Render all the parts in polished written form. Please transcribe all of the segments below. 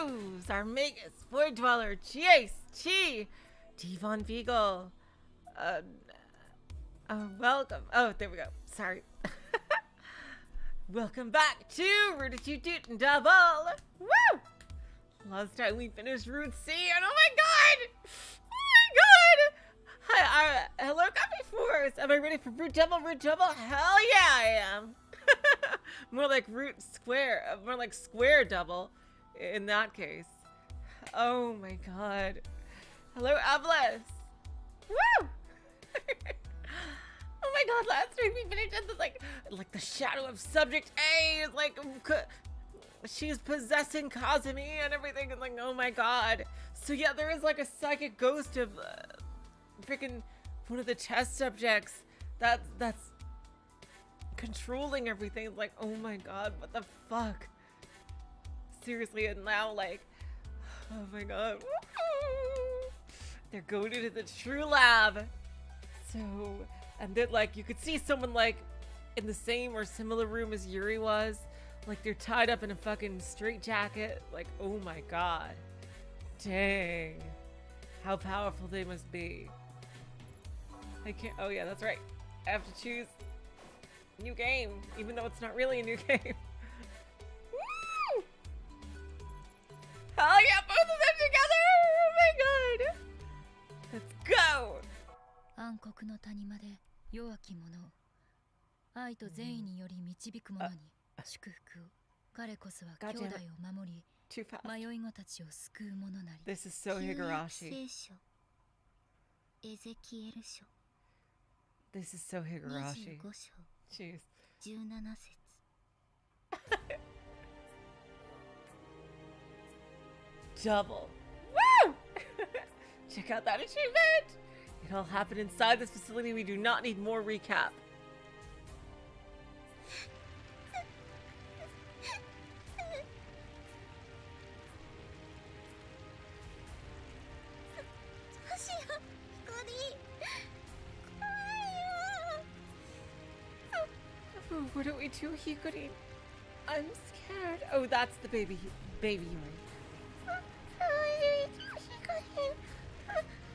chose our Magus, Void Dweller, Chase, Chi, Devon Beagle. Welcome. Oh, there we go. Sorry. Welcome back to Route Toot Toot and Double. Woo! Last time we finished Route C, and oh my god! Oh my god! Hi, hello, Coffee Force. Am I ready for Route Double? Route Double? Hell yeah, I am. More like Route Square, more like Square Double in that case. Oh my god. Hello, Ablis. Woo! Oh my god, last week we finished at the, like the shadow of Subject A is like, she's possessing Kazumi and everything, and like, oh my god. So yeah, there is like a psychic ghost of freaking one of the test subjects that's controlling everything. It's like, oh my god, what the fuck? Seriously, and now like, oh my god. Woo-hoo! They're going into the true lab. So, and then like, you could see someone like in the same or similar room as Yuri was. Like they're tied up in a fucking straitjacket. Like, oh my god. Dang. How powerful they must be. I can't, oh yeah, that's right. I have to choose new game, even though it's not really a new game. Woo! Hell yeah, both of them together! Oh my god! Let's go! 暗黒の谷まで弱き者を愛と善意により導く者に祝福を彼こそは兄弟を守り迷い子たちを救う者なり This is so Higurashi. エゼキエル書 This is so Higurashi. 25章 Jeez. 17節 Double. Woo! Check out that achievement! It all happened inside this facility. We do not need more recap. Oh, what do we do, Hikuri? I'm scared. Oh, that's the baby Yuri.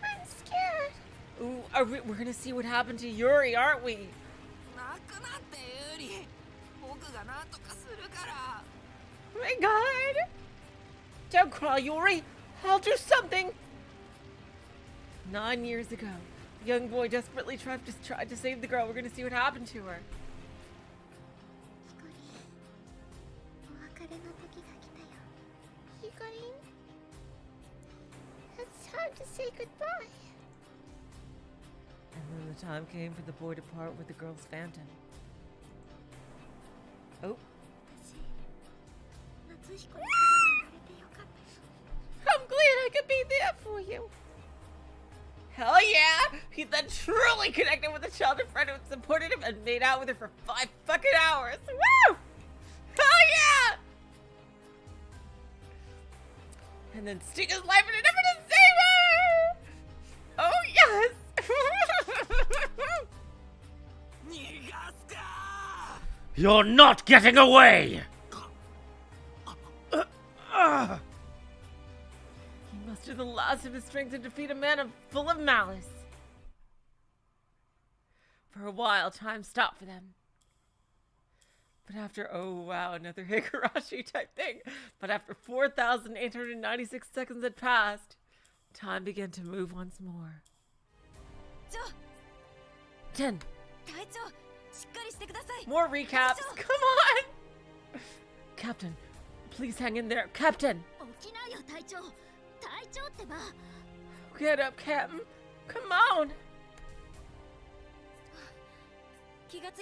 I'm scared. Ooh, we're gonna see what happened to Yuri, aren't we? Oh my god! Don't cry, Yuri! I'll do something! 9 years ago, the young boy desperately tried to save the girl. We're gonna see what happened to her. It's time to say goodbye. And then the time came for the boy to part with the girl's phantom. Oh. I'm glad I could be there for you. Hell yeah! He then truly connected with a childhood friend who supported him and made out with her for 5 fucking hours. Woo! Hell yeah! And then stick his life in an effort to save her! Oh yes! You're not getting away! He mustered the last of his strength to defeat a man full of malice. For a while, time stopped for them. But after, oh wow, another Higurashi type thing. But after 4,896 seconds had passed, time began to move once more. 10. More recaps. Come on! Captain, please hang in there. Captain! Get up, Captain. Come on! It's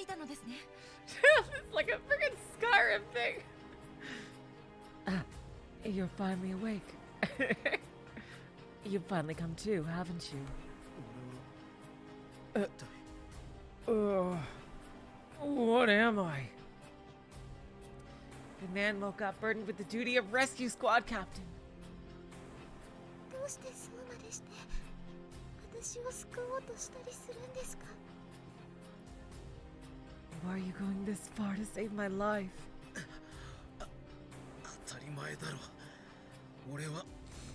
like a freaking Skyrim thing. You're finally awake. You've finally come to, haven't you? What am I? The man woke up burdened with the duty of rescue squad captain. Why are you going this far to save my life? 俺は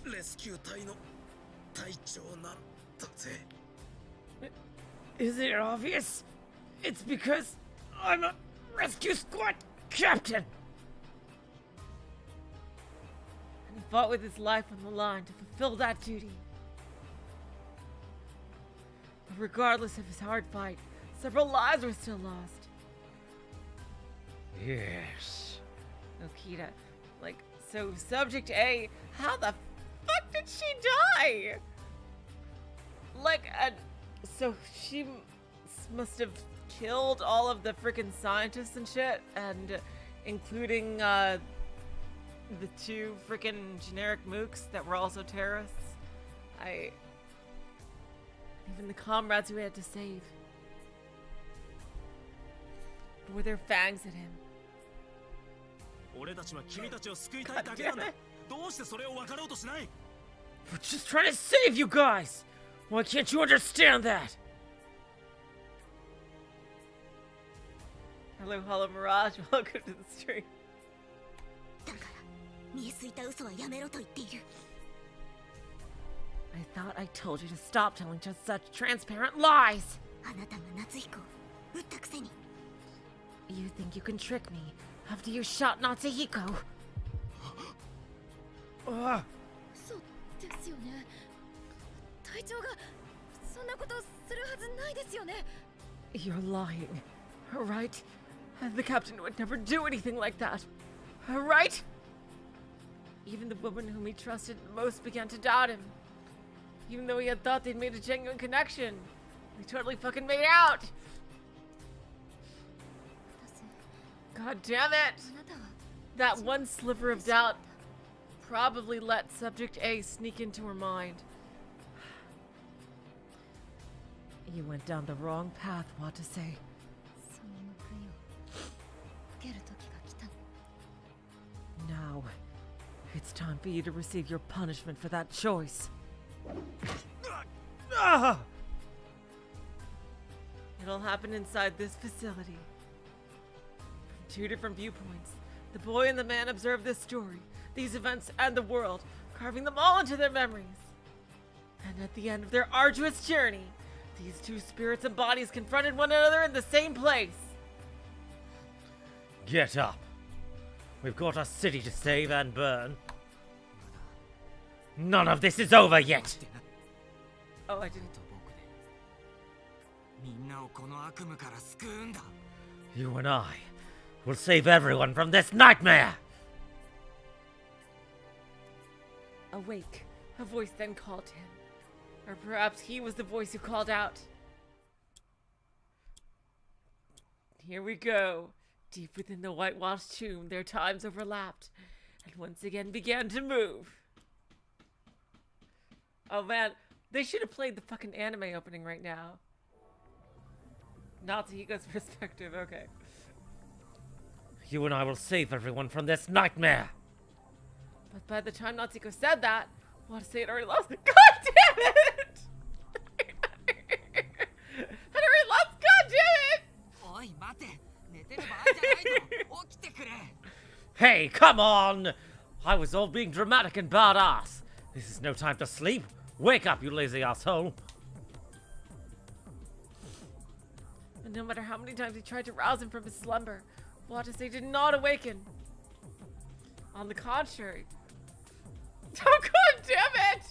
レスキュー隊の隊長なんだぜ。 Isn't it obvious? It's because I'm a rescue squad captain. And he fought with his life on the line to fulfill that duty. But regardless of his hard fight, several lives were still lost. Yes. Okita, like, so Subject A, how the fuck did she die? Like, so she must have killed all of the freaking scientists and shit, and including the two freaking generic mooks that were also terrorists. Even the comrades who we had to save. Were their fangs at him? 俺たちは君たちを救いたいだけなんだ。どうしてそれを分かろうとしない？ We're just trying to save you guys. Why can't you understand that? Hello, Hollow Mirage. Welcome to the stream. だから見えすいた嘘はやめろと言っている。 I thought I told you to stop telling just such transparent lies. あなたが夏彦を撃ったくせに。 You think you can trick me after you shot Natsuhiko? そうですよね。隊長がそんなことするはずないですよね。 You're lying, right? The captain would never do anything like that, right? Even the woman whom he trusted most began to doubt him. Even though he had thought they'd made a genuine connection, they totally fucking made out. God damn it! あなたは That one sliver of doubt probably let Subject A sneak into her mind. You went down the wrong path, what to say. その報いを受ける時が来たの。 Now, it's time for you to receive your punishment for that choice. It'll happen inside this facility. From two different viewpoints, the boy and the man observe this story, these events, and the world, carving them all into their memories. And at the end of their arduous journey, these two spirits and bodies confronted one another in the same place. Get up. We've got a city to save and burn. None of this is over yet. Oh, I didn't. みんなをこの悪夢から救うんだ。 You and I will save everyone from this nightmare. Awake, a voice then called to him. Or perhaps he was the voice who called out. Here we go. Deep within the whitewashed tomb, their times overlapped, and once again began to move. Oh man, they should have played the fucking anime opening right now. Natsuhiko's perspective, okay. You and I will save everyone from this nightmare. But by the time Natsuhiko said that, Watase had already lost. God damn it! Had already lost. God damn it! おい待て、寝てる場合じゃないぞ。起きてくれ。 Hey, come on! I was all being dramatic and badass. This is no time to sleep. Wake up, you lazy asshole. And no matter how many times he tried to rouse him from his slumber, Watase did not awaken. On the contrary. Oh god damn it!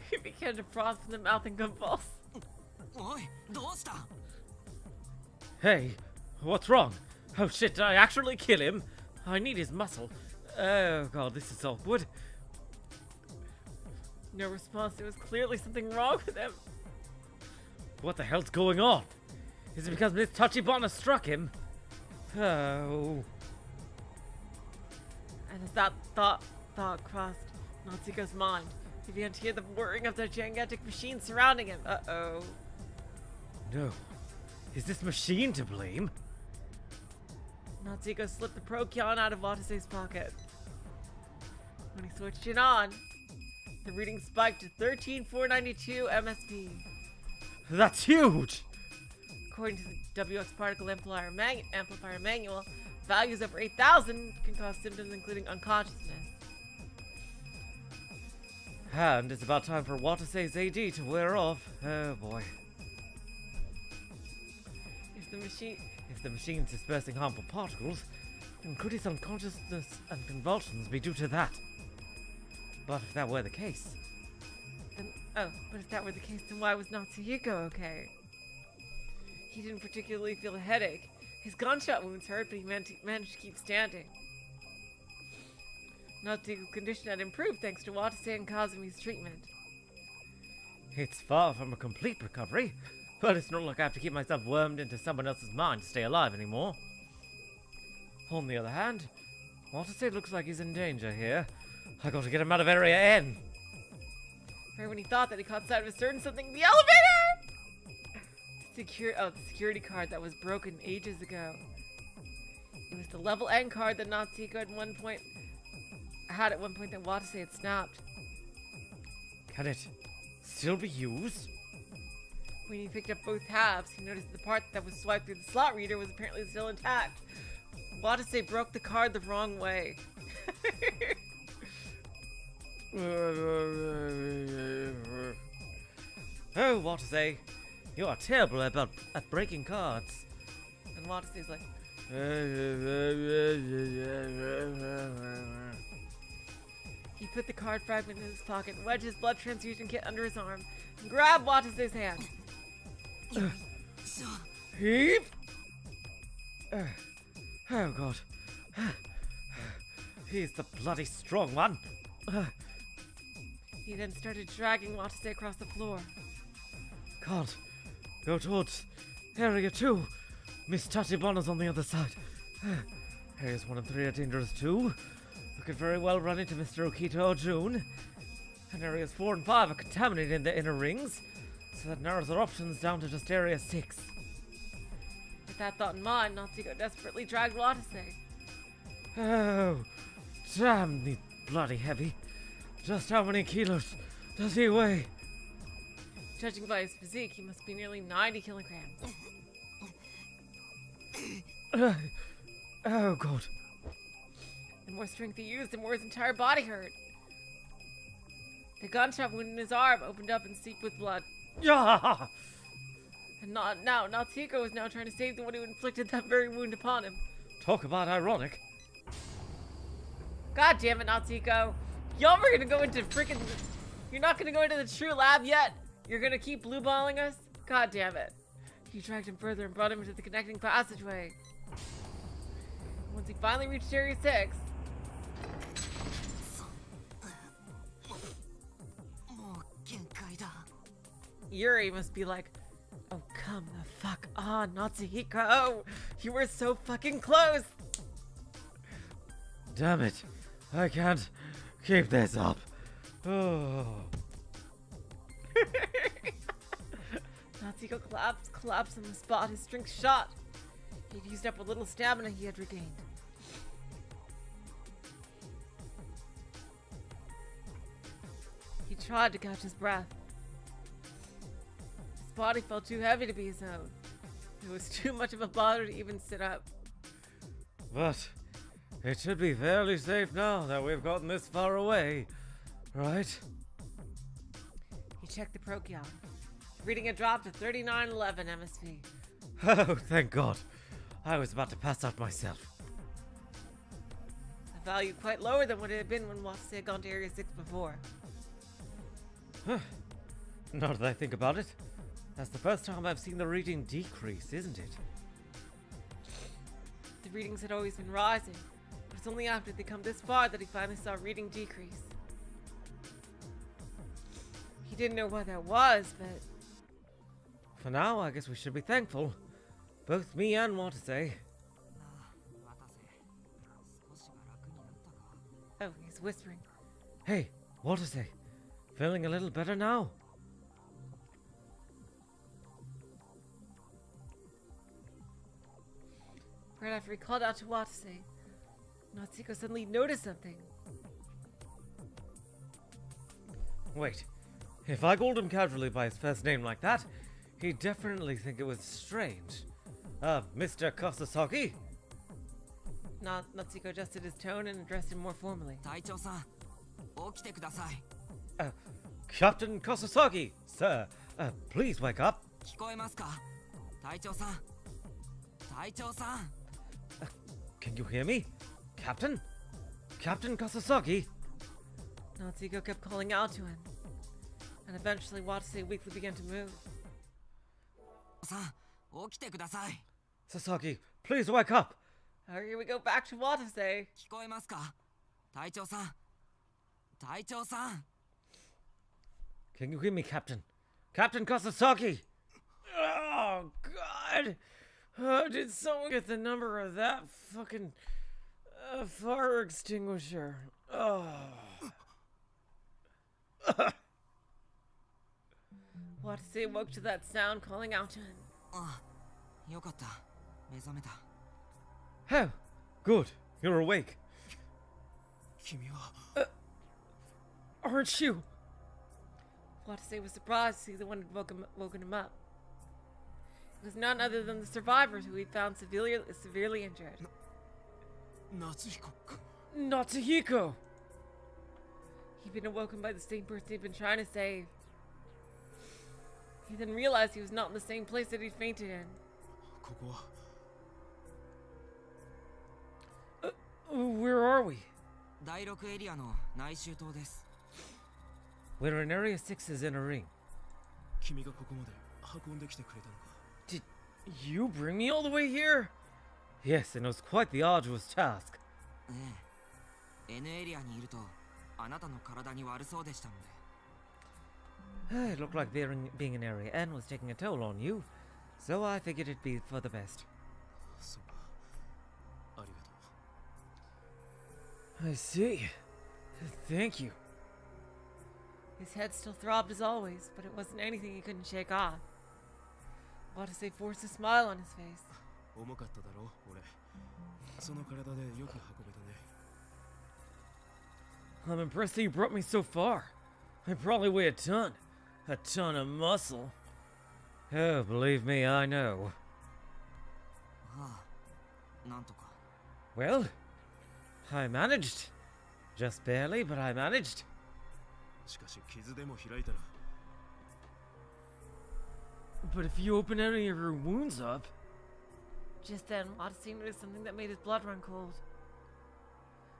He began to froth from the mouth and convulse. おい、どうした？ Hey, what's wrong? Oh shit, did I actually kill him? I need his muscle. Oh god, this is awkward. No response. There was clearly something wrong with him. What the hell's going on? Is it because Miss Tachibana struck him? Oh. And as that thought crossed Natsuko's mind, he began to hear the whirring of the gigantic machine surrounding him. Uh-oh. No. Is this machine to blame? Natsuko slipped the Procyon out of Watase's pocket. When he switched it on, the reading spiked to 13,492 MSP. That's huge! According to the WX particle amplifier manual, Values over 8,000 can cause symptoms including unconsciousness. And it's about time for Watase's AD to wear off. Oh boy. If the machine's dispersing harmful particles, then could his unconsciousness and convulsions be due to that? But if that were the case... But if that were the case, then why was Natsuhiko okay? He didn't particularly feel a headache. His gunshot wounds hurt, but he managed to keep standing. Natsuhiko's condition had improved thanks to Watase and Kazumi's treatment. It's far from a complete recovery, but it's not like I have to keep myself wormed into someone else's mind to stay alive anymore. On the other hand, Watase looks like he's in danger here. I got to get him out of Area N. Right when he thought that, he caught sight of a certain something in the elevator! The security card that was broken ages ago. It was the level N card that Natsuhiko had at one point that Watase had snapped. Can it still be used? When he picked up both halves, he noticed the part that was swiped through the slot reader was apparently still intact. Watase broke the card the wrong way. Oh, Watase, you are terrible at breaking cards. And Watase's like... He put the card fragment in his pocket, wedged his blood transfusion kit under his arm, and grabbed Watase's hand. Heave! Oh, God. He's the bloody strong one. He then started dragging Watase across the floor. Can't go towards Area 2. Miss Tachibana's on the other side. Areas 1 and 3 are dangerous too. We could very well run into Mr. Okita or June. And areas 4 and 5 are contaminated in the inner rings, so that narrows our options down to just Area 6. With that thought in mind, Natsuhiko desperately dragged Watase. Oh, damn the bloody heavy. Just how many kilos does he weigh? Judging by his physique, he must be nearly 90 kilograms. Oh, God. The more strength he used, the more his entire body hurt. The gunshot wound in his arm opened up and seeped with blood. Yeah! And now Natsuhiko was now trying to save the one who inflicted that very wound upon him. Talk about ironic. God damn it, Natsuhiko. Y'all were gonna go into freaking... You're not gonna go into the true lab yet? You're gonna keep blue-balling us? God damn it. He dragged him further and brought him into the connecting passageway. Once he finally reached Area 6... Yuri must be like, oh, come the fuck on, Natsuhiko. You were so fucking close. Damn it. I can't keep this up. Oh. Natsuhiko collapsed on the spot, his strength shot. He'd used up a little stamina he had regained. He tried to catch his breath. His body felt too heavy to be his own. It was too much of a bother to even sit up. But it should be fairly safe now that we've gotten this far away, right? He checked the procyon. Reading had dropped to 3911 MSV. Oh, thank God. I was about to pass out myself. A value quite lower than what it had been when Watase had gone to Area 6 before. Now that I think about it, that's the first time I've seen the reading decrease, isn't it? The readings had always been rising, but it's only after they come this far that he finally saw reading decrease. He didn't know what that was, but... For now, I guess we should be thankful. Both me and Watase. Oh, he's whispering. Hey, Watase. Feeling a little better now? Right after he called out to Watase, Natsuhiko suddenly noticed something. Wait, if I called him casually by his first name like that, he'd definitely think it was strange. Mr. Kosasaki? Natsuko adjusted his tone and addressed him more formally. 隊長さん起きてください Captain Kasasagi, sir, please wake up. 聞こえますか隊長さん隊長さん Can you hear me? Captain? Captain Kasasagi? Natsuko kept calling out to him, and eventually Watase weakly began to move. さん起きてください Sasagi, please wake up. Here we go back to Watase. 聞こえますか隊長さん隊長さん Can you hear me, Captain? Captain Kasasagi! Oh, God! How did someone get the number of that fucking fire extinguisher? Oh. Watase woke to that sound, calling out to him. あよかった目覚めた How? Good. You're awake. 君は Aren't you? Watase was surprised to see the one who had woken him up. It was none other than the survivors who he found severely injured. 夏彦か Natsuhiko! He'd been awoken by the same person he'd been trying to save. He then realized he was not in the same place that he'd fainted in. ここは Where are we? 第6エリアの内周島です We're in Area 6's inner ring. 君がここまで運んできてくれたのか Did you bring me all the way here? Yes, and it was quite the arduous task. ええ N エリアにいるとあなたの体に悪そうでしたので It looked like being in Area N was taking a toll on you, so I figured it'd be for the best. そうかありがと I see. Thank you. His head still throbbed as always, but it wasn't anything he couldn't shake off. Watase forced a smile on his face. う重かっただろ俺その体でよく運べたね I'm impressed that you brought me so far. I probably weigh a ton. A ton of muscle. Oh, believe me, I know. はあなんとか Well, I managed. Just barely, but I managed. しかし傷でも開いたら But if you open any of your wounds up... Just then, Watase noticed something that made his blood run cold.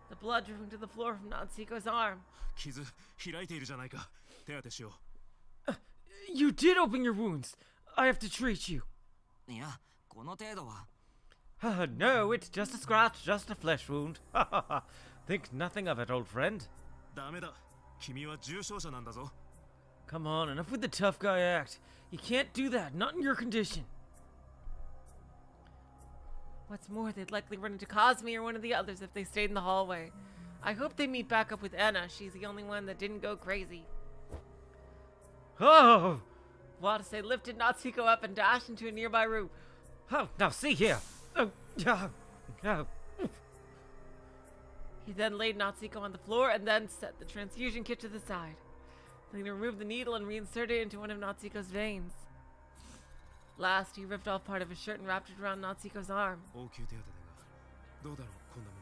The blood dripping to the floor from Natsuko's arm. 傷開いているじゃないか手当てしよ You did open your wounds. I have to treat you. ういやこの程度は No, it's just a scratch, just a flesh wound. Think nothing of it, old friend. ダメだ君は重傷者なんだぞ Come on, enough with the tough guy act. You can't do that, not in your condition. What's more, they'd likely run into Cosme or one of the others if they stayed in the hallway. I hope they meet back up with Enna. She's the only one that didn't go crazy. Oh! Watase lifted Natsuko up and dashed into a nearby room. Oh, now see here. Oh. He then laid Natsuko on the floor and then set the transfusion kit to the side. Then he removed the needle and reinserted it into one of Natsuko's veins. Last, he ripped off part of his shirt and wrapped it around Natsuko's arm. 応急手当てだがどうだろうこんなもん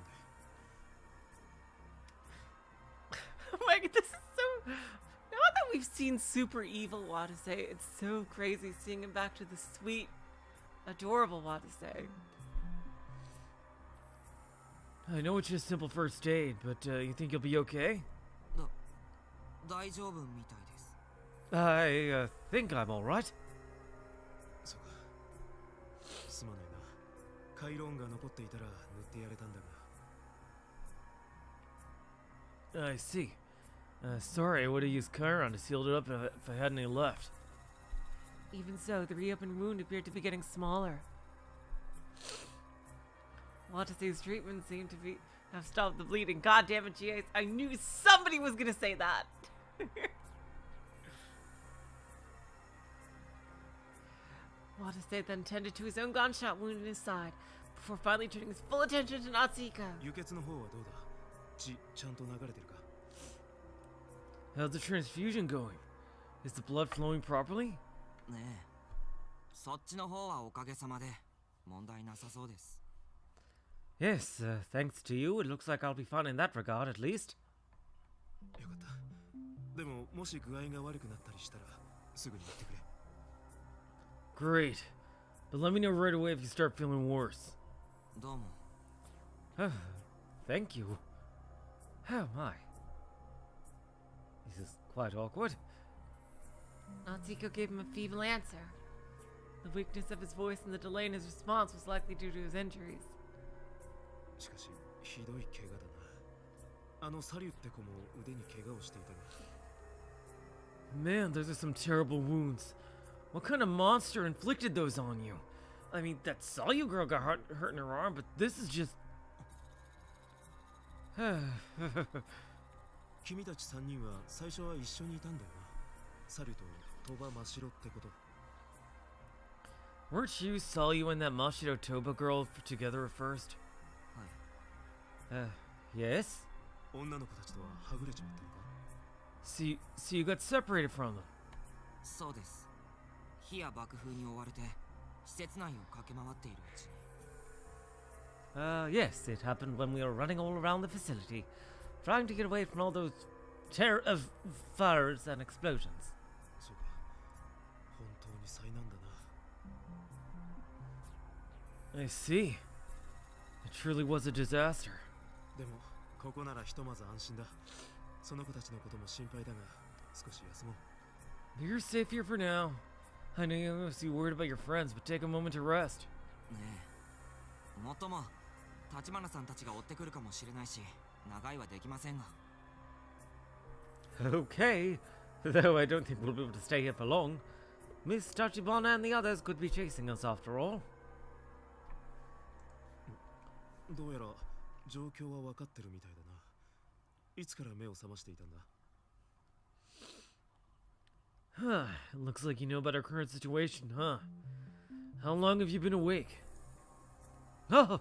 で Like, this is so... Now that we've seen super evil Watase, it's so crazy seeing him back to the sweet, adorable Watase. I know it's just simple first aid, but you think you'll be okay? 大丈夫みたいです I think I'm alright. そうかすまないな回路音が残っていたら塗ってやれたんだが I see. Sorry, I would have used Chiron to seal it up if I had any left. Even so, the reopened wound appeared to be getting smaller. Watase's treatment seemed to have stopped the bleeding. God damn it, GAs. I knew somebody was gonna say that. Watase then tended to his own gunshot wound in his side, before finally turning his full attention to Natsuko. 輸血の方はどうだ血ちゃんと流れてるか How's the transfusion going? Is the blood flowing properly? ねえそっちの方はおかげさまで問題なさそうです Yes, thanks to you, it looks like I'll be fine in that regard, at least. よかった。でも、もし具合が悪くなったりしたら、すぐに言ってくれ。Great. But let me know right away if you start feeling worse. どうも。Thank you. Oh my. This is quite awkward. Natsuko gave him a feeble answer. The weakness of his voice and the delay in his response was likely due to his injuries. しかし、ひどい怪我だな。あのサリュって子も腕に怪我をしていたが。Man, those are some terrible wounds. What kind of monster inflicted those on you? I mean, that Sayu girl got hurt in her arm, but this is just... 君たち3人は最初は一緒にいたんだよな。サリュと鳥羽真白ってこと。Weren't you, Sayu, and that Mashiro Toba girl together at first? はい。Yes? 女の子たちとははぐれちまったのか？ So you got separated from them? そうです。火や爆風に追われて施設内を駆け回っているうちに。Yes, it happened when we were running all around the facility, trying to get away from all those fires and explosions. そうか。本当に災難だな。 I see. It truly was a disaster. でも、ここならひとまず安心だ。その子たちのことも心配だが、少し休もう。 You're safe here for now. I know you must be worried about your friends, but take a moment to rest. ねえ。もっとも、立花さんたちが追ってくるかもしれないし、長いはできませんが。Okay, though I don't think we'll be able to stay here for long. Miss Tachibana and the others could be chasing us after all. どうやら状況は分かってるみたいだな。いつから目を覚ましていたんだ？ It looks like you know about our current situation, huh? How long have you been awake? Oh!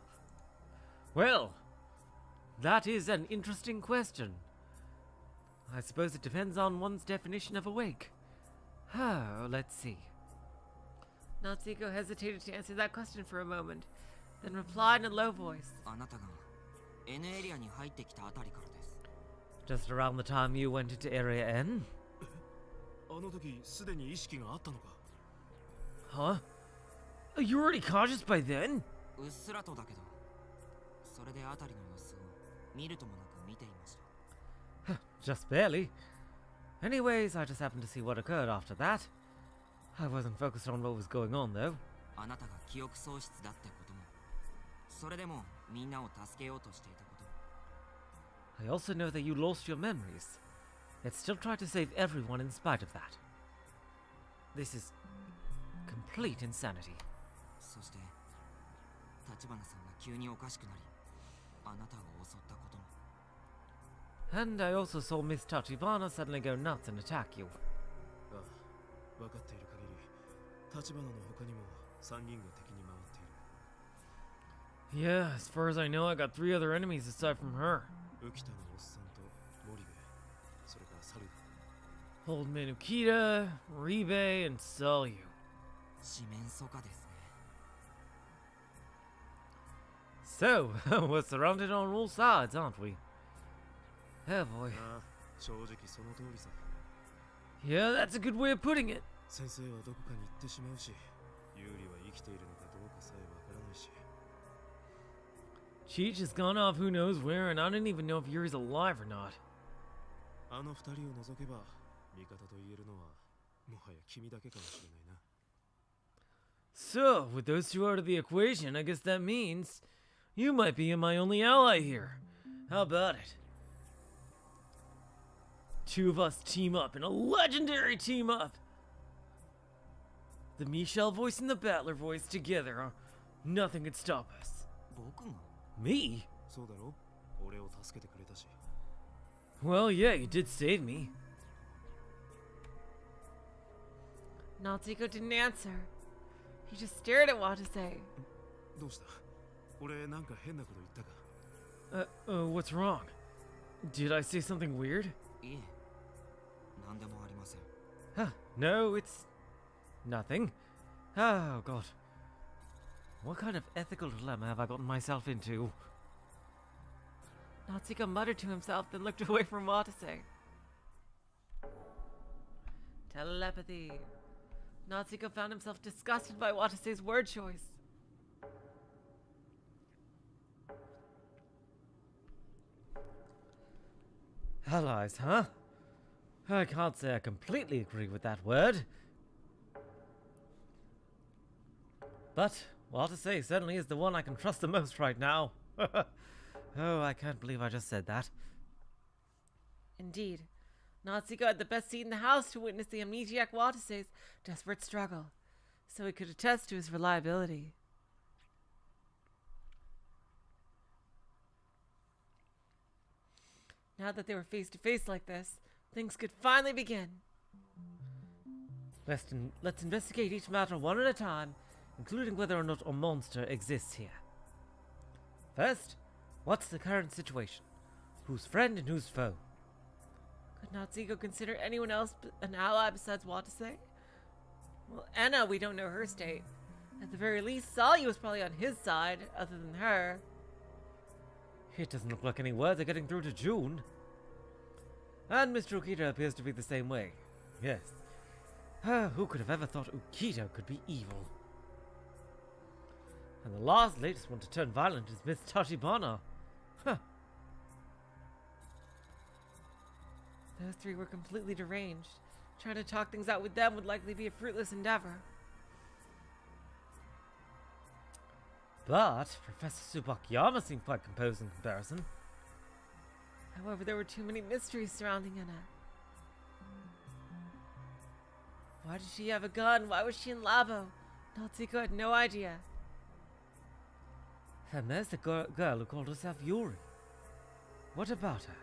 Well, that is an interesting question. I suppose it depends on one's definition of awake. Let's see. Natsuko hesitated to answer that question for a moment, then replied in a low voice. あなたが N エリアに入ってきたあたりからです。 Just around the time you went into Area N? あの時すでに意識があったのか？ Huh? You were already conscious by then? うっすらとだけど、それであたりの様子を見るともなく見ていました。Just barely. Anyways, I just happened to see what occurred after that. I wasn't focused on what was going on, though. あなたが記憶喪失だってことも、それでもみんなを助けようとしていたことも。 I also know that you lost your memories, yet still tried to save everyone in spite of that. This is complete insanity. そして、立花さんが急におかしくなり、あなたを襲ったことも。 And I also saw Miss Tachibana suddenly go nuts and attack you. ああ、分かっている限り、立花の他にも3人が敵に回っている。 Yeah, as far as I know, I got 3 other enemies aside from her. 浮田のおっさんと森部、それから猿。 Old Man Ukita, Ribe, and Salyu. 四面楚歌ですね。 So, we're surrounded on all sides, aren't we? Oh boy. ああ、正直その通りさ。 Yeah, that's a good way of putting it. 先生はどこかに行ってしまうし、ユーリは生きているのかどうかさえわからないし。 Cheech has gone off who knows where, and I don't even know if Yuri's alive or not. あの二人を除けば、味方と言えるのは、もはや君だけかもしれないな。 So, with those 2 out of the equation, I guess that means you might be my only ally here. How about it? 2 of us team up in a legendary team up. The Michelle voice and the Battler voice together, huh? Nothing could stop us. 僕が Me? そうだろ？俺を助けてくれたし。 Well, yeah, you did save me. Natsuko didn't answer. He just stared at Watase. どうした？俺なんか変なこと言ったか？ What's wrong? Did I say something weird? いえ、何でもありません。 No, it's nothing. Oh, God. What kind of ethical dilemma have I gotten myself into? Natsuko muttered to himself, then looked away from Watase. Telepathy. Natsuko found himself disgusted by Watase's word choice. Allies, huh? I can't say I completely agree with that word. But Watase certainly is the one I can trust the most right now. Oh, I can't believe I just said that. Indeed. Natsuko had the best seat in the house to witness the amnesiac Watase's desperate struggle, so he could attest to his reliability. Now that they were face to face like this, things could finally begin. Let's investigate each matter one at a time, including whether or not a monster exists here. First, what's the current situation? Who's friend and who's foe? Could Natsuko consider anyone else an ally besides Watase? Well, Anna, we don't know her state. At the very least, Sayu was probably on his side, other than her. It doesn't look like any words are getting through to June. And Mr. Ukita appears to be the same way. Yes. Who could have ever thought Ukita could be evil? And the latest one to turn violent is Miss Tachibana. Huh. Those three were completely deranged. Trying to talk things out with them would likely be a fruitless endeavor. But Professor Tsubakiyama seemed quite composed in comparison. However, there were too many mysteries surrounding Anna. Why did she have a gun? Why was she in Labo? Natsuko had no idea. And there's the girl who called herself Yuri. What about her?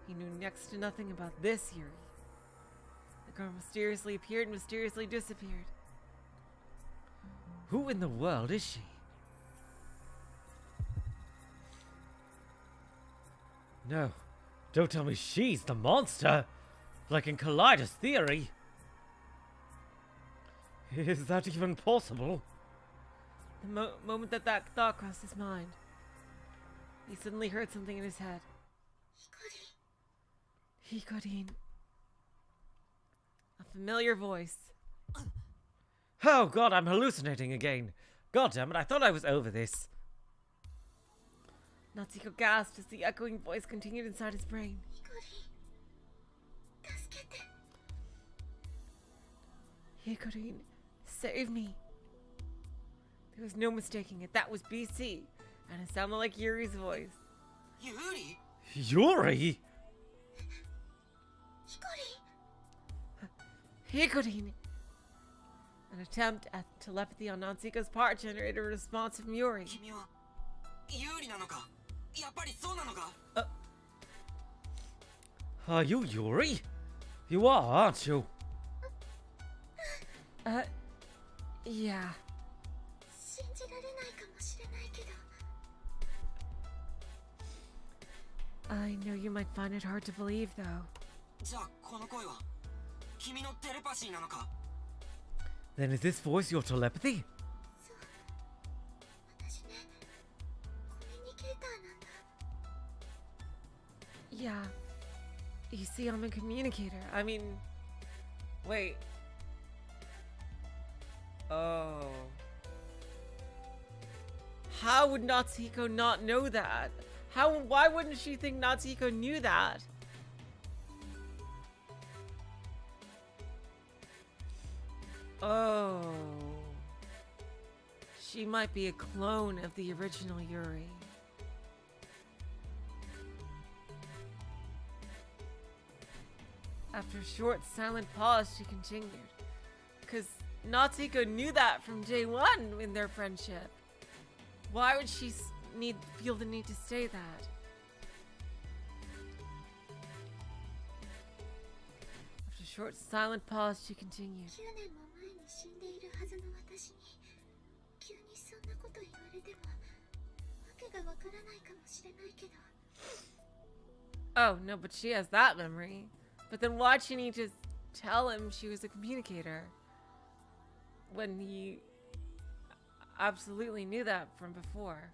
He knew next to nothing about this Yuri. The girl mysteriously appeared and mysteriously disappeared. Who in the world is she? No, don't tell me she's the monster, like in Collider's theory. Is that even possible? The moment that thought crossed his mind, he suddenly heard something in his head. Hikarin. A familiar voice. Oh god, I'm hallucinating again. God damn it, I thought I was over this. Natsuko gasped as the echoing voice continued inside his brain. Hikarin, save me. There was no mistaking it. That was BC. And it sounded like Yuri's voice. Yuri? Yuri? Hikarin! An attempt at telepathy on Natsuko's part generated a response from Yuri. Are you Yuri? You are, aren't you? Yeah. I know you might find it hard to believe, though. Then is this voice your telepathy? Yeah. You see, I'm a communicator. I mean... Wait. Oh. How would Natsuko not know that? Why wouldn't she think Natsuko knew that? Oh. She might be a clone of the original Yuri. After a short, silent pause, she continued. Because Natsuko knew that from day one in their friendship. Why would she feel the need to say that? After a short, silent pause, she continued. Oh, no, but she has that memory. But then why'd she need to tell him she was a communicator? When he absolutely knew that from before.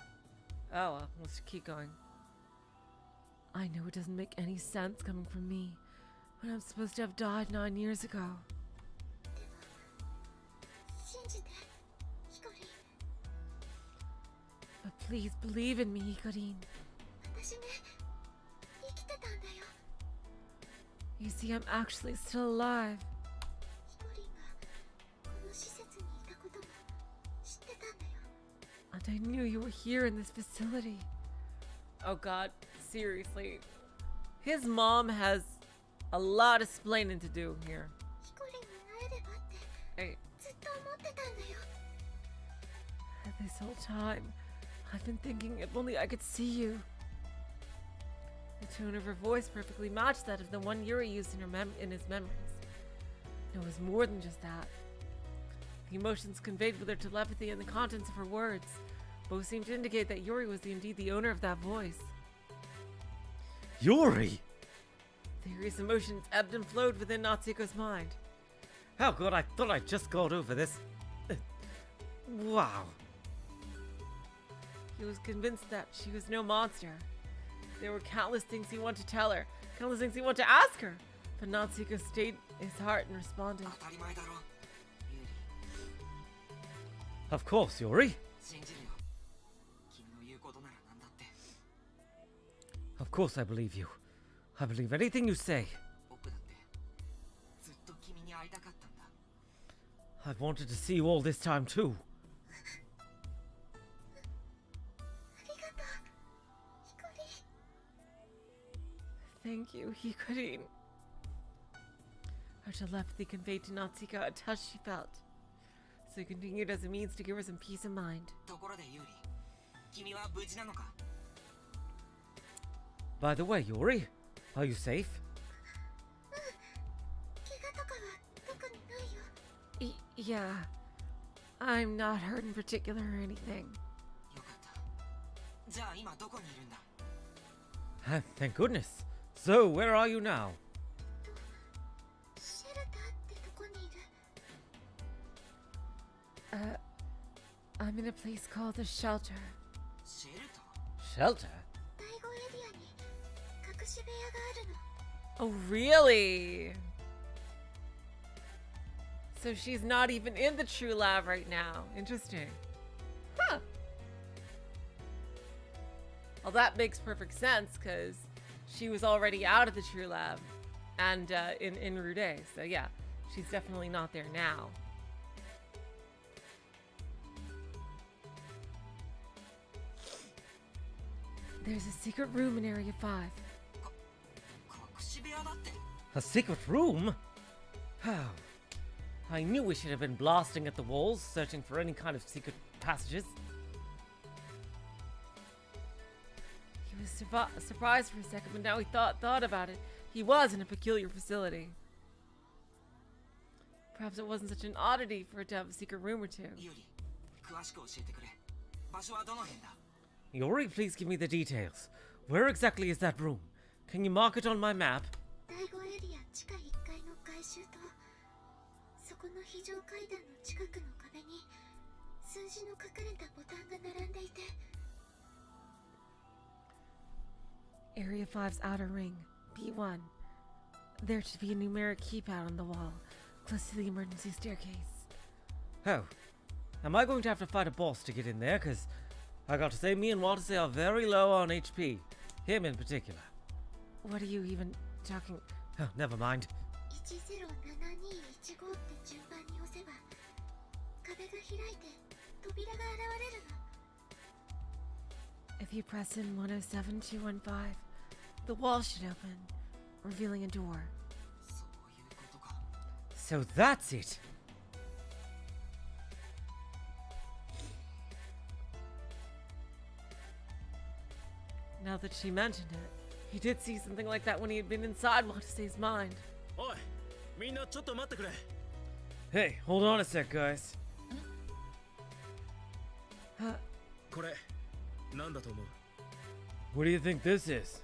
Oh, well, let's keep going. I know it doesn't make any sense coming from me when I'm supposed to have died 9 years ago. 信じてヒコリン But please believe in me, Hikarin. 私ね生きてたんだよ You see, I'm actually still alive. ヒコリンがこの施設にいたことも知ってたんだよ And I knew you were here in this facility. Oh god, seriously. His mom has a lot of explaining to do here. ヒコリンに会えればって Hey, ずっと思ってたんだよ this whole time, I've been thinking if only I could see you. The tone of her voice perfectly matched that of the one Yuri used in his memories. No, it was more than just that. The emotions conveyed with her telepathy and the contents of her words both seemed to indicate that Yuri was indeed the owner of that voice. Yuri! The Yuri's emotions ebbed and flowed within Natsuko's mind. How good, I thought I just got over this. Wow. He was convinced that she was no monster. There were countless things he wanted to tell her, countless things he wanted to ask her, but Natsuko stayed his heart and responded. 当たり前だろユーリ Of course, Yuri. 信じるよ君の言うことなら何だって Of course I believe you. I believe anything you say. 僕だってずっと君に会いたかったんだ I've wanted to see you all this time too. ありがとうヒコリン Thank you, Hikarin. Her telepathy conveyed to Natsuko a touch she felt, so he continued as a means to give her some peace of mind. ところでユーリ君は無事なのか By the way, Yuri, are you safe? 怪我とかは特にないよ Yeah, I'm not hurt in particular or anything. よかったじゃあ今どこにいるんだ Thank goodness. So, where are you now? シェルターってとこにいる I'm in a place called the shelter. シェルタ Shelter? 第5エリアに隠し部屋があるの Oh, really? So she's not even in the true lab right now. Interesting. Huh. Well, that makes perfect sense because she was already out of the true lab and in Rude. So yeah, she's definitely not there now. There's a secret room in Area 5. 隠し部屋だって A secret room? How? I knew we should have been blasting at the walls, searching for any kind of secret passages. He was surprised for a second, but now he thought about it. He was in a peculiar facility. Perhaps it wasn't such an oddity for it to have a secret room or two. ユーリ詳しく教えてくれ場所はどの辺だ Yuri, please give me the details. Where exactly is that room? Can you mark it on my map? 第5エリア地下1階の回収とそこの非常階段の近くの壁に数字の書かれたボタンが並んでいて Area 5's outer ring, B1. There should be a numeric keypad on the wall, close to the emergency staircase. Oh. Am I going to have to fight a boss to get in there? Because I got to say, me and Walter are very low on HP. Him in particular. What are you even talking? Oh, never mind. 107215って順番に押せば壁が開いて扉が現れるの If you press in 107215, the wall should open, revealing a door. そういうことか So that's it. Now that she mentioned it, he did see something like that when he had been inside Watase's mind. おいみんなちょっと待ってくれ Hey, hold on a sec, guys. これなんだと思う What do you think this is?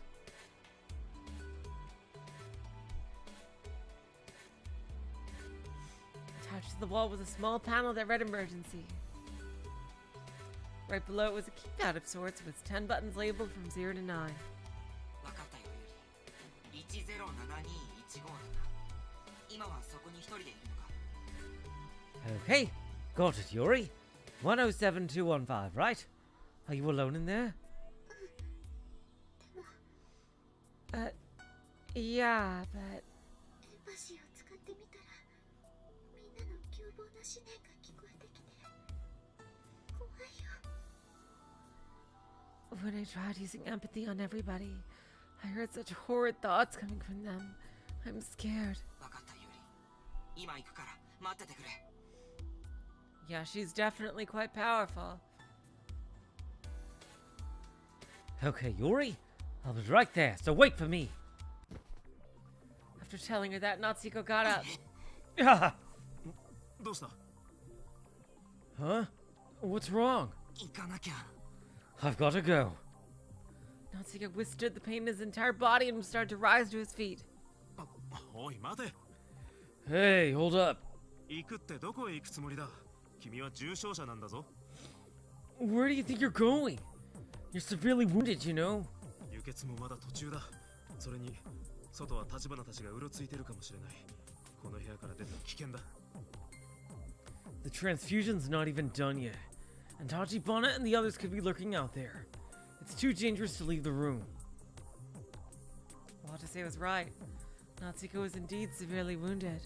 Attached to the wall was a small panel that read emergency. Right below it was a keypad of sorts with 10 buttons labeled from 0 to 9. わかったよユリ。107215だな。今はそこに一人でいるのか。Okay, got it, Yuri. 107215, right? Are you alone in there? Yeah, but エンパシーを使ってみたらみんなの凶暴な思念が聞こえてきて怖いよ。 when I tried using empathy on everybody, I heard such horrid thoughts coming from them. I'm scared. わかったユリ。今行くから待っててくれ。 Yeah, she's definitely quite powerful. Okay, Yuri. I was right there, so wait for me. After telling her that, Natsuko got up. Ah, どうした？ huh? What's wrong? 行かなきゃ。 I've got to go. Natsuko withstood the pain in his entire body and started to rise to his feet. おい待て。 Hey, hold up. 行くってどこへ行くつもりだ？君は重傷者なんだぞ。 Where do you think you're going? You're severely wounded, you know. 輸血もまだ途中だ。それに外は立花たちがうろついてるかもしれない。この部屋から出て危険だ。 The transfusion's not even done yet. And Tachibana and the others could be lurking out there. It's too dangerous to leave the room. Watase was right. Natsuko was indeed severely wounded.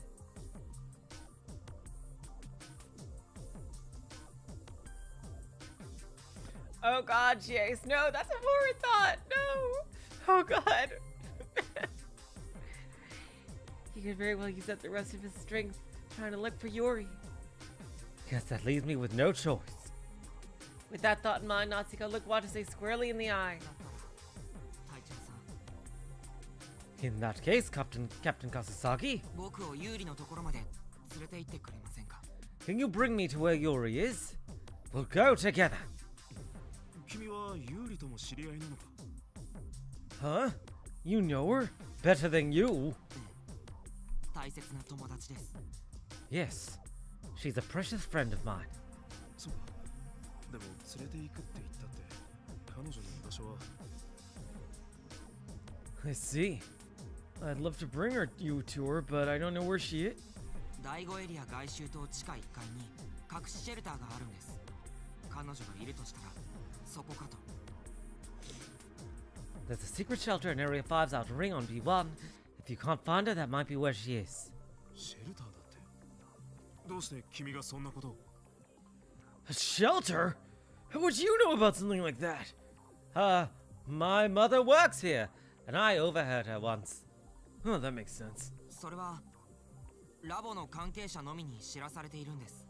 Oh god, Jace, no, that's a horrid thought. No. Oh god. He could very well use up the rest of his strength trying to look for Yuri. Guess that leaves me with no choice. With that thought in mind, Natsuko looked Watase squarely in the eye. 隊長さん、 In that case, Captain Kasasagi, 僕を有利のところまで連れて行ってくれませんか。 can you bring me to where Yuri is? We'll go together. 君は有利とも知り合いなのか？ Huh? You know her? Better than you? 大切な友達です。 Yes. She's a precious friend of mine. そうか。でも連れて行くって言ったって彼女の居場所は。 I see. I'd love to bring you to her, but I don't know where she is. 第5エリア外周と地下1階に隠しシェルターがあるんです。彼女がいるとしたらそこかと。 There's a secret shelter in Area 5's outer ring on B1. If you can't find her, that might be where she is. シェルターだって。どうして君がそんなことを？ A shelter? How would you know about something like that? My mother works here, and I overheard her once. Oh, that makes sense. それはラボの関係者のみに知らされているんです。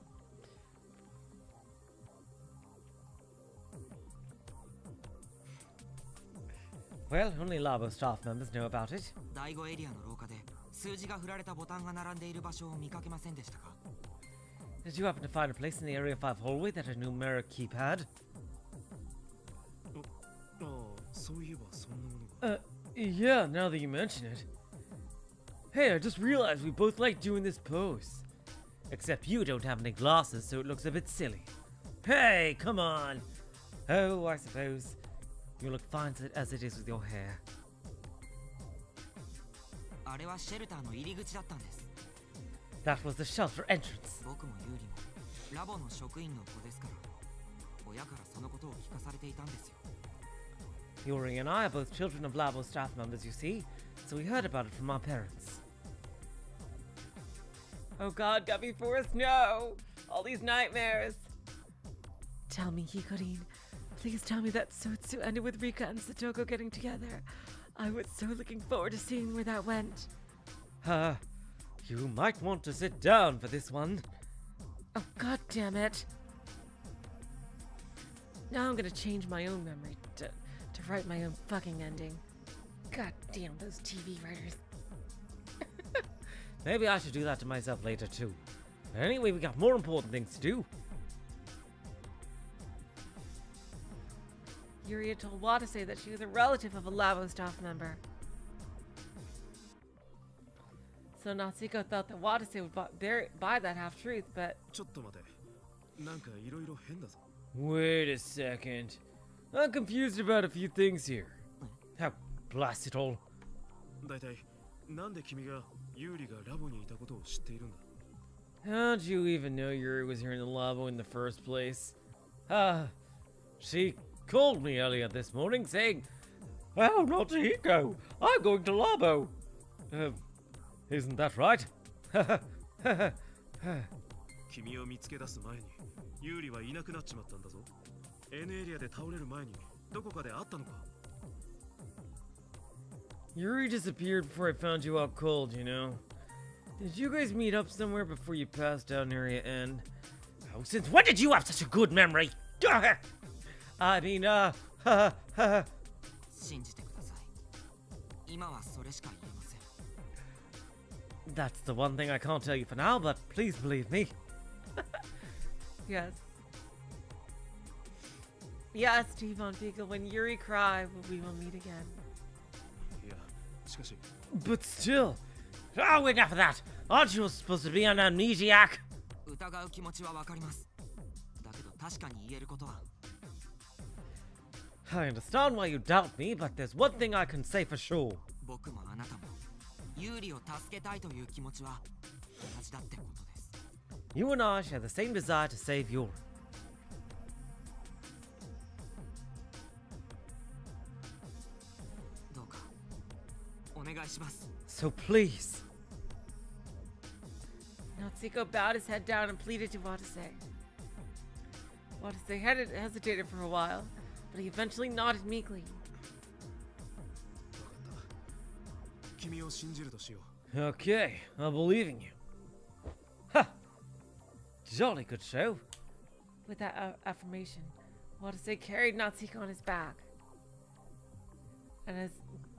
Well, only Labo staff members know about it. 第5エリアの廊下で数字が振られたボタンが並んでいる場所を見かけませんでしたか？ Did you happen to find a place in the Area 5 hallway that had a numeric keypad? ああ、そういえばそんなものが。 Yeah, now that you mention it. Hey, I just realized we both like doing this pose. Except you don't have any glasses, so it looks a bit silly. Hey, come on! Oh, I suppose you look fine as it is with your hair. あれはシェルターの入り口だったんです。 That was the shelter entrance. 僕もユーリもラボの職員の子ですから、親からそのことを聞かされていたんですよ。 Yuri and I are both children of Labo staff members, you see, so we heard about it from our parents. Oh god, Gummy Forest, no! All these nightmares. Tell me, Hikorin. Please tell me that Sotsu ended with Rika and Satoko getting together. I was so looking forward to seeing where that went. You might want to sit down for this one. Oh god damn it. Now I'm gonna change my own memory to write my own fucking ending. God damn those TV writers. Maybe I should do that to myself later too. But anyway, we got more important things to do. Yuri had told Watase that she was a relative of a Labo staff member. So Natsuko thought that Watase would buy that half-truth, but... ちょっと待て。なんかいろいろ変だぞ。Wait a second. I'm confused about a few things here. How blast it all. だいたいなんで君がユーリがラボにいたことを知っているんだ How'd you even know Yuri was here in the labo in the first place? She called me earlier this morning saying, "Well, Natsuhiko, I'm going to labo." Isn't that right? 君を見つけ出す前にユーリはいなくなっちまったんだぞ N エリアで倒れる前にどこかで会ったのか Yuri disappeared before I found you out cold, you know. Did you guys meet up somewhere before you passed down Area N? Oh, since when did you have such a good memory? I mean, 信じてください。今はそれしか言えません。 That's the one thing I can't tell you for now, but please believe me. Yes. Yes, T-Bone Pico, when Yuri cry, we will meet again. いやしかし But still. Oh, enough of that. Aren't you supposed to be an amnesiac? 疑う気持ちはわかります。だけど確かに言えることは I understand why you doubt me, but there's one thing I can say for sure. 僕もあなたもユーリを助けたいという気持ちは同じだってことです。 You and I share the same desire to save Yuri. どうかお願いします。 So please. Natsuko bowed his head down and pleaded to Watase. Watase hesitated for a while, but he eventually nodded meekly. 君を信じるとしよ Okay, I'm believing you. Ha! Jolly good show. With that affirmation, Watase carried Natsuko on his back. And as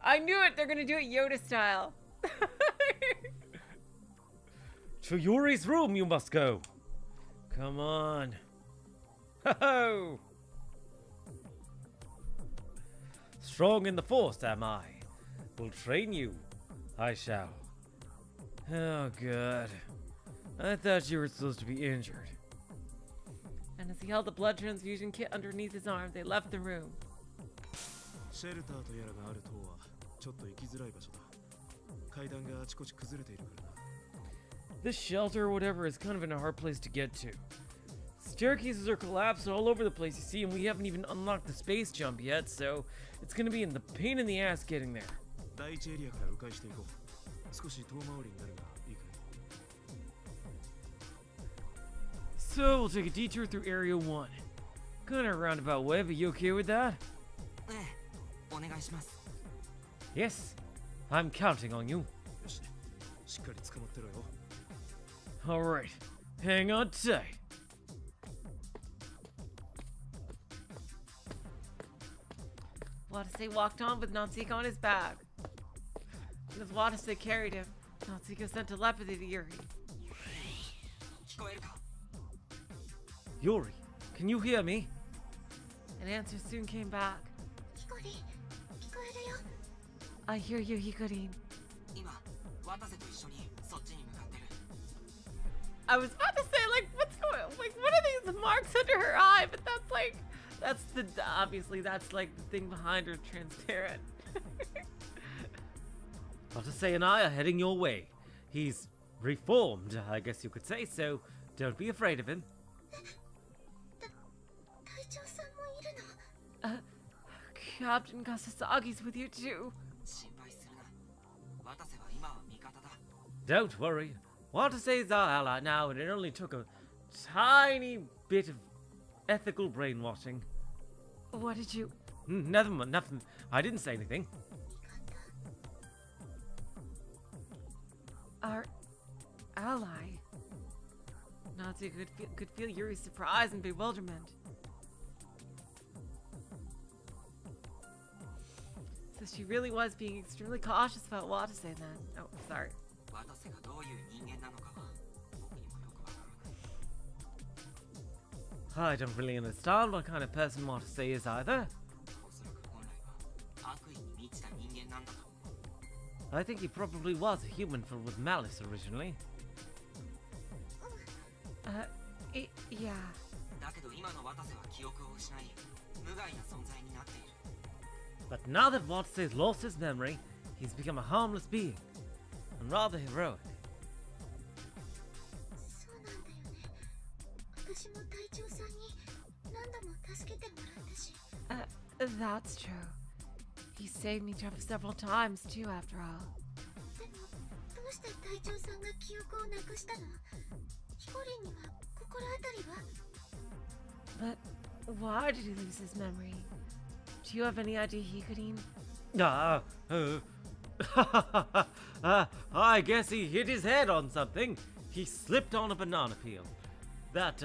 I knew it, they're gonna do it Yoda style. To Yuri's room you must go. Come on. Ho-ho! Strong in the force am I. Will train you. I shall. Oh, God. I thought you were supposed to be injured. And as he held the blood transfusion kit underneath his arm, they left the room. うシェルターとやらがある塔はちょっと行きづらい場所だ階段があちこち崩れているからな This shelter or whatever is kind of in a hard place to get to. Staircases are collapsed all over the place, you see, and we haven't even unlocked the space jump yet, so it's gonna be in the pain in the ass getting there. 第一エリアから迂回していこう少し遠回りになるがいいかい So we'll take a detour through Area 1. Kinda a roundabout way, but you okay with that? ええ、お願いします。 Yes, I'm counting on you. よししっかり捕まってろよ Alright, hang on tight. Watase walked on with Natsuko on his back. And as Watase carried him, Natsuko sent telepathy to Yuri. 聞こえるか Yuri, can you hear me? An answer soon came back. ヒコリン聞こえるよ I hear you, Hikorin. 今、渡瀬と一緒にそっちに向かってる。 I was about to say, like, what's going on? Like, what are these marks under her eye? But that's like, that's the, obviously, that's like the thing behind her transparent. Watase and I are heading your way. He's reformed, I guess you could say, so don't be afraid of him. 隊長さんもいるの Captain Kasasagi's with you too. 心配するな。渡瀬は今は味方だ。 Don't worry. Watase's our ally now, and it only took a tiny bit of ethical brainwashing. What did you... Nothing. I didn't say anything. Our ally? Natsuko could feel Yuri's surprise and bewilderment. So she really was being extremely cautious about Watase then. Oh, sorry. 渡瀬がどういう人間なのかは僕にもよくわからない。 I don't really understand what kind of person Watase is either. おそらく本来は悪意に満ちた人間なんだと思う。 I think he probably was a human filled with malice originally. Yeah. だけど今の渡瀬は記憶を失い、無害な存在になっている。 But now that Watsu's lost his memory, he's become a harmless being, and rather heroic. そうなんだよね。私も隊長さんに何度も助けてもらったし。That's true. He saved me several times too, after all. でもどうして隊長さんが記憶をなくしたの？ヒコリンには心当たりは？ But why did he lose his memory? Do you have any idea, Hikarin? I guess he hit his head on something. He slipped on a banana peel. That,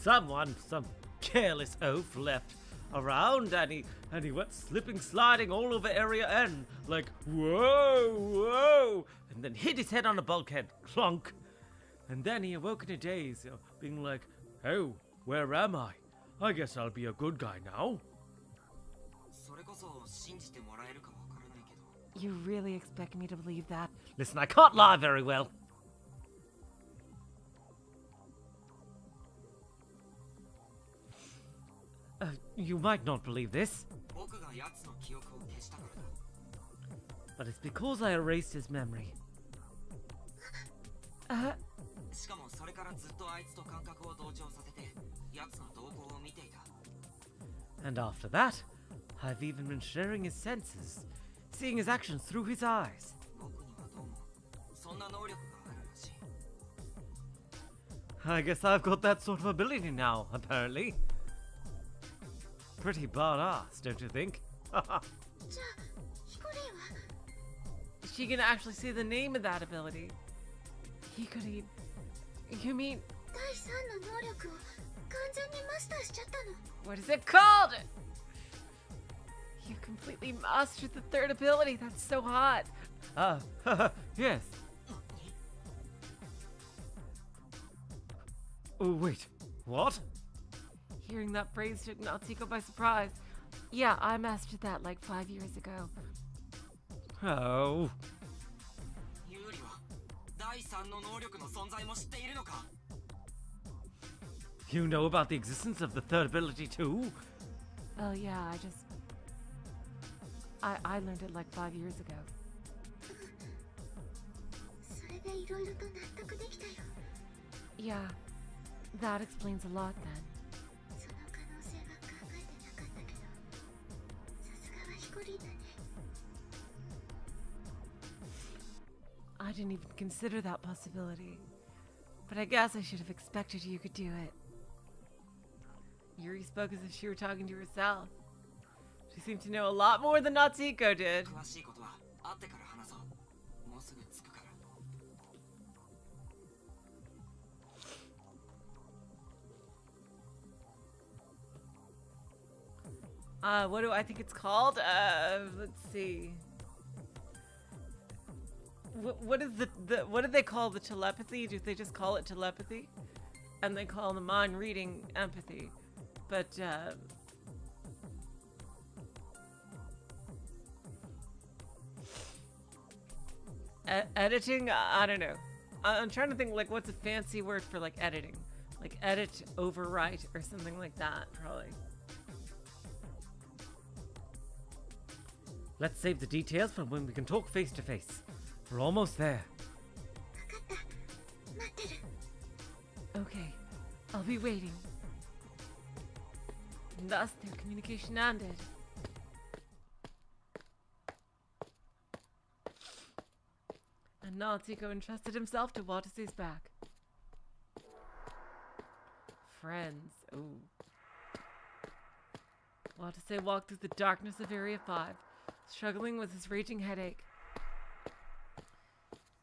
some careless oaf left around, and he went slipping, sliding all over Area N, like, whoa, and then hit his head on a bulkhead, clunk. And then he awoke in a daze, being like, oh, where am I? I guess I'll be a good guy now. それこそ信じてもらえるかわからないけど。 You really expect me to believe that? Listen, I can't lie very well. You might not believe this, 僕が奴の記憶を消したからだ。 but it's because I erased his memory. しかもそれからずっとあいつと感覚を同調させて、奴の動向を見ていた。 And after that, I've even been sharing his senses, seeing his actions through his eyes. 僕にはどうもそんな能力があるらしい。 I guess I've got that sort of ability now, apparently. Pretty badass, don't you think? じゃあヒコリンは？ She can actually see the name of that ability. Hikarin, you mean 第3の能力を完全にマスターしちゃったの？ what is it called? You completely mastered the third ability. That's so hot. Yes. Oh, wait. What? Hearing that phrase took Natsuko by surprise. Yeah, I mastered that like 5 years ago. Oh. ユーリは第3の能力の存在も知っているのか？ You know about the existence of the third ability too? Oh yeah, I learned it like 5 years ago. それでいろいろと納得できたよ。 Yeah, that explains a lot then. その可能性は考えてなかったけど、さすがはヒコリンだね。 I didn't even consider that possibility. But I guess I should have expected you could do it. Yuri spoke as if she were talking to herself. She seemed to know a lot more than Natsuko did. 詳しいことは会ってから話そう。もうすぐ着くから。 What do I think it's called? Let's see. What is what do they call the telepathy? Do they just call it telepathy? And they call the mind reading empathy. But, editing? I don't know. I'm trying to think, like, what's a fancy word for, like, editing? Like, edit, overwrite, or something like that, probably. Let's save the details for when we can talk face to face. We're almost there. わかった。待ってる。 Okay, I'll be waiting. And thus, their communication ended. And Natsuko entrusted himself to Watase's back. Friends, ooh. Watase walked through the darkness of Area 5, struggling with his raging headache.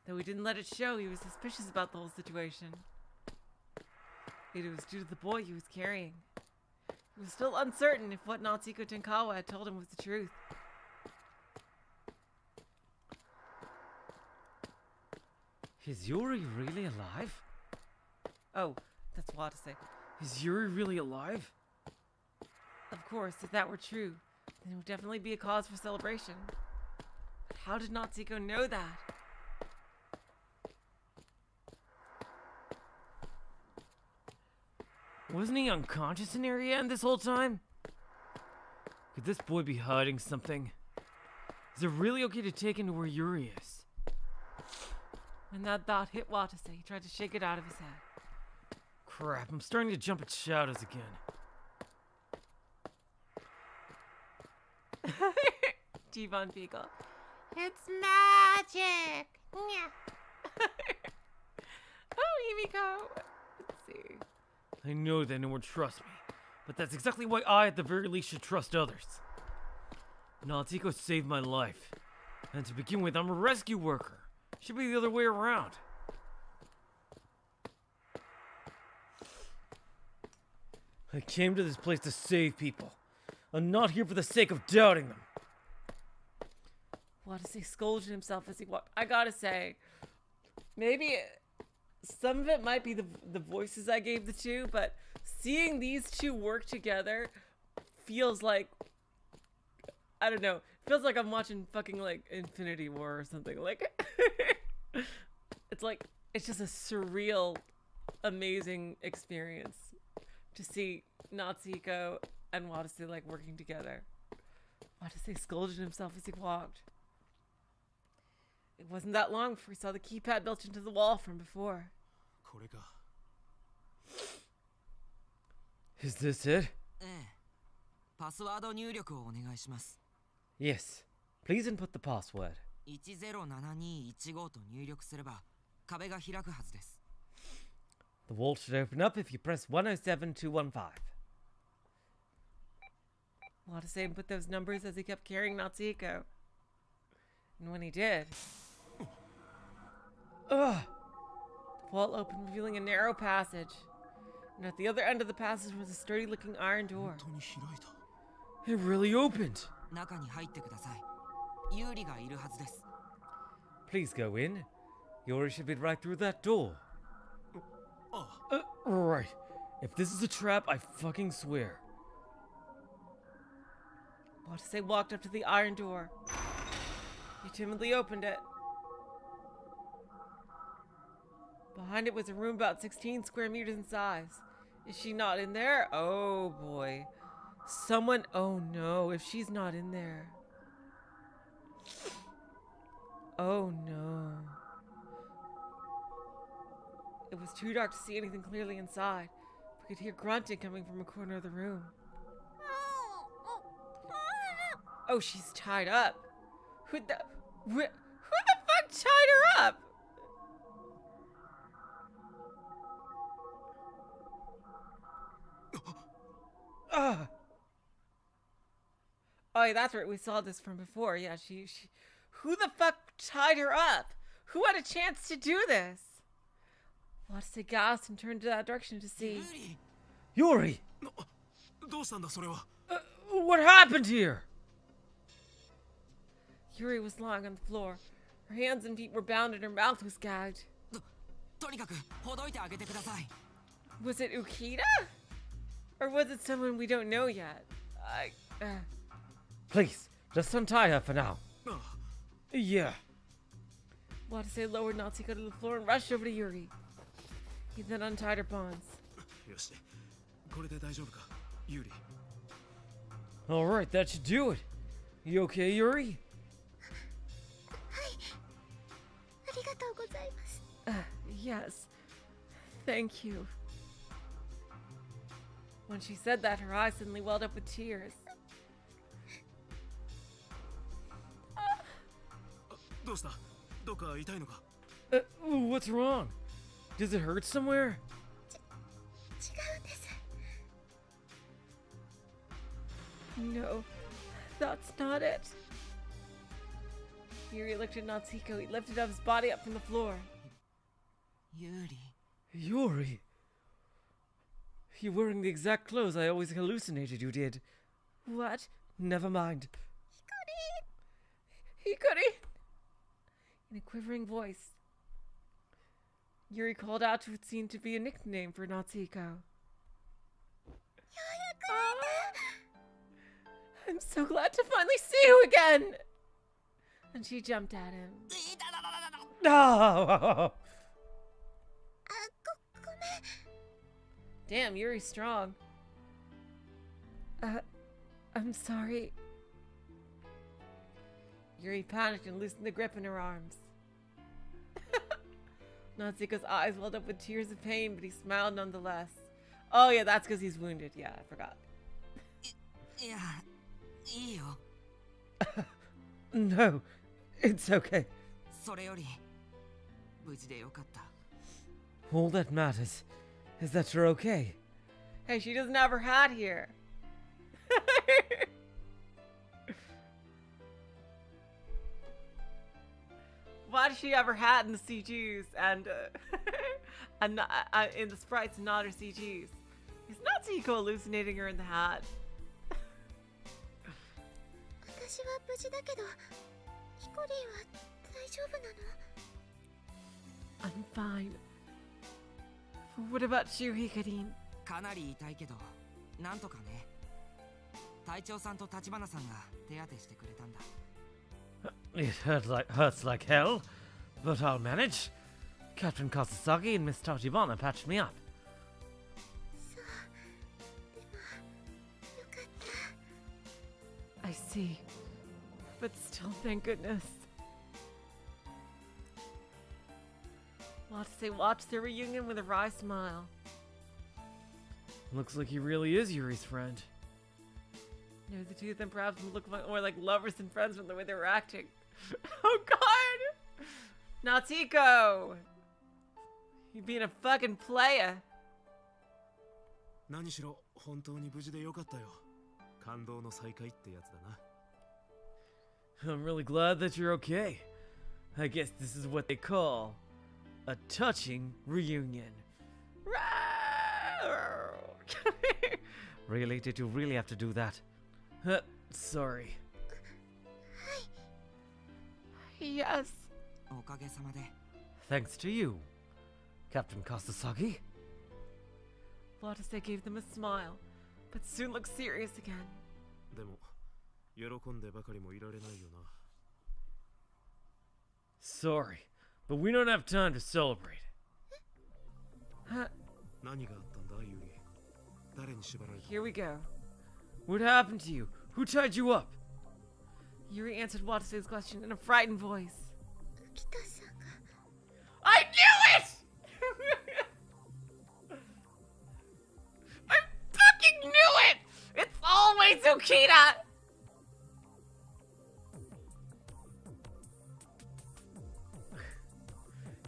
Though he didn't let it show, he was suspicious about the whole situation. It was due to the boy he was carrying. He was still uncertain if what Natsuko Tenkawa had told him was the truth. Is Yuri really alive? Oh, that's Watase. Is Yuri really alive? Of course, if that were true, then it would definitely be a cause for celebration. But how did Natsuko know that? Wasn't he unconscious in area this whole time? Could this boy be hiding something? Is it really okay to take him to where Yuri is? When that thought hit Watase, he tried to shake it out of his head. Crap, I'm starting to jump at shadows again. Devon Beagle. It's magic! Oh, Himiko! Let's see. I know that no one trusts me, but that's exactly why I, at the very least, should trust others. Natsuko saved my life. And to begin with, I'm a rescue worker. Should be the other way around. I came to this place to save people. I'm not here for the sake of doubting them. Watase scolded himself as he walked. I gotta say, maybe some of it might be the voices I gave the two, but seeing these two work together feels like, I don't know, feels like I'm watching fucking like Infinity War or something. Like, it's just a surreal, amazing experience to see Natsuko and Watase like working together. Watase scolded himself as he walked. It wasn't that long before he saw the keypad built into the wall from before. これか。 Is this it? ええ。パスワード入力をお願いします。 Yes. Please input the password. 107215と入力すれば壁が開くはずです。 The vault should open up if you press 107215. Watase input those numbers as he kept carrying Natsuko. And when he did, the vault opened, revealing a narrow passage. And at the other end of the passage was a sturdy-looking iron door. 本当に開いた。 It really opened. 中に入ってください。ユーリがいるはずです。 Please go in. Yuri should be right through that door. あ、 Right. If this is a trap, I fucking swear. Watase walked up to the iron door. He timidly opened it. Behind it was a room about 16 square meters in size. Is she not in there? Oh boy. Someone, oh no, if she's not in there. Oh no. It was too dark to see anything clearly inside. We could hear grunting coming from a corner of the room. Oh, she's tied up. Who the fuck tied her up? Oh, yeah, that's right. We saw this from before. Yeah, she. Who the fuck tied her up? Who had a chance to do this? Watase gasped and turned to that direction to see. Yuri! どうしたんだそれは。 What happened here? Yuri was lying on the floor. Her hands and feet were bound and her mouth was gagged. とにかくほどいてあげてください。 Was it Ukita? Or was it someone we don't know yet? Please, just untie her for now. あ Yeah. Watase lowered Natsuko to the floor and rushed over to Yuri. He then untied her bonds. よし。これで大丈夫か、ユーリ。 Alright, that should do it. You okay, Yuri? ありがとうございます。 Yes. Thank you. When she said that, her eyes suddenly welled up with tears. どうした？どっか痛いのか？ What's wrong? Does it hurt somewhere? 違うんです。 No, that's not it. Yuri looked at Natsuko. He lifted up his body up from the floor. ユーリ。 Yuri. You're wearing the exact clothes I always hallucinated you did. What? Never mind. Hikari! In a quivering voice, Yuri called out to what seemed to be a nickname for Natsuko. I'm so glad to finally see you again! And she jumped at him. No! あ、ごめん。Damn, Yuri's strong. I'm sorry. Yuri panicked and loosened the grip in her arms. Natsuko's eyes welled up with tears of pain, but he smiled nonetheless. Oh yeah, that's because he's wounded. Yeah, I forgot. No, it's okay. All that matters is that you're okay. Hey, she doesn't have her hat here. Why does she have her hat in the CGs and in the sprites and not her CGs? Is Natsuko hallucinating her in the hat? I'm fine. What about you, Hikarin? かなり痛いけど、なんとかね。隊長さんと立花さんが手当てしてくれたんだ。It hurts like hell, but I'll manage. Captain Kasasagi and Miss Tachibana patched me up. I see. But still, thank goodness. Watase watched their reunion with a wry smile. Looks like he really is Yuri's friend. No, the two of them perhaps look more like lovers than friends from the way they were acting. Oh god! Natsuko! You being a fucking player. 何しろ本当に無事でよかったよ。感動の再会ってやつだな。I'm really glad that you're okay. I guess this is what they call a touching reunion. Really? Did you really have to do that? Sorry. Yes. おかげさまで。Thanks to you, Captain Kasasagi. Watase gave them a smile, but soon looked serious again. でも、喜んでばかりもいられないよな。Sorry, but we don't have time to celebrate. 何があったんだ、ユリ。誰に縛られた？ Here we go. What happened to you? Who tied you up? Yuri answered Watase's question in a frightened voice. 浮田さんが I knew it! I fucking knew it! It's always Ukita!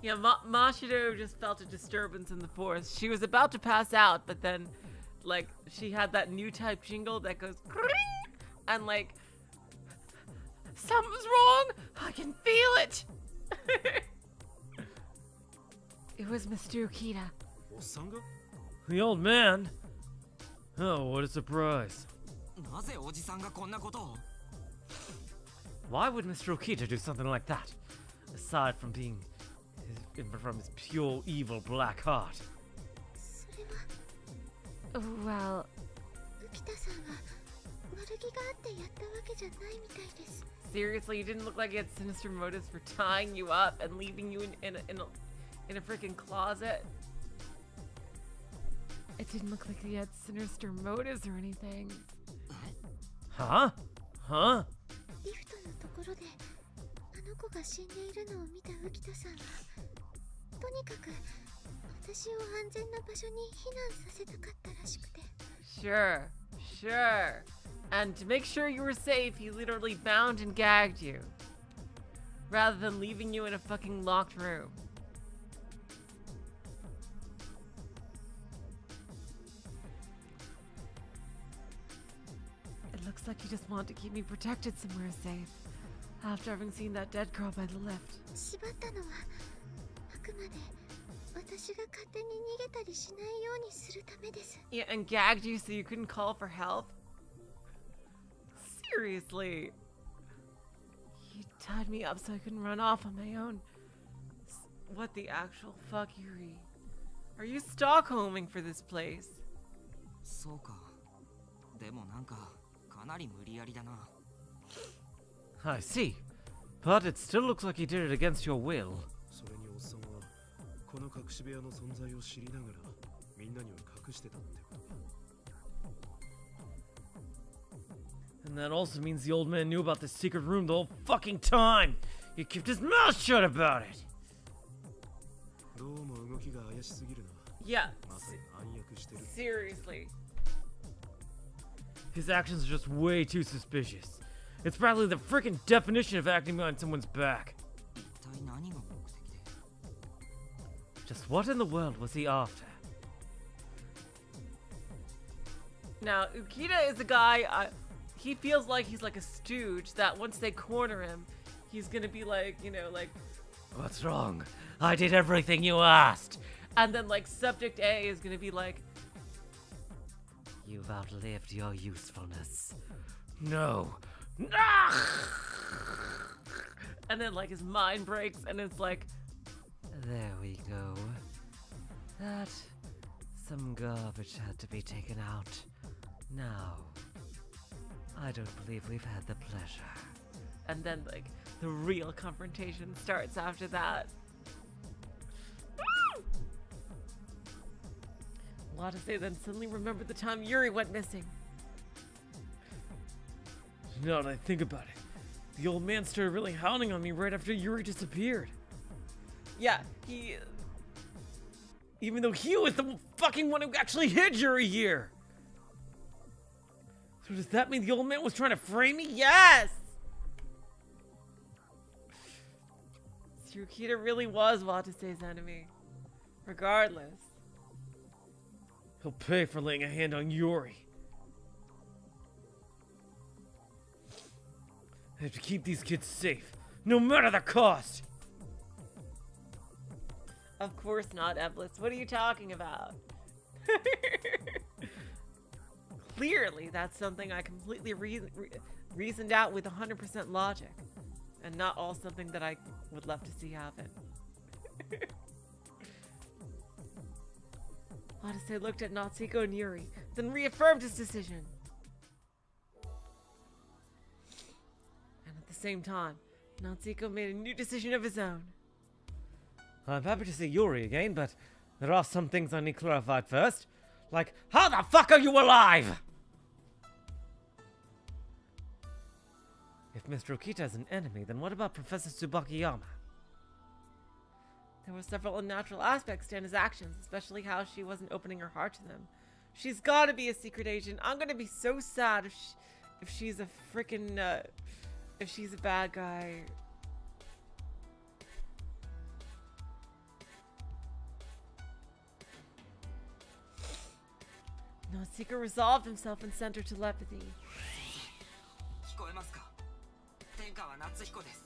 Yeah, Mashido just felt a disturbance in the force. She was about to pass out, but then, like, she had that new type jingle that goes and like, something's wrong! I can feel it! It was Mr. Ukita. おっさんが？ The old man? Oh, what a surprise. なぜおじさんがこんなことを？ Why would Mr. Okita do something like that? Aside from from his pure evil black heart. それは Well, 浮田さんは悪気があってやったわけじゃないみたいです。 seriously, you didn't look like you had sinister motives for tying you up and leaving you in a freaking closet. It didn't look like he had sinister motives or anything. Huh? Huh? リフトのところであの子が死んでいるのを見た浮田さんはとにかく私を安全な場所に避難させたかったらしくて。 Sure, sure. And to make sure you were safe, he literally bound and gagged you. Rather than leaving you in a fucking locked room. It looks like you just want to keep me protected somewhere safe. After having seen that dead girl by the lift. 縛ったのはあくまで私が勝手に逃げたりしないようにするためです。 Yeah, and gagged you so you couldn't call for help? Seriously? You tied me up so I couldn't run off on my own. What the actual fuck, Yuri? Are you Stockholming for this place? そうか。でもなんかかなり無理やりだな。I see. But it still looks like he did it against your will. それにおっさんはこの隠し部屋の存在を知りながらみんなには隠してたってことか。 And that also means the old man knew about this secret room the whole fucking time. He kept his mouth shut about it. どうも動きが怪しすぎるな。 Yeah. まさに暗躍してる。 Seriously. His actions are just way too suspicious. It's probably the freaking definition of acting behind someone's back. 一体何が目的で。 Just what in the world was he after? Now, Ukita is a guy, he feels like he's like a stooge that once they corner him, he's gonna be like, you know, like, What's wrong? I did everything you asked. and then like Subject A is gonna be like, You've outlived your usefulness. No. and then like his mind breaks and it's like, There we go. That. Some garbage had to be taken out. Now. I don't believe we've had the pleasure. and then like the real confrontation starts after that. Watase then suddenly remembered the time Yuri went missing. Now that I think about it, the old man started really hounding on me right after Yuri disappeared. Yeah, Even though he was the fucking one who actually hid Yuri here. So does that mean the old man was trying to frame me? yes! Tsukita really was Watase's enemy. Regardless. He'll pay for laying a hand on Yuri. I have to keep these kids safe, no matter the cost. Of course not, Eblis. What are you talking about? Clearly, that's something I completely reasoned out with 100% logic. And not all something that I would love to see happen. Watase looked at Natsuko and Yuri, then reaffirmed his decision. And at the same time, Natsuko made a new decision of his own. I'm happy to see Yuri again, but there are some things I need clarified first. Like, how the fuck are you alive? If Mr. Okita is an enemy, then what about Professor Tsubakiyama? There were several unnatural aspects to Anna's actions, especially how she wasn't opening her heart to them. She's gotta be a secret agent. I'm gonna be so sad if she's a freaking, if she's a bad guy. Nausicaa resolved himself and sent her telepathy. 聞こえますか。天下は夏彦です。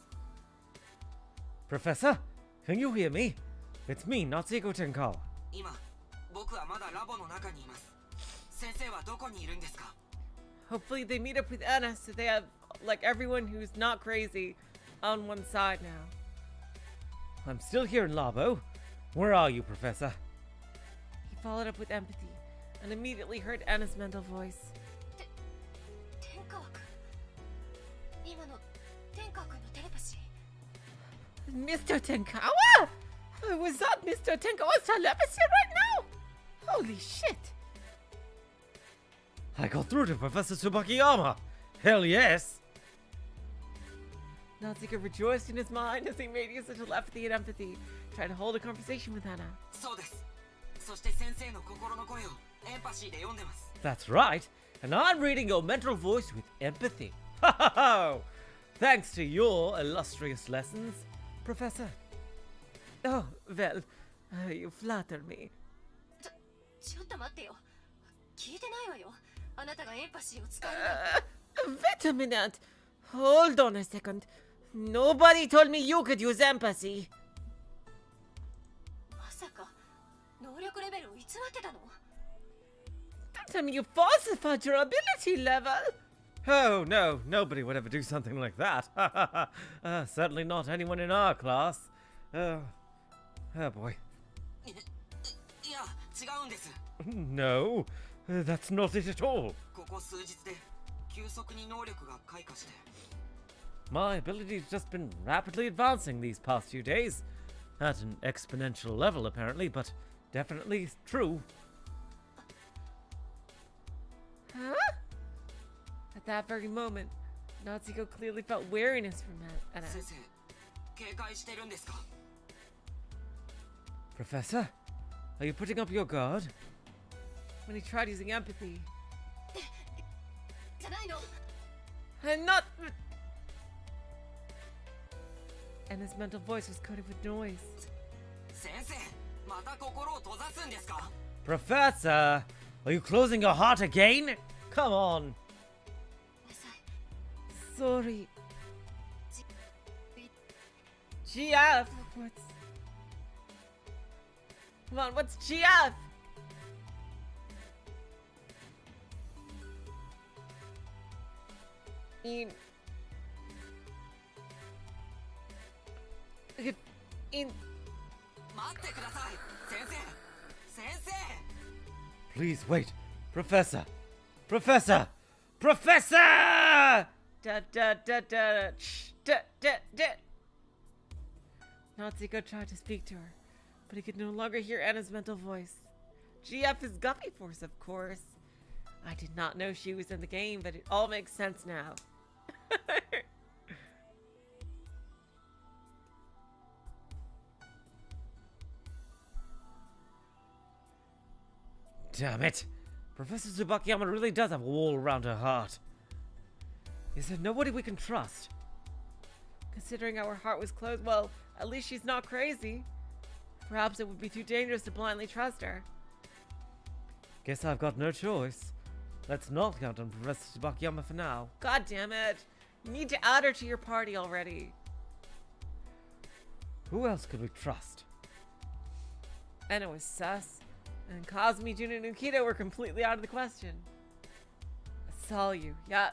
Professor, can you hear me? It's me, Natsuko Tenkawa. 今、僕はまだラボの中にいます。先生はどこにいるんですか。 Hopefully they meet up with Anna so they have, like, everyone who's not crazy on one side now. I'm still here in Labo. Where are you, Professor? He followed up with empathy and immediately heard Anna's mental voice. 天川君、今の天川君のテレパシー。 Mr. Tenkawa? Was that Mr. Tenkawa's telepathy right now? Holy shit. I got through to Professor Tsubakiyama. Hell yes. Natsuko rejoiced in his mind as he made use of telepathy and empathy, trying to hold a conversation with Anna. そうです。そして先生の心の声をエンパシーで読んでます。 That's right. And I'm reading your mental voice with empathy. Ha ha ha! Thanks to your illustrious lessons, Professor. Oh, well, you flatter me. ちょっと待ってよ。聞いてないわよ。あなたがエンパシーを使うなんて。 Wait a minute. Hold on a second. Nobody told me you could use empathy. まさか能力レベルを偽ってたの？ Tell me you falsified your ability level. Oh, no, nobody would ever do something like that. Certainly not anyone in our class. Oh boy. いや、違うんです。 No, that's not it at all. ここ数日で急速に能力が開花して。 My ability's just been rapidly advancing these past few days. At an exponential level, apparently, but definitely true. that very moment, Natsuko clearly felt wariness from Anna. 先生警戒してるんですか Professor? Are you putting up your guard? When he tried using empathy. じゃないの I'm not. And his mental voice was coated with noise. 先生また心を閉ざすんですか Professor! Are you closing your heart again? Come on! Sorry. GF? What's. Come on, what's GF? In. In. 待ってください先生先生 Please wait. Professor! Professor! Professor! Da da da da da da da. Natsuko tried to speak to her, but he could no longer hear Anna's mental voice. GF is Guppy Force, of course. I did not know she was in the game, but it all makes sense now. Damn it! Professor Tsubakiyama really does have a wall around her heart. Is there nobody we can trust? Considering how her heart was closed, well, at least she's not crazy. Perhaps it would be too dangerous to blindly trust her. Guess I've got no choice. Let's not count on Professor Tsubakiyama for now. God damn it. You need to add her to your party already. Who else could we trust? Anna was sus, and Kazumi, Jun, and Ukita were completely out of the question. Salyu, yeah.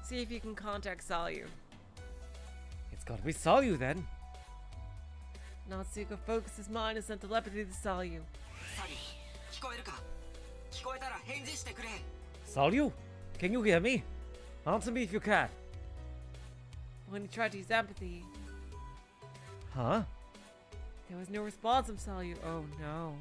See if you can contact Salyu. It's gotta be Salyu then. Natsuko focused his mind and sent telepathy to Salyu. サリー聞こえるか聞こえたら返事してくれ Salyu? Can you hear me? Answer me if you can. When he tried to use empathy, Huh? there was no response from Salyu. Oh no.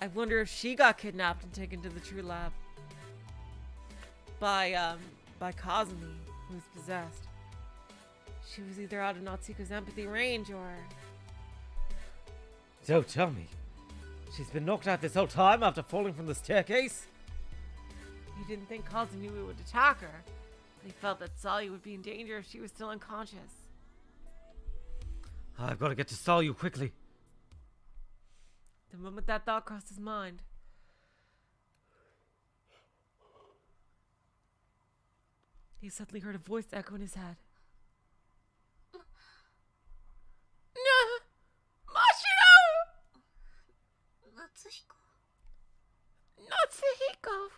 I wonder if she got kidnapped and taken to the True Lab by Kazumi, who was possessed. She was either out of Natsuko's empathy range or... So tell me, she's been knocked out this whole time after falling from the staircase? He didn't think Kazumi would attack her, but he felt that Salyu would be in danger if she was still unconscious. I've got to get to Salyu quickly. The moment that thought crossed his mind, he suddenly heard a voice echo in his head. No! Mashiro! 夏彦 Natsuhiko!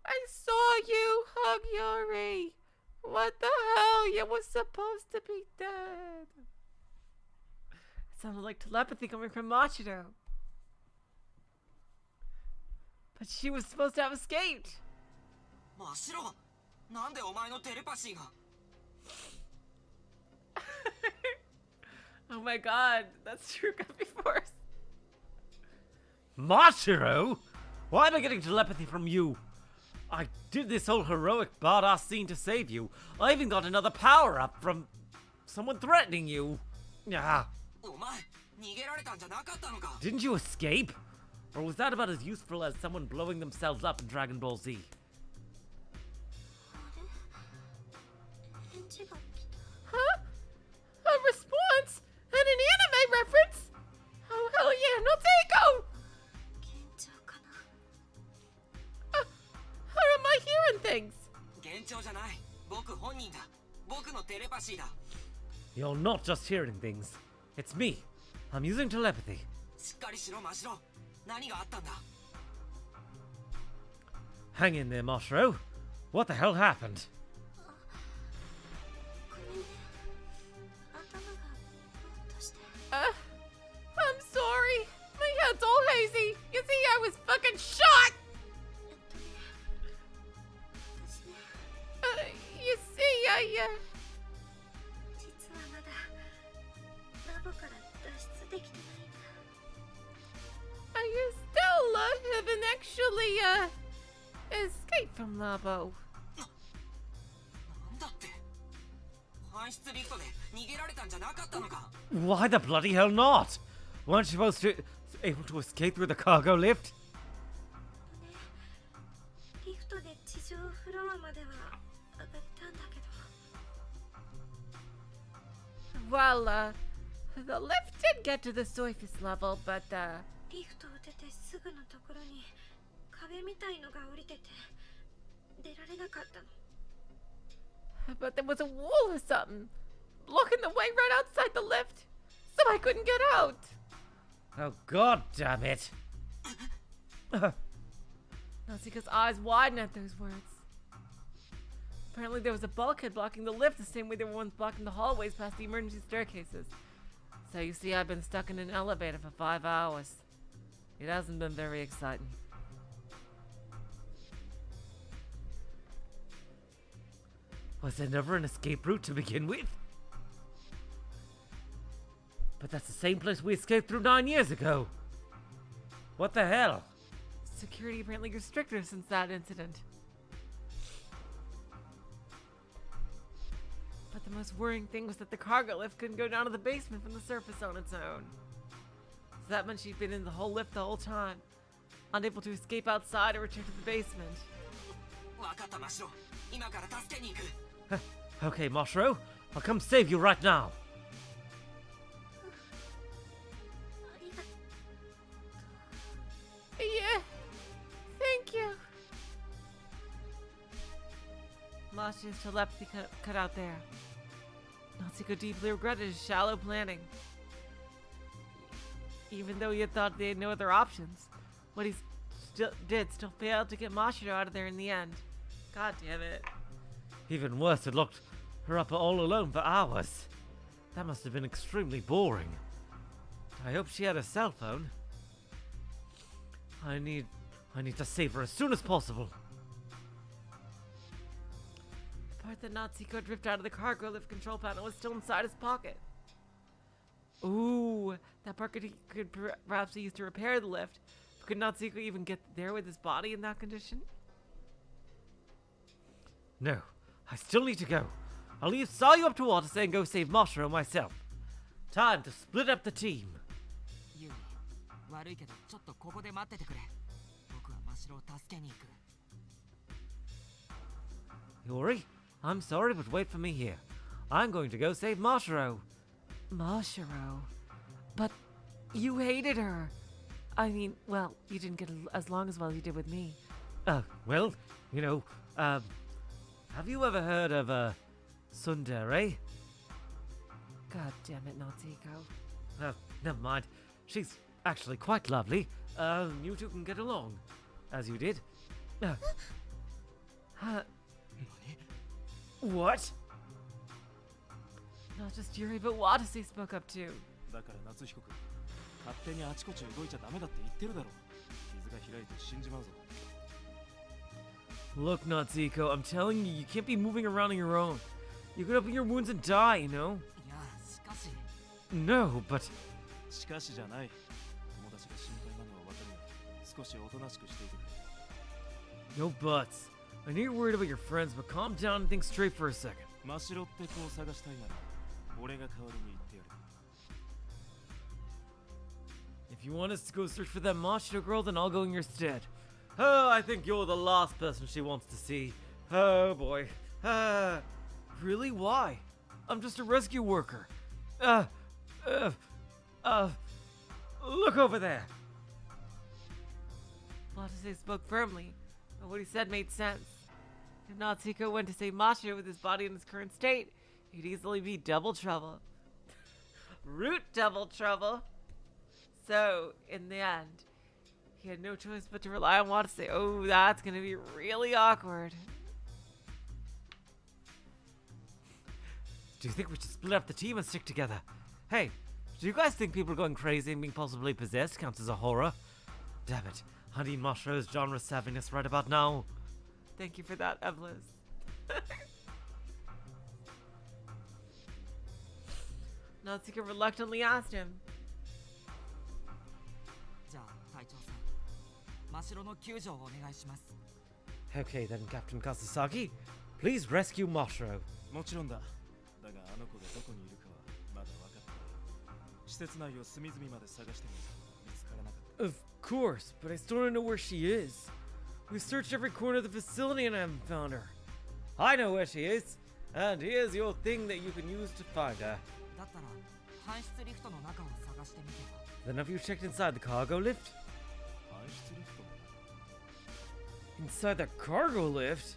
I saw you hug Yuri! What the hell? You were supposed to be dead! It sounded like telepathy coming from Machiro. But she was supposed to have escaped! 真っ白なんでお前のテレパシーが Oh my god, that's true Guppy Force. Mashiro? Why am I getting telepathy from you? I did this whole heroic badass scene to save you. I even got another power-up from someone threatening you. Ah, お前逃げられたんじゃなかったのか didn't you escape? Or was that about as useful as someone blowing themselves up in Dragon Ball Z? 返事が来た Huh? A response? And an anime reference? Oh hell yeah, Natsuko! 幻聴かな How am I hearing things? 幻聴じゃない僕本人だ僕のテレパシーだ You're not just hearing things. It's me. I'm using telepathy. しっかりしろ真っ白何があったんだ Hang in there, Mashiro. What the hell happened? ごめんね頭がぼーっとして I'm sorry. My head's all hazy. You see, I was fucking shot! 私ね You see, 実はまだラボから脱出できてないんだ I you still haven't actually escaped from Labo. なんだって。搬出リフトで逃げられたんじゃなかったのか。 Why the bloody hell not? Weren't you supposed to able to escape through the cargo lift? リフトで地上フロアまでは上がったんだけど。 Well, the lift did get to the surface level, but リフトを出てすぐのところに壁みたいのが降りてて出られなかったの。 there was a wall or something blocking the way right outside the lift, so I couldn't get out. Oh god damn it. Natsuko's eyes widened at those words. Apparently there was a bulkhead blocking the lift the same way there were ones blocking the hallways past the emergency staircases. So you see, I've been stuck in an elevator for 5 hours. It hasn't been very exciting. Was there never an escape route to begin with? But that's the same place we escaped through 9 years ago. What the hell? Security apparently grew stricter since that incident. But the most worrying thing was that the cargo lift couldn't go down to the basement from the surface on its own. So that meant she'd been in the whole lift the whole time, unable to escape outside or return to the basement. わかったマシロ。今から助けに行く。 Okay, Moshiro, I'll come save you right now. ありがとう。 Yeah, thank you. Mashi's telepathy cut out there. Natsuko deeply regretted his shallow planning. Even though he had thought they had no other options, what he still failed to get Mashiro out of there in the end. God damn it. Even worse, it locked her up all alone for hours. That must have been extremely boring. I hope she had a cell phone. I need to save her as soon as possible. The part that Natsuko had ripped out of the cargo lift control panel was still inside his pocket. Ooh, that part could perhaps be used to repair the lift. But could Natsuko even get there with his body in that condition? No, I still need to go. I'll leave Sayu up to Watase and go save Moshiro myself. Time to split up the team. ユーリ、悪いけどちょっとここで待っててくれ。僕はマシロを助けに行く。 Yuri, I'm sorry, but wait for me here. I'm going to go save Moshiro. Mashiro? But you hated her. I mean, well, you didn't get as long as you did with me. Well, you know, have you ever heard of, Tsundere? God damn it, Natsuko. Never mind. She's actually quite lovely. You two can get along. As you did. What? Not just Yuri, but Watase spoke up too. だから夏彦君、勝手にあちこち動いちゃダメだって言ってるだろ。傷が開いて死んじまうぞ。 Look, Natsuko, I'm telling you, you can't be moving around on your own. You could open your wounds and die, you know? いや、しかし。 No, but... しかしじゃない。友達が心配なのはわかるが、少しおとなしくしていてくれ。 No buts. I know you're worried about your friends, but calm down and think straight for a second. 真白って子を探したいなら、俺が代わりに言ってやる。 If you want us to go search for that Mashiro girl, then I'll go in your stead. Oh, I think you're the last person she wants to see. Oh boy. Really? Why? I'm just a rescue worker. Look over there. Watase spoke firmly, but what he said made sense. If Natsuko went to save Mashiro with his body in his current state, he'd easily be double trouble. Root double trouble. So, in the end, he had no choice but to rely on Watase. Oh, that's gonna be really awkward. Do you think we should split up the team and stick together? Hey, do you guys think people going crazy and being possibly possessed counts as a horror? Damn it, I need Mashiro's genre savviness right about now. Thank you for that, Evlis. Natsuko reluctantly asked him. じゃあ隊長さ真城の救助をお願いします。 Okay then, Captain Kasasaki. Please rescue Mashiro. もちろんだ。だがあの子がどこにいるかはまだ分かってない。施設内を隅々まで探しても見つからなかった。 Of course, but I still don't know where she is. We searched every corner of the facility and I haven't found her. I know where she is, and here's your thing that you can use to find her. だったら搬出リフトの中を探してみては。 Then have you checked inside the cargo lift? 搬出リフトの Inside the cargo lift?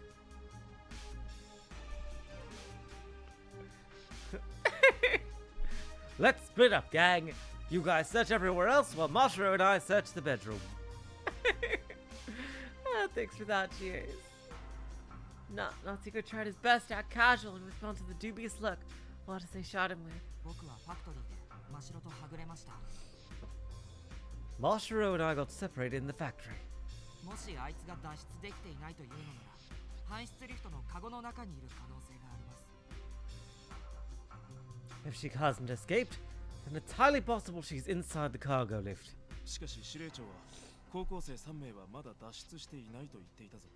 Let's split up, gang. You guys search everywhere else while Mashiro and I search the bedroom. Thanks for that, cheers. Natsuko tried his best to act casual and respond to the dubious look Watase shot him with. 僕はファクトリーで真城とはぐれました。 Mashiro and I got separated in the factory. もしあいつが脱出できていないというのなら、搬出リフトのカゴの中にいる可能性があります。 If she hasn't escaped, then it's highly possible she's inside the cargo lift. しかし司令長は高校生3名はまだ脱出していないと言っていたぞ。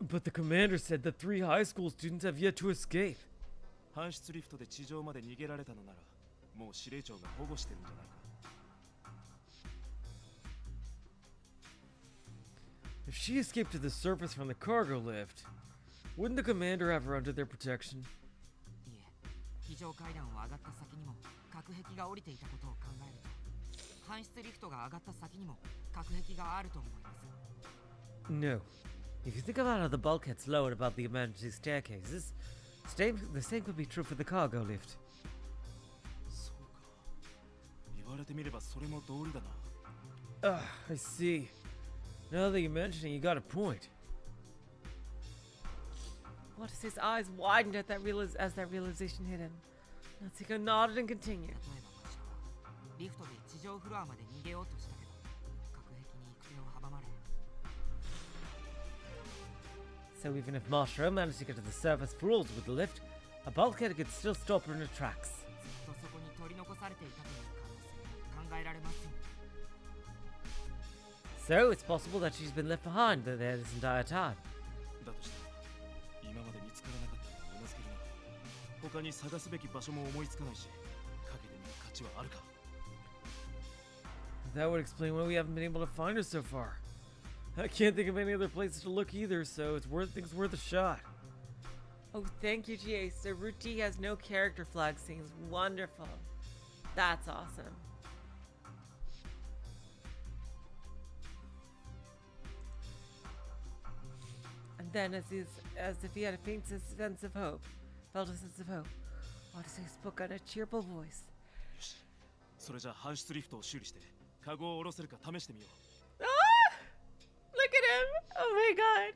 But the commander said that 3 high school students have yet to escape. 搬出リフトで地上まで逃げられたのなら、もう司令長が保護してるんじゃないか。 If she escaped to the surface from the cargo lift, wouldn't the commander have her under their protection? いえ、非常階段を上がった先にも隔壁が降りていたことを考えると、搬出リフトが上がった先にも隔壁があると思います。 No. If you think about how the bulkheads lowered above the emergency staircases, the same could be true for the cargo lift. そうか。言われてみればそれも道理だな。I see. Now that you mention it, you got a point. Watase's eyes widened at as that realization hit him. Natsuko nodded and continued. 例えば真城はリフトで地上フロアまで逃げようとしたけど、隔壁に行く手を阻まれ。 So even if Mashiro managed to get to the surface floors with the lift, a bulkhead could still stop her in her tracks. ずっとそこに取り残されていたという可能性も考えられます。 So it's possible that she's been left behind there this entire time. だとしたら今まで見つからなかったのはうなずけるな。他に探すべき場所も思いつかないし、陰で見る価値はあるか。 That would explain why we haven't been able to find her so far. I can't think of any other places to look either, so it's worth a shot. Oh, thank you, GA. So Route D has no character flag scenes. Wonderful. That's awesome. And then, as if he had a faint sense of hope, Watase spoke in a cheerful voice. よし、それじゃあ搬出リフトを修理してカゴを下ろせるか試してみよう。 Look at him! Oh my god!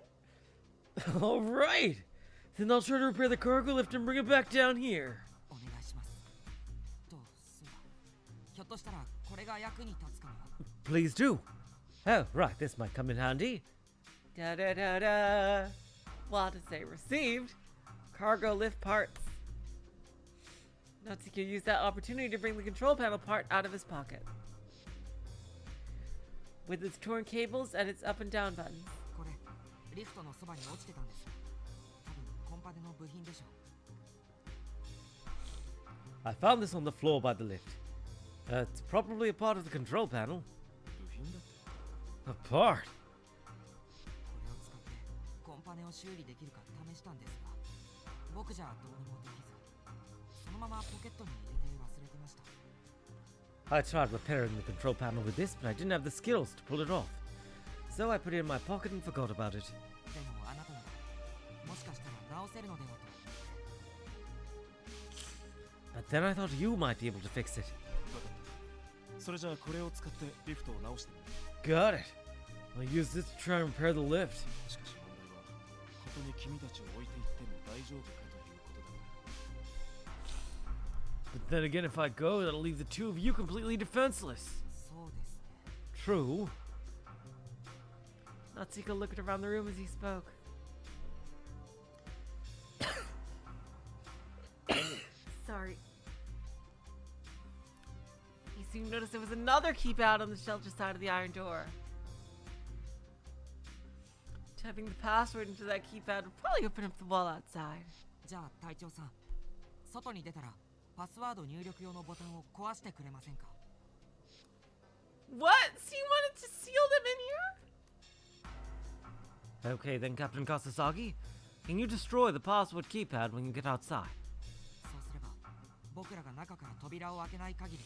All right, then I'll try to repair the cargo lift and bring it back down here. お願いします。と、そうだ。ひょっとしたらこれが役に立つかも。 Please do. Oh, right, this might come in handy. Da da da da. Watase received cargo lift parts. Natsuko used that opportunity to bring the control panel part out of his pocket. With its torn cables and its up and down buttons. これ、リフトのそばに落ちてたんです。多分コンパネの部品でしょう。 I found this on the floor by the lift. It's probably a part of the control panel. 部品だって。 A part? これを使ってコンパネを修理できるか試したんですが、僕じゃどうにもできず、そのままポケットに入れて忘れてました。 I tried repairing the control panel with this, but I didn't have the skills to pull it off. So I put it in my pocket and forgot about it. でもあなたなら、もしかしたら直せるのではと。 But then I thought you might be able to fix it. わかった。それじゃあこれを使ってリフトを直してみる。 Got it. I'll use this to try and repair the lift. しかし問題は、ここに君たちを置いていっても大丈夫かということだ。 But then again, if I go, that'll leave the two of you completely defenseless. そうですね。 True. Natsuko looked around the room as he spoke. Sorry. He soon noticed there was another keypad on the shelter side of the iron door. Typing the password into that keypad would probably open up the wall outside. じゃあ隊長さん、外に出たらパスワード入力用のボタンを壊してくれませんか？ What? So you wanted to seal them in here? Okay then, Captain Kasasagi. Can you destroy the password keypad when you get outside? そうすれば僕らが中から扉を開けない限り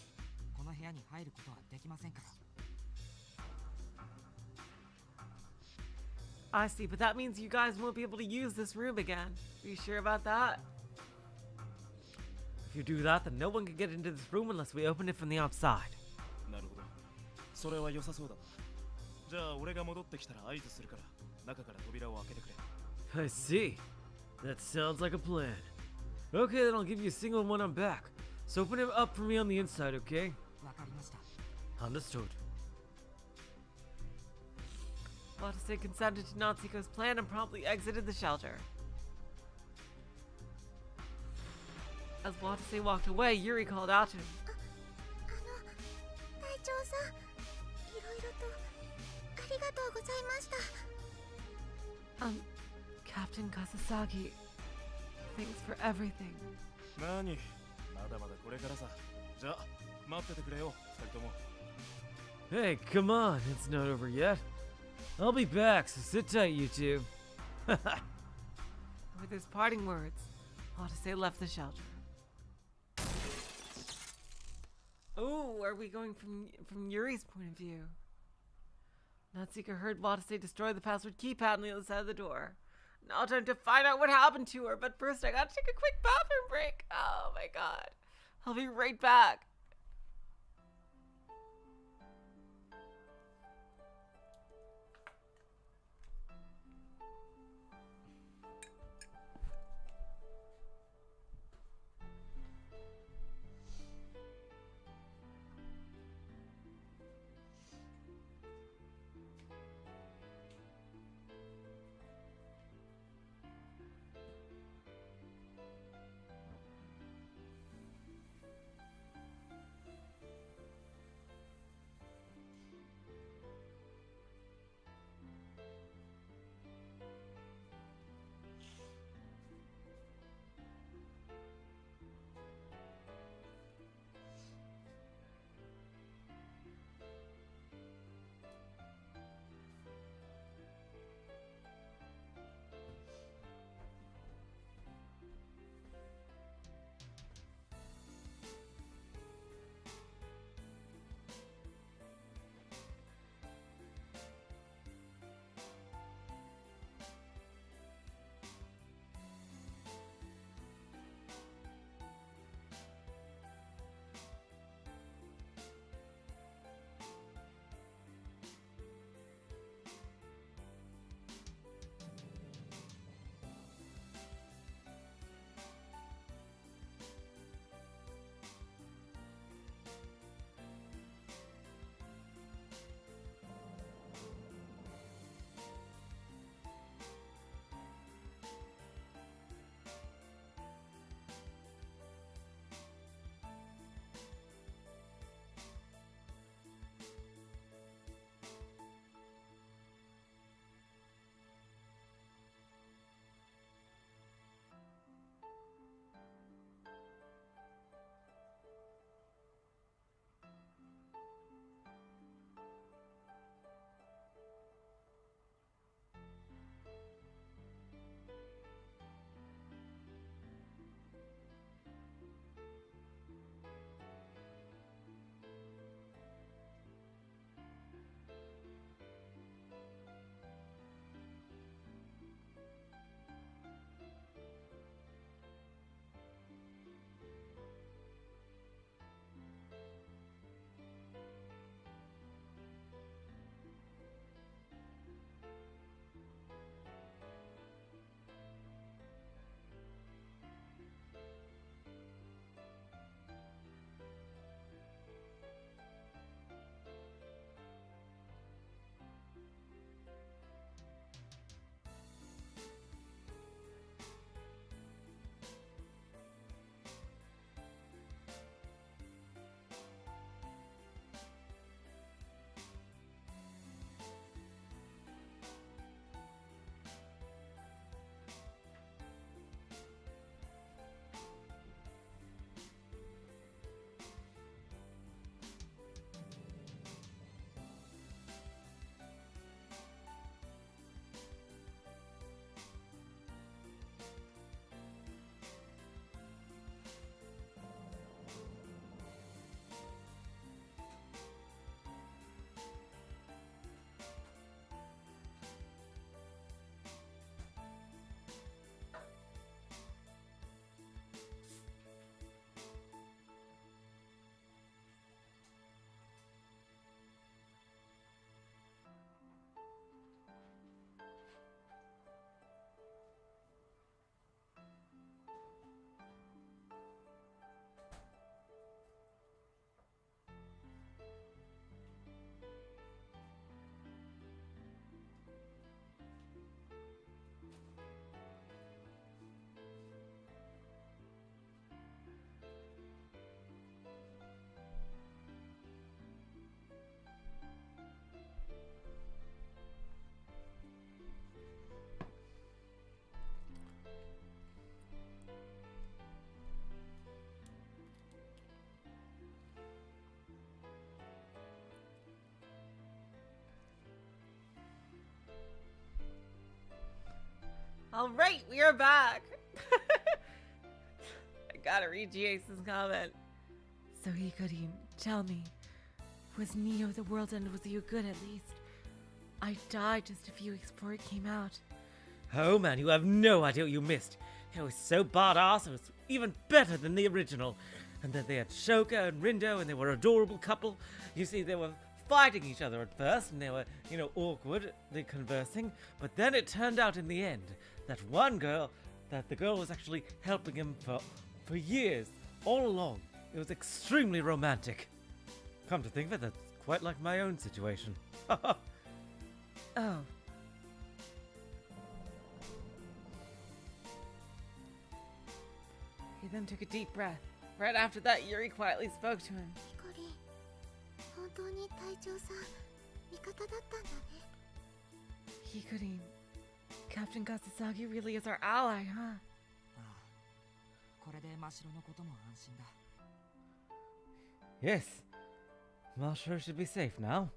この部屋に入ることはできませんから。 I see, but that means you guys won't be able to use this room again. Are you sure about that? If you do that, then no one can get into this room unless we open it from the outside. なるほど。それは良さそうだな。じゃあ俺が戻ってきたら合図するから中から扉を開けてくれ。 I see. That sounds like a plan. Okay, then I'll give you a signal when I'm back. So open it up for me on the inside, okay? わかりました。 Understood. Watase consented to Natsuko's plan and promptly exited the shelter. As Watase walked away, Yuri called out to him. 隊長さん、いろいろとありがとうございました。Captain Kasasagi, thanks for everything. 何？まだまだこれからさ。じゃあ待っててくれよ、二人とも。 Hey, come on, it's not over yet. I'll be back, so sit tight, you two. With his parting words, Watase left the shelter. Oh, are we going from Yuri's point of view? Natsuko heard Watase destroy the password keypad on the other side of the door. Now time to find out what happened to her, but first I gotta take a quick bathroom break. Oh my god. I'll be right back. Alright, we are back! I gotta read Jason's comment. So Hikarin, tell me, was Neo the world end with you good at least? I died just a few weeks before it came out. Oh man, you have no idea what you missed. It was so badass, it was even better than the original. And then they had Shoka and Rindo, and they were an adorable couple. You see, they were fighting each other at first, and they were, awkward, they conversing. But then it turned out in the end that the girl was actually helping him for years, all along. It was extremely romantic. Come to think of it, that's quite like my own situation. Oh. He then took a deep breath. Right after that, Yuri quietly spoke to him. ヒコリン、本当に隊長さん、味方だったんだね。Hikarin, Captain Kasasagi really is our ally, huh? ああ、これで真城のことも安心だ。Yes. Mashiro should be safe now.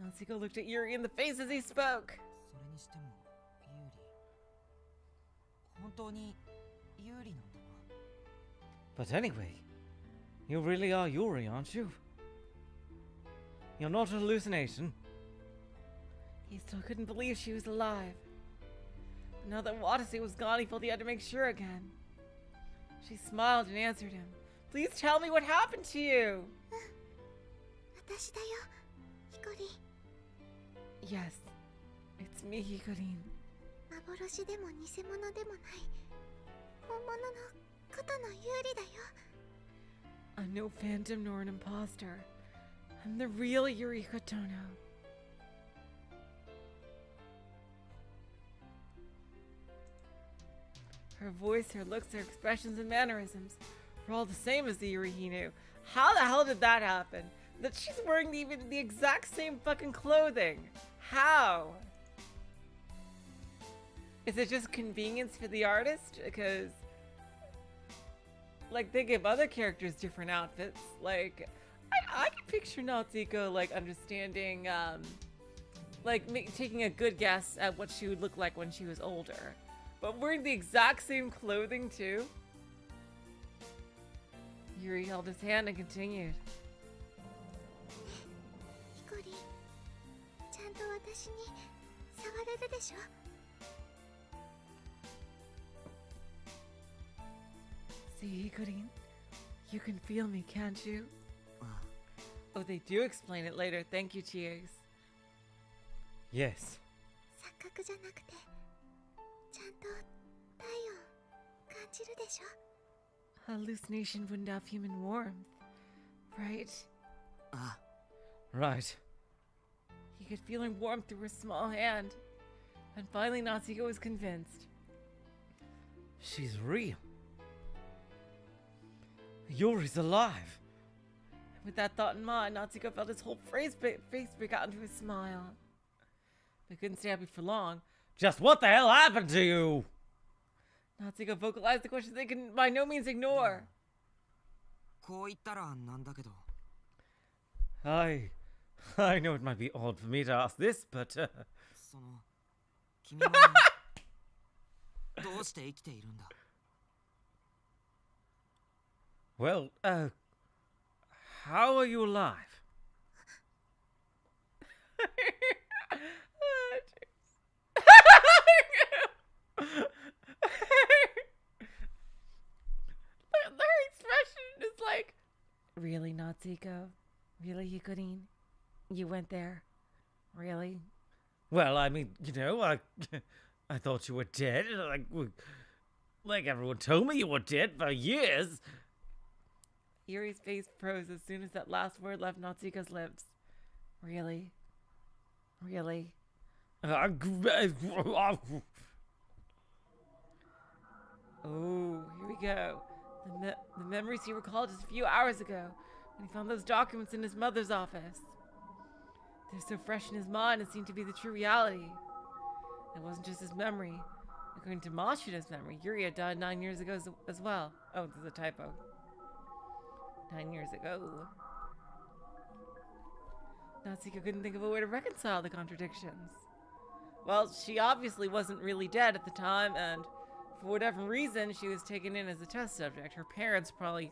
Natsuko looked at Yuri in the face as he spoke. それにしても、ユーリ。本当にユーリなんだな。But anyway, you really are Yuri, aren't you? You're not a hallucination. He still couldn't believe she was alive. But now that Watase was gone, he felt he had to make sure again. She smiled and answered him. Please tell me what happened to you. 私だよ、ヒコリン。 Yes, it's me, Hikarin. 幻でも偽物でもない。本物のことのユーリだよ。 I'm no phantom nor an imposter. I'm the real Yuri Kotono. Her voice, her looks, her expressions and mannerisms were all the same as the Yuri he knew. How the hell did that happen? That she's wearing even the exact same fucking clothing. How? Is it just convenience for the artist? Because, like, they give other characters different outfits. Like, I can picture Natsuko, like, understanding, taking a good guess at what she would look like when she was older. But wearing the exact same clothing, too? Yuri held his hand and continued. ヒコリン、ちゃんと私に触れるでしょ。 See, Hikarin, you can feel me, can't you? ああ、 Oh, they do explain it later. Thank you, Chiegs. Yes. 錯覚じゃなくて、ちゃんと体温感じるでしょ。 Hallucination wouldn't have human warmth, right? ああ、 Right. He could feel her warmth through her small hand. And finally, Natsuko was convinced. She's real. Yuri's alive. With that thought in mind, Natsuko felt his whole face break out into a smile. But couldn't stay happy for long. Just what the hell happened to you? Natsuko vocalized the question they can by no means ignore. こう言ったらなんだけど。I know it might be odd for me to ask this, but その、君はどうして生きているんだ。 well, how are you alive? Her expression is like, really, Natsuko? Really, Hikarin? You went there? Really? Well, I mean, I thought you were dead. Like everyone told me you were dead for years. Yuri's face froze as soon as that last word left Natsuko's lips. Really? Really? Oh, here we go. The memories he recalled just a few hours ago when he found those documents in his mother's office. They're so fresh in his mind and seemed to be the true reality. It wasn't just his memory. According to Mashida's memory, Yuri had died 9 years ago as well. Oh, there's a typo. 9 years ago. Natsuko couldn't think of a way to reconcile the contradictions. Well, she obviously wasn't really dead at the time, and for whatever reason, she was taken in as a test subject. Her parents probably,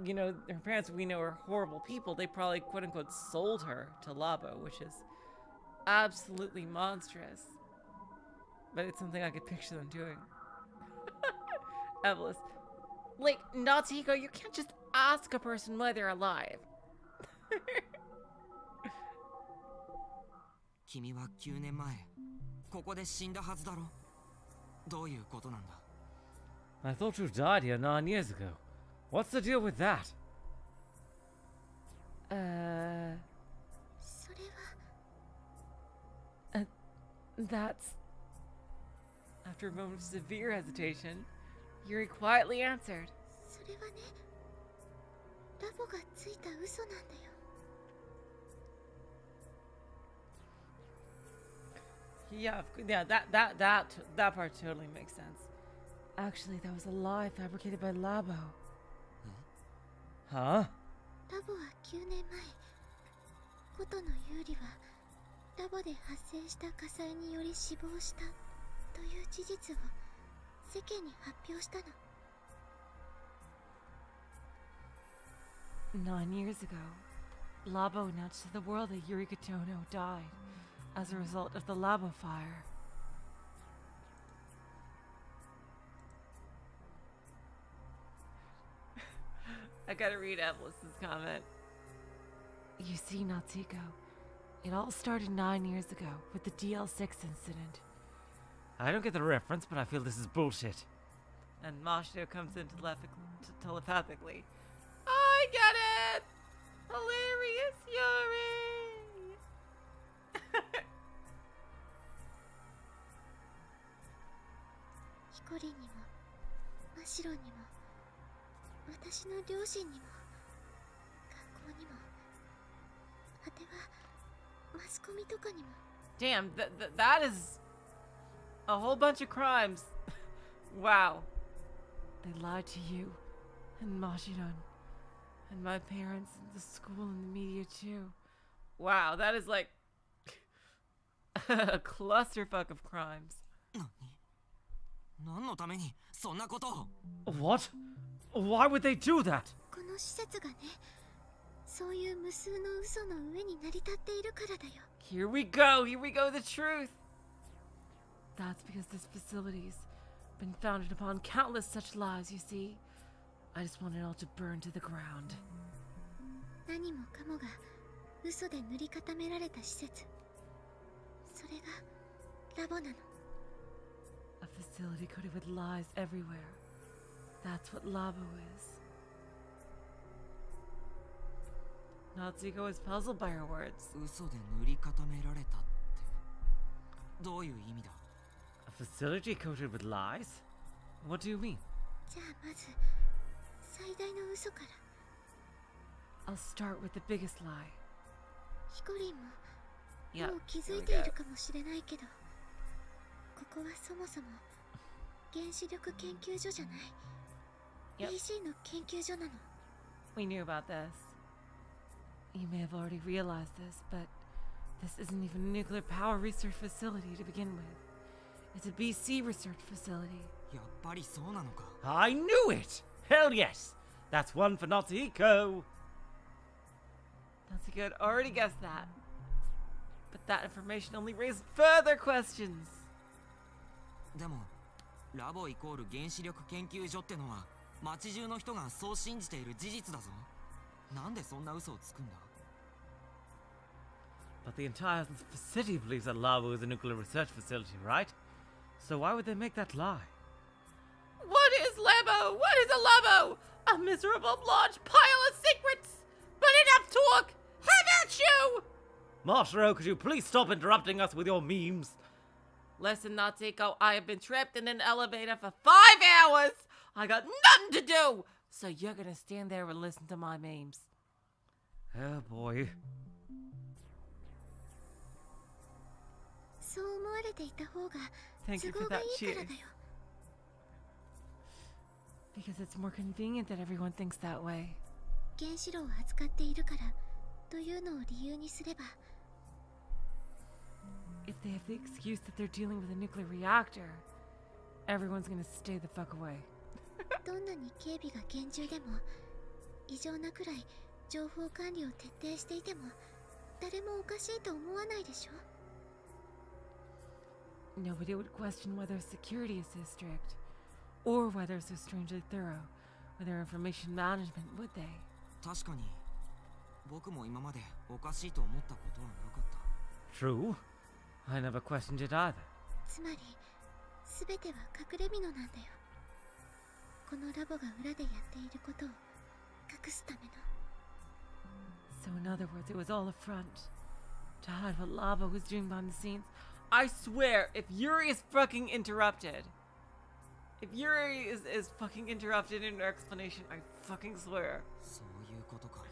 you know, her parents we know are horrible people. They probably, quote unquote, sold her to Labo, which is absolutely monstrous. But it's something I could picture them doing. Evelyn. Like, Natsuko, you can't just ask a person why they're alive. 君は9年前ここで死んだはずだろ。どういうことなんだ？ I thought you died here 9 years ago. What's the deal with that? それは That's... After a moment of severe hesitation, Yuri quietly answered. それはね、ラボがついた嘘なんだよ。 Yeah, that part totally makes sense. Actually, that was a lie fabricated by Labo. Huh? ラボは9年前、ことのユーリはラボで発生した火災により死亡したという事実を世間に発表したの。 9 years ago, Labo announced to the world that Yuri Katono died as a result of the Labo fire. I gotta read Evelyn's comment. You see, Natsuko, it all started 9 years ago with the DL6 incident. I don't get the reference, but I feel this is bullshit. And Mashito comes in telepathically. I get it! Hilarious Yuri! ヒコリンにもマシロンにも私の両親にも学校にも果てはマスコミとかにも Damn, that is a whole bunch of crimes. Wow. They lied to you and Mashiron and my parents and the school and the media too. Wow, that is like a clusterfuck of crimes. 何のためにそんなことを？ What? Why would they do that? この施設がね、そういう無数の嘘の上に成り立っているからだよ。 Here we go, the truth. That's because this facility's been founded upon countless such lies, you see. I just want it all to burn to the ground. 何もかもが嘘で塗り固められた施設。それがラボなの。 A facility coated with lies everywhere. That's what Labo is. Natsuko is puzzled by her words. 嘘で塗り固められたってどういう意味だ？ A facility coated with lies? What do you mean? じゃあまず最大の嘘から。 I'll start with the biggest lie. ヒコリンも Yeah, もう気づ here い we てい go. るかもしれないけど、ここはそもそも原子力研究所じゃない。Yep. EC の研究所なの。 We knew about this. You may have already realized this, but this isn't even a nuclear power research facility to begin with. It's a BC research facility. やっぱりそうなのか。 I knew it! Hell yes! That's one for Natsuko! Natsuko had already guessed that. But that information only raised further questions. でもラボイコール原子力研究所ってのは街中の人がそう信じている事実だぞ。なんでそんな嘘をつくんだ？ But the entire city believes that Labo is a nuclear research facility, right? So why would they make that lie? What is Labo? What is a Labo? A miserable large pile of secrets! But enough talk! Have at you! Mashiro, could you please stop interrupting us with your memes? Listen, Natsuko, I have been trapped in an elevator for 5 hours! I got nothing to do! So you're gonna stand there and listen to my memes. Oh boy. そう思われていた方が Thank 都 you 合 for が that いいから cheer. だよ。 Because it's more convenient that everyone thinks that way. 原子炉を扱っているからというのを理由にすれば if they have the excuse that they're dealing with a nuclear reactor, everyone's gonna stay the fuck away. どんなに警備が厳重でも、異常なくらい情報管理を徹底していても、誰もおかしいと思わないでしょ? Nobody would question whether security is so strict, or whether so strangely thorough with their information management, would they? 確かに僕も今までおかしいと思ったことはなかった。 True. I never questioned it either. つまり、すべては隠れ蓑なんだよ。このラボが裏でやっていることを隠すための。 So in other words, it was all a front to hide what Lava was doing behind the scenes. I swear, if Yuri is fucking interrupted, if Yuri is fucking interrupted in her explanation, I fucking swear. そういうことか。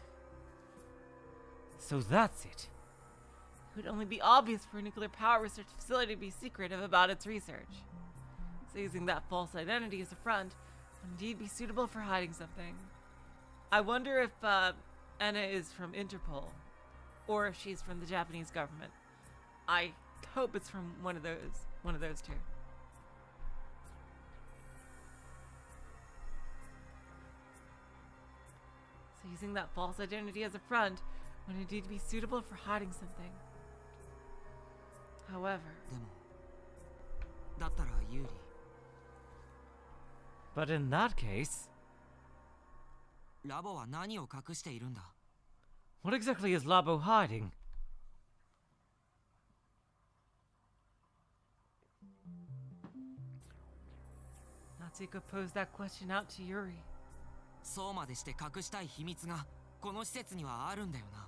So that's it. It would only be obvious for a nuclear power research facility to be secretive about its research. So using that false identity as a front would indeed be suitable for hiding something. I wonder if Anna is from Interpol, or if she's from the Japanese government. I hope it's from one of those two. So using that false identity as a front would indeed be suitable for hiding something. However, でもだったらユーリ But in that case, ラボは何を隠しているんだ？ what exactly is Labo hiding? Natsuko posed that question out to Yuri. そうまでして隠したい秘密がこの施設にはあるんだよな。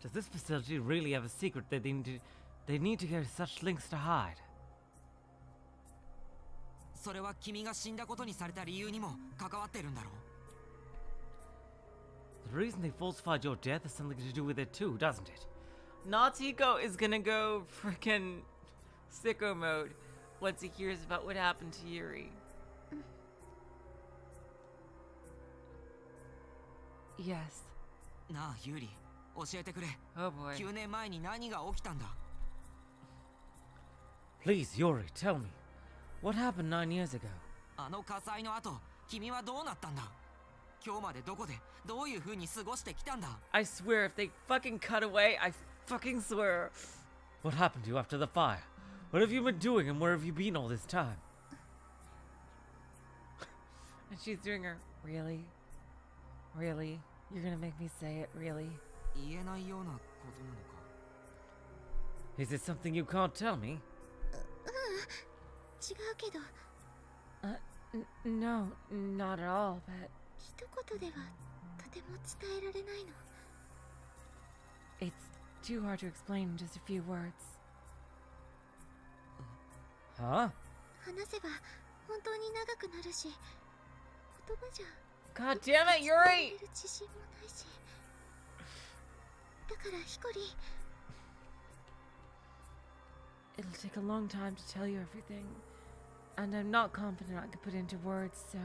Does this facility really have a secret that they need to go to such lengths to hide? それは君が死んだことにされた理由にも関わってるんだろう。 The reason they falsified your death has something to do with it too, doesn't it? Natsuko is gonna go freaking sicko mode once he hears about what happened to Yuri. Yes. なあユーリ、教えてくれ。 Oh boy. 9年前に何が起きたんだ？ Please, Yuri, tell me. What happened 9 years ago? あの火災の後、君はどうなったんだ？今日までどこでどういう風に過ごしてきたんだ？ I swear, if they fucking cut away, I fucking swear. What happened to you after the fire? What have you been doing and where have you been all this time? And she's doing her, really? Really? You're gonna make me say it, really? 言えないようなことなのか。 Is it something you can't tell me? 違うけど、 No, not at all, but 一言ではとても伝えられないの。 it's too hard to explain in just a few words. Huh? 話せば本当に長くなるし、言葉じゃ God damn it, 伝え Yuri! られる自信もないし。だからヒコリン、 It'll take a long time to tell you everything, and I'm not confident I could put into words, so...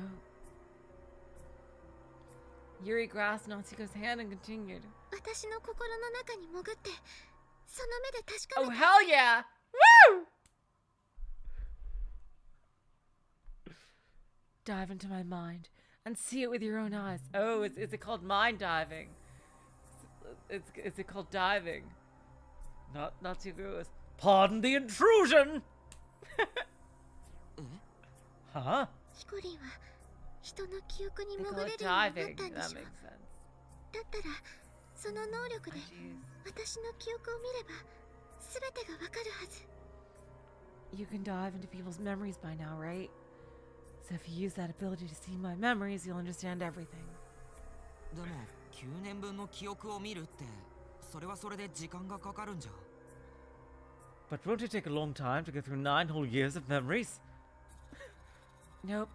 Yuri grasped Natsuko's hand and continued. 私の心の中に潜って、その目で確か Oh, めて。 hell yeah! Woo! Dive into my mind and see it with your own eyes. Oh, is it called mind diving? Is it called diving? Natsuko goes, Pardon the intrusion! え？ Huh? ヒコリンは人の記憶に they 潜 call れ it るようになっ diving. たんで That しょ。 makes sense. だったら、その能力 Oh, で jeez. 私の記憶を見れば、すべてがわかるはず。 You can dive into people's memories by now, right? So if you use that ability to see my memories, you'll understand everything. でも9年分の記憶を見るって、それはそれで時間がかかるんじゃ。 But won't it take a long time to go through 9 whole years of memories? Nope.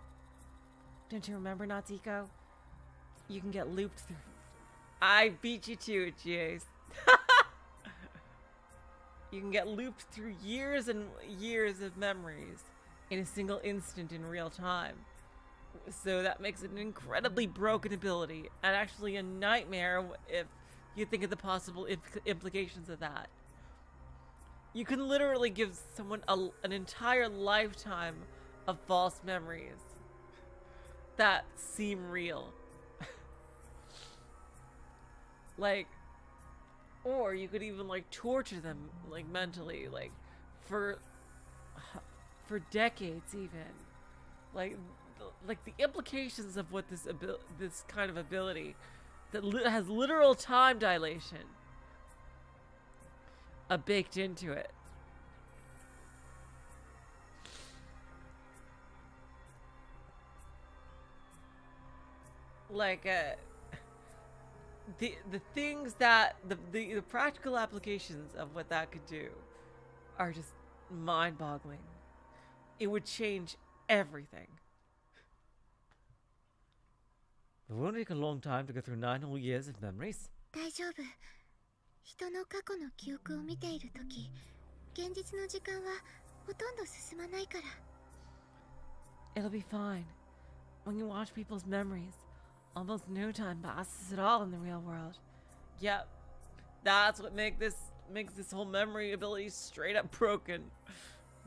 Don't you remember, Natsuko? You can get looped through... I beat you to it, Jace. You can get looped through years and years of memories in a single instant in real time. So that makes it an incredibly broken ability, and actually a nightmare if you think of the possible implications of that. You can literally give someone an entire lifetime of false memories that seem real. Like, or you could even like torture them like mentally, like for decades even. Like the implications of what this kind of ability that has literal time dilation baked into it. Like the things that the practical applications of what that could do are just mind-boggling. It would change everything. It won't take a long time to go through 9 whole years of memories. 大丈夫。人の過去の記憶を見ているとき、現実の時間はほとんど進まないから。It'll be fine. When you watch people's memories, almost no time passes at all in the real world. Yep. That's what makes this whole memory ability straight up broken.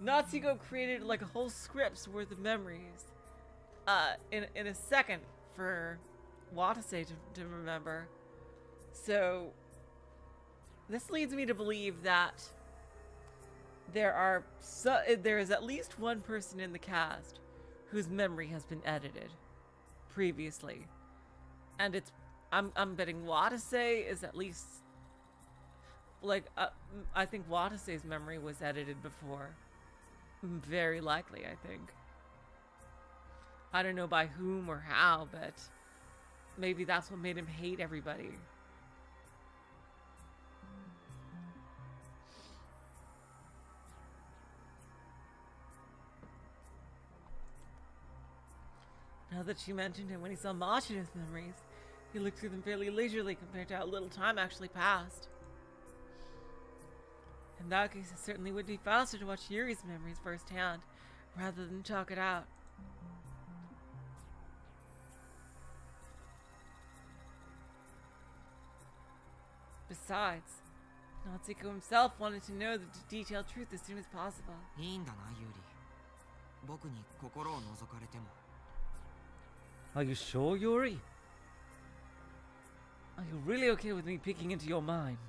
Natsuko created like a whole script's worth of memories in a second for Watase to remember. So this leads me to believe that there is at least one person in the cast whose memory has been edited previously, and I'm betting Watase is at least like I think Watase's memory was edited before, very likely. I think. I don't know by whom or how, but maybe that's what made him hate everybody. Now that she mentioned it, when he saw Machina's memories, he looked through them fairly leisurely compared to how little time actually passed. In that case, it certainly would be faster to watch Yuri's memories firsthand, rather than talk it out. Besides, Natsuko himself wanted to know the detailed truth as soon as possible. いいんだな、ユーリ。僕に心を覗かれても。Are you sure, Yuri? Are you really okay with me peeking into your mind?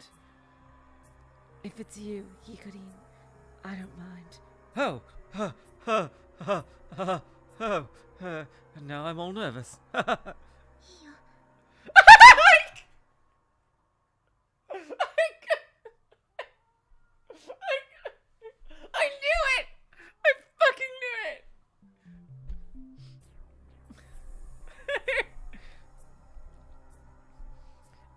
If it's you, Hikurin, I don't mind. Oh, and now I'm all nervous. いいよ。I knew it! I fucking knew it!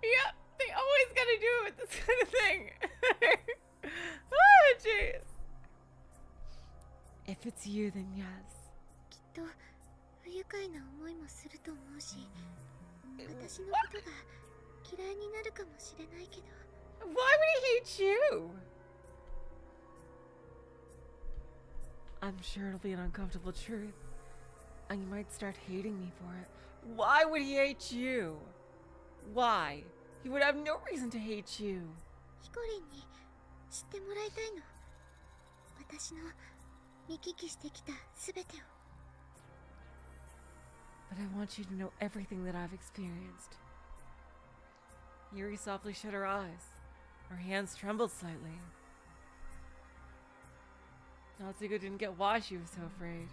Yep, they always gotta do it with this kind of thing. Oh, jeez. If it's you, then yes. きっと不愉快な思いもすると思うし、私のことが嫌いになるかもしれないけど。Why would he hate you? I'm sure it'll be an uncomfortable truth, and you might start hating me for it. Why would he hate you? Why? He would have no reason to hate you. ヒコリンに知ってもらいたいの。私の見聞きしてきたすべてを。But I want you to know everything that I've experienced. Yuri softly shut her eyes. Her hands trembled slightly. Natsuko didn't get why she was so afraid.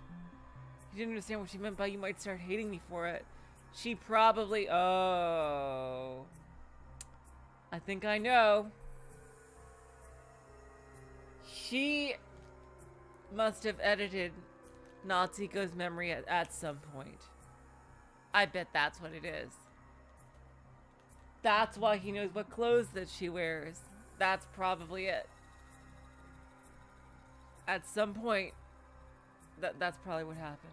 He didn't understand what she meant by you might start hating me for it. She probably... Oh. I think I know. She must have edited Natsuko's memory at some point. I bet that's what it is. That's why he knows what clothes that she wears. That's probably it. At some point, that's probably what happened.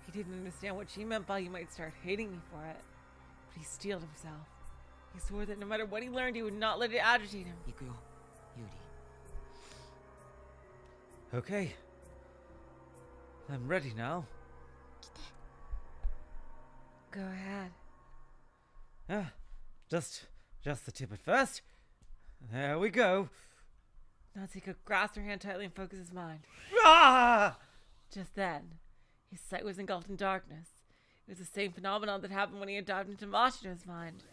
He didn't understand what she meant by you might start hating me for it, but he steeled himself. He swore that no matter what he learned, he would not let it agitate him. 行くよ、ユーリ。Go ahead. Just the tip at first. There we go. Natsuko grasps her hand tightly and focuses his mind. Ah! Just then, his sight was engulfed in darkness. It was the same phenomenon that happened when he had dived into Mashito's mind.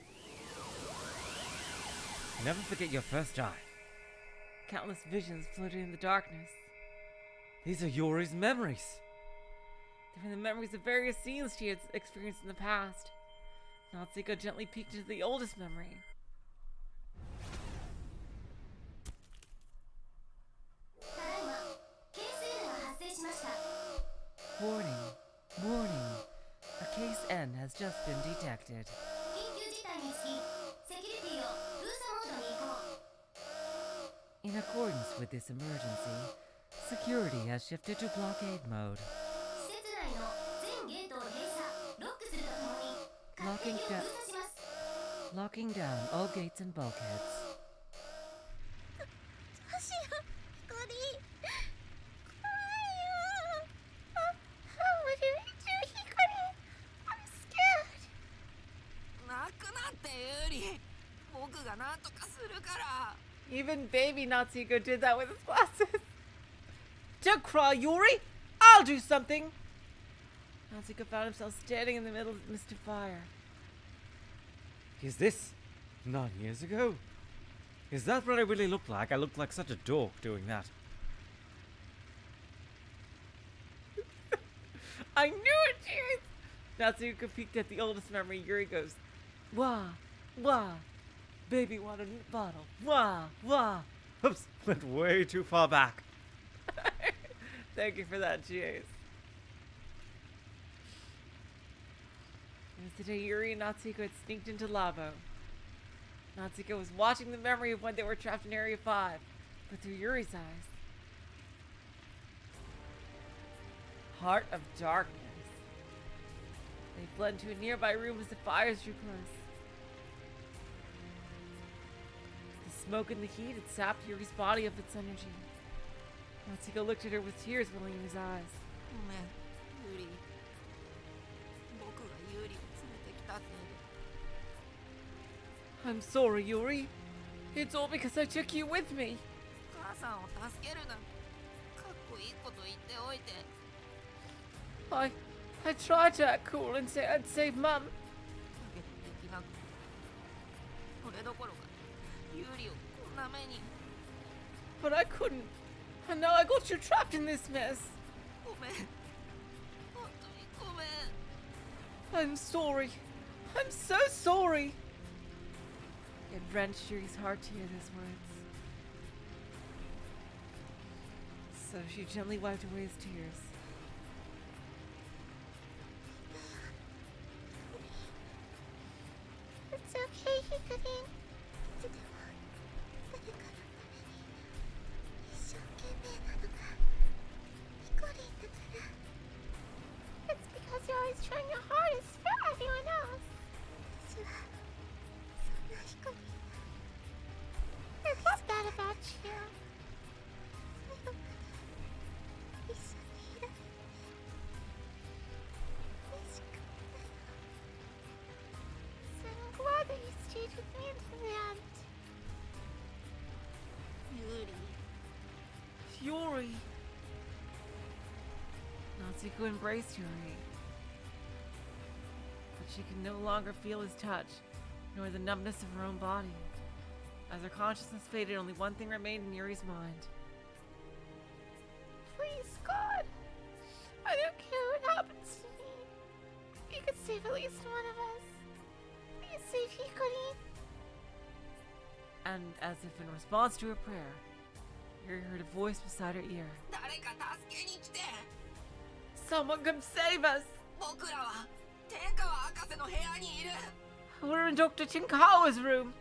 Never forget your first eye. Countless visions floated in the darkness. These are Yuri's memories. They were the memories of various scenes she had experienced in the past. Natsuko gently peeked into the oldest memory. Warning, warning. A case N has just been detected. In accordance with this emergency, security has shifted to blockade mode. Locking down all gates and bulkheads. How would you do, Hikari? I'm scared. 泣くなってユーリ、僕が何とかするから。 Even baby Natsuko did that with his glasses. Don't cry, Yuri! I'll do something! Natsuko found himself standing in the middle of the mist of fire. Is this 9 years ago? Is that what I really look like? I look like such a dork doing that. I knew it, cheers! Natsuko peeked at the oldest memory. Yuri goes, wah, wah. Baby want a new bottle. Wah, wah. Oops, went way too far back. Thank you for that, cheers. It was the day Yuri and Natsuko had sneaked into Labo. Natsuko was watching the memory of when they were trapped in Area 5, but through Yuri's eyes. Heart of darkness. They fled into a nearby room as the fires drew close. The smoke and the heat had sapped Yuri's body of its energy. Natsuko looked at her with tears welling in his eyes. ごめん、ユーリ。僕がユーリを連れてきたせいで。 I'm sorry, Yuri. It's all because I took you with me. 母さんを助けるなんてかっこいいこと言っておいて。 I tried to act cool and say I'd save Mum. だけどできなくて。それどころかユーリをこんな目に。 But I couldn't. And now I got you trapped in this mess. ごめん。本当にごめん。 I'm sorry. I'm so sorry. It wrenched Yuri's heart to hear those words. So she gently wiped away his tears. It's okay, Hikari. いつでも誰かのために一生懸命なのがヒコリンだから。It's because you're always trying your hardest for everyone else. 私はそんなヒコリンだ。What's that about you? 最後まで一緒にいられて嬉しかったよ。So I'm glad that you stayed with me until the end. ユーリ。 Yuri. Natsuko embraced Yuri. But she could no longer feel his touch, nor the numbness of her own body. As her consciousness faded, only one thing remained in Yuri's mind. Please, God. I don't care what happens to me. You could save at least one of us. Please save Hikari. And as if in response to her prayer, Yuri heard a voice beside her ear. 誰か助けに来て。 Someone come save us! 僕らは天川博士の部屋にいる。 We're in Dr. Chinkawa's room!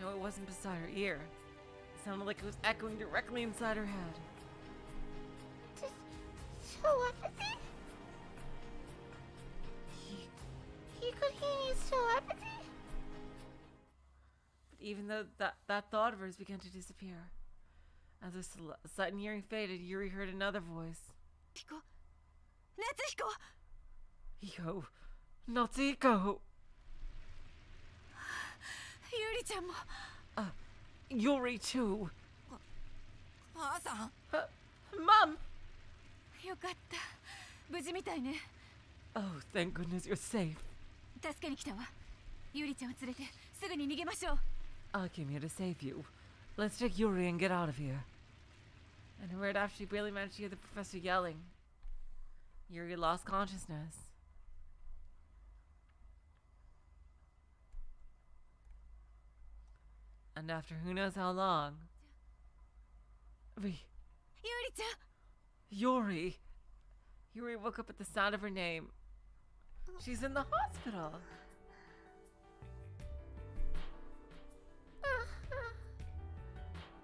No, it wasn't beside her ear. It sounded like it was echoing directly inside her head. Telepathy? Hikari needs telepathy? But even though that thought of hers began to disappear, as her sight and hearing faded, Yuri heard another voice. ピコ、熱彦。Yo, Natsuko! ゆりちゃんも Yuri too! 母さん Mom! よかった。無事みたいね。 Oh, thank goodness you're safe. 助けに来たわ。ゆりちゃんを連れてすぐに逃げましょう。 I came here to save you. Let's take Yuri and get out of here. And right after she barely managed to hear the professor yelling, Yuri lost consciousness. And after who knows how long, ゆりちゃん Yuri! Yuri woke up at the sound of her name. She's in the hospital.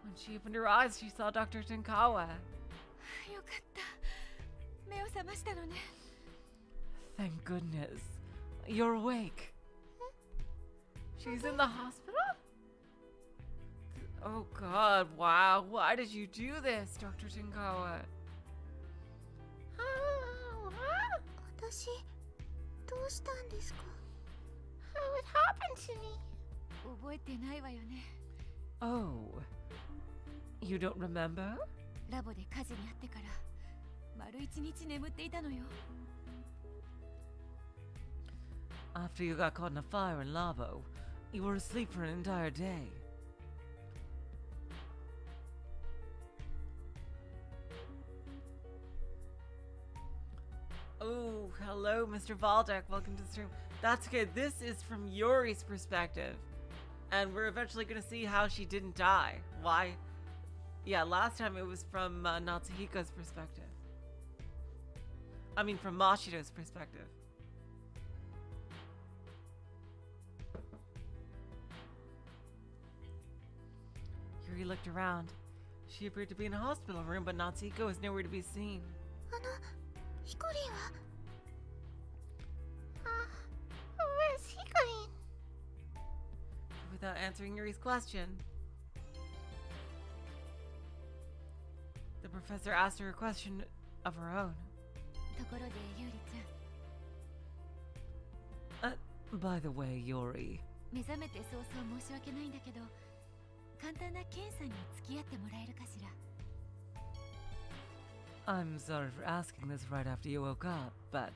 When she opened her eyes, she saw Dr. Shinkawa. よかった。目を覚ましたのね。 Thank goodness. You're awake. She's in the hospital? Oh god, wow. Why did you do this, Dr. Shinkawa? 私どうしたんですか？ What happened to me? 覚えてないわよね。 Oh. You don't remember? ラボで火事にあってから丸一日眠っていたのよ。 After you got caught in a fire in Labo, you were asleep for an entire day. Oh, hello, Mr. Valdak. Welcome to the stream. That's good. This is from Yuri's perspective. And we're eventually going to see how she didn't die. Why? Yeah, last time it was from Natsuhiko's perspective. I mean, from Mashiro's perspective. Yuri looked around. She appeared to be in a hospital room, but Natsuhiko was nowhere to be seen. ヒコリンはWhere's Hikarin? Without answering Yuri's question, the professor asked her a question of her own. ところでゆりちゃん、 By the way, Yuri, 目覚めて早々申し訳ないんだけど、簡単な検査に付き合ってもらえるかしら。 I'm sorry for asking this right after you woke up, but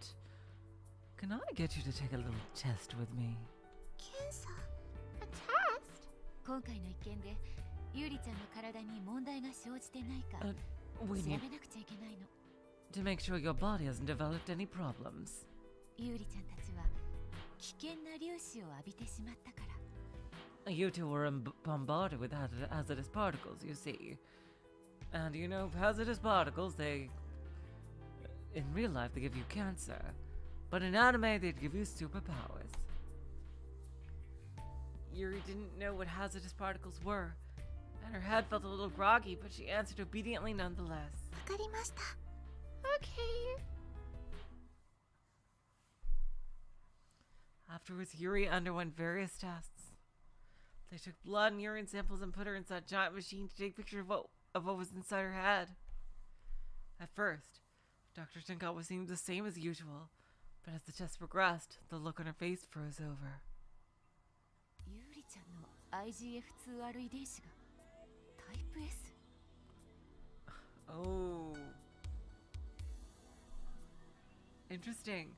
can I get you to take a little test with me? 検査 A test? 今回の一件でゆりちゃんの体に問題が生じてないか We 調べ need なくちゃいけないの。 to make sure your body hasn't developed any problems. ゆりちゃんたちは危険な粒子を浴びてしまったから。 You two were bombarded with hazardous particles, you see. And you know, hazardous particles, they... In real life, they give you cancer. But in anime, they'd give you superpowers. Yuri didn't know what hazardous particles were, and her head felt a little groggy, but she answered obediently nonetheless. わかりました。 Okay. Afterwards, Yuri underwent various tests. They took blood and urine samples and put her inside a giant machine to take pictures of what was inside her head. At first, Dr. Shinkawa seemed the same as usual, but as the test progressed, the look on her face froze over. ゆりちゃんの IGF2R 遺伝子がタイプ S。 Oh. Interesting.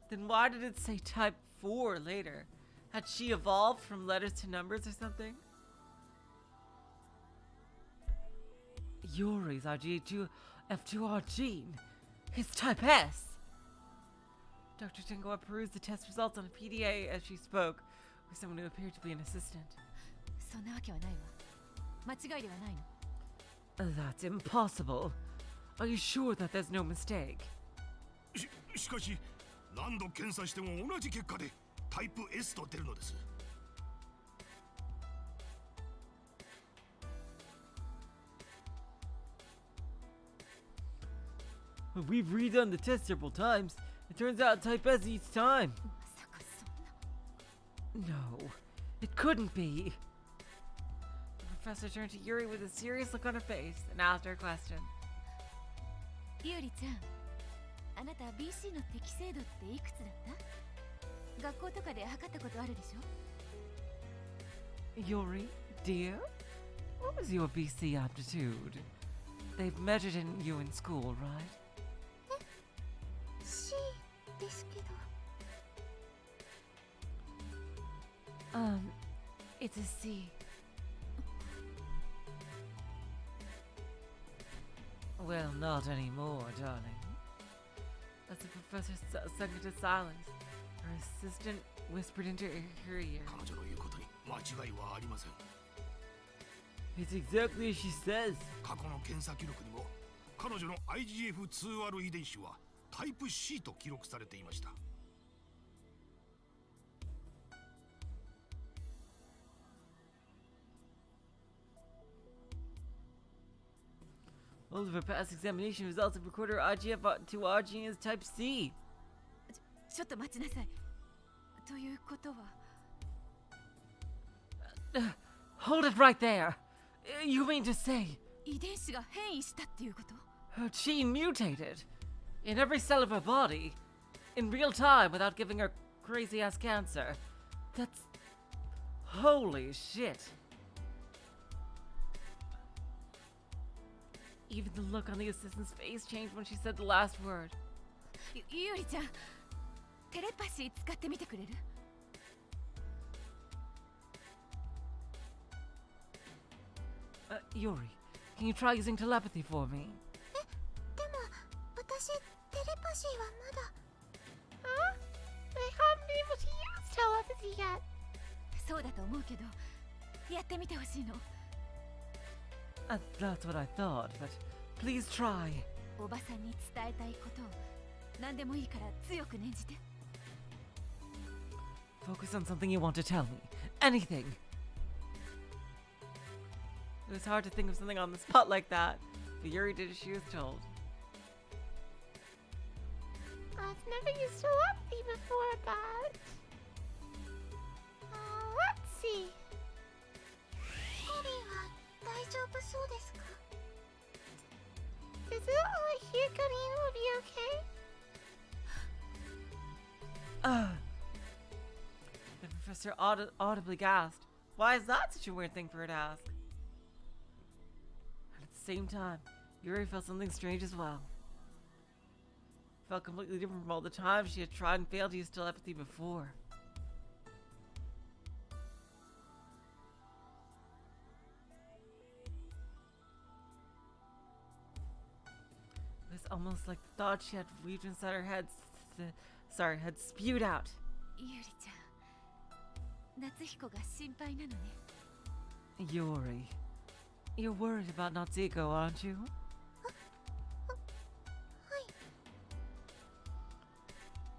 Then why did it say type 4 later? Had she evolved from letters to numbers or something? Yuri's IgF2R gene. It's type S. Dr. Shinkawa perused the test results on a PDA as she spoke with someone who appeared to be an assistant. そんなわけはないわ。間違いではないの。 That's impossible. Are you sure that there's no mistake? しかし何度検査しても同じ結果でタイプ S と出るのです。 We've redone the test several times. It turns out type S each time. まさかそんな。 No, it couldn't be. The professor turned to Yuri with a serious look on her face and asked her a question. ゆりちゃん、あなた BC の適正度っていくつだった？学校とかで測ったことあるでしょ？ Yuri, dear, what was your BC aptitude? They've measured you in school, right? C ですけど。It's a C. Well, not anymore, darling. As the professor sunk into silence, her assistant whispered into her ear. 彼女の言うことに間違いはありません。 It's exactly as she says. 過去の検査記録にも彼女の IGF2R 遺伝子はタイプ C と記録されていました。 All of her past examination results have recorded her IGF2R gene as type C. ちょっと待ちなさい。ということは Hold it right there. You mean to say 遺伝子が変異したっていうこと？ her gene mutated in every cell of her body in real time without giving her crazy ass cancer? That's holy shit. Even the look on the assistant's face changed when she said the last word. ゆりちゃん、テレパシー使ってみてくれる？Yuri, can you try using telepathy for me? でも私テレパシーはまだ。Huh? I haven't been able to use telepathy yet. そうだと思うけど、やってみてほしいの。That's what I thought, but please try. おばさんに伝えたいことを何でもいいから強く念じて。Focus on something you want to tell me. Anything. It was hard to think of something on the spot like that, but Yuri did as she was told. I've never used telepathy before, but let's see. エリーは大丈夫そうですか？ Does it look like Hugh will be okay? The professor audibly gasped. Why is that such a weird thing for her to ask? And at the same time, Yuri felt something strange as well. It felt completely different from all the times she had tried and failed to use telepathy before. It was almost like the thought she had weaved inside her head, had spewed out. ゆりちゃん、夏彦が心配なのね。Yuri, you're worried about Natsuko, aren't you?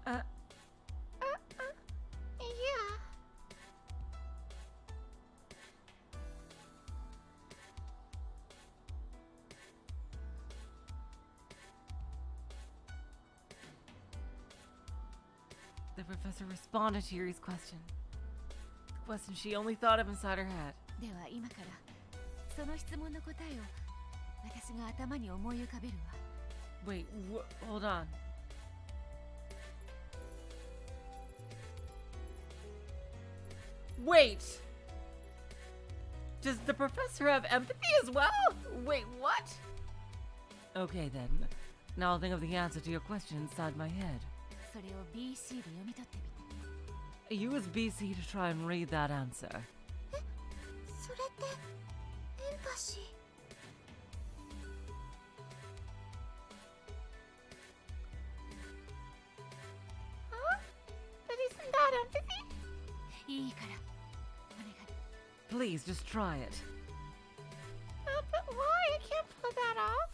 はい。Yeah. The professor responded to Yuri's question. The question she only thought of inside her head. では今からその質問の答えを私が頭に思い浮かべるわ。 Wait, hold on. Wait! Does the professor have empathy as well? Wait, what? Okay then. Now I'll think of the answer to your question inside my head. それを BC で読み取ってみて。 Use BC to try and read that answer. それってエンパシー。 Huh? But isn't that empathy? いいからお願い。 Please, just try it. But why? I can't pull that off.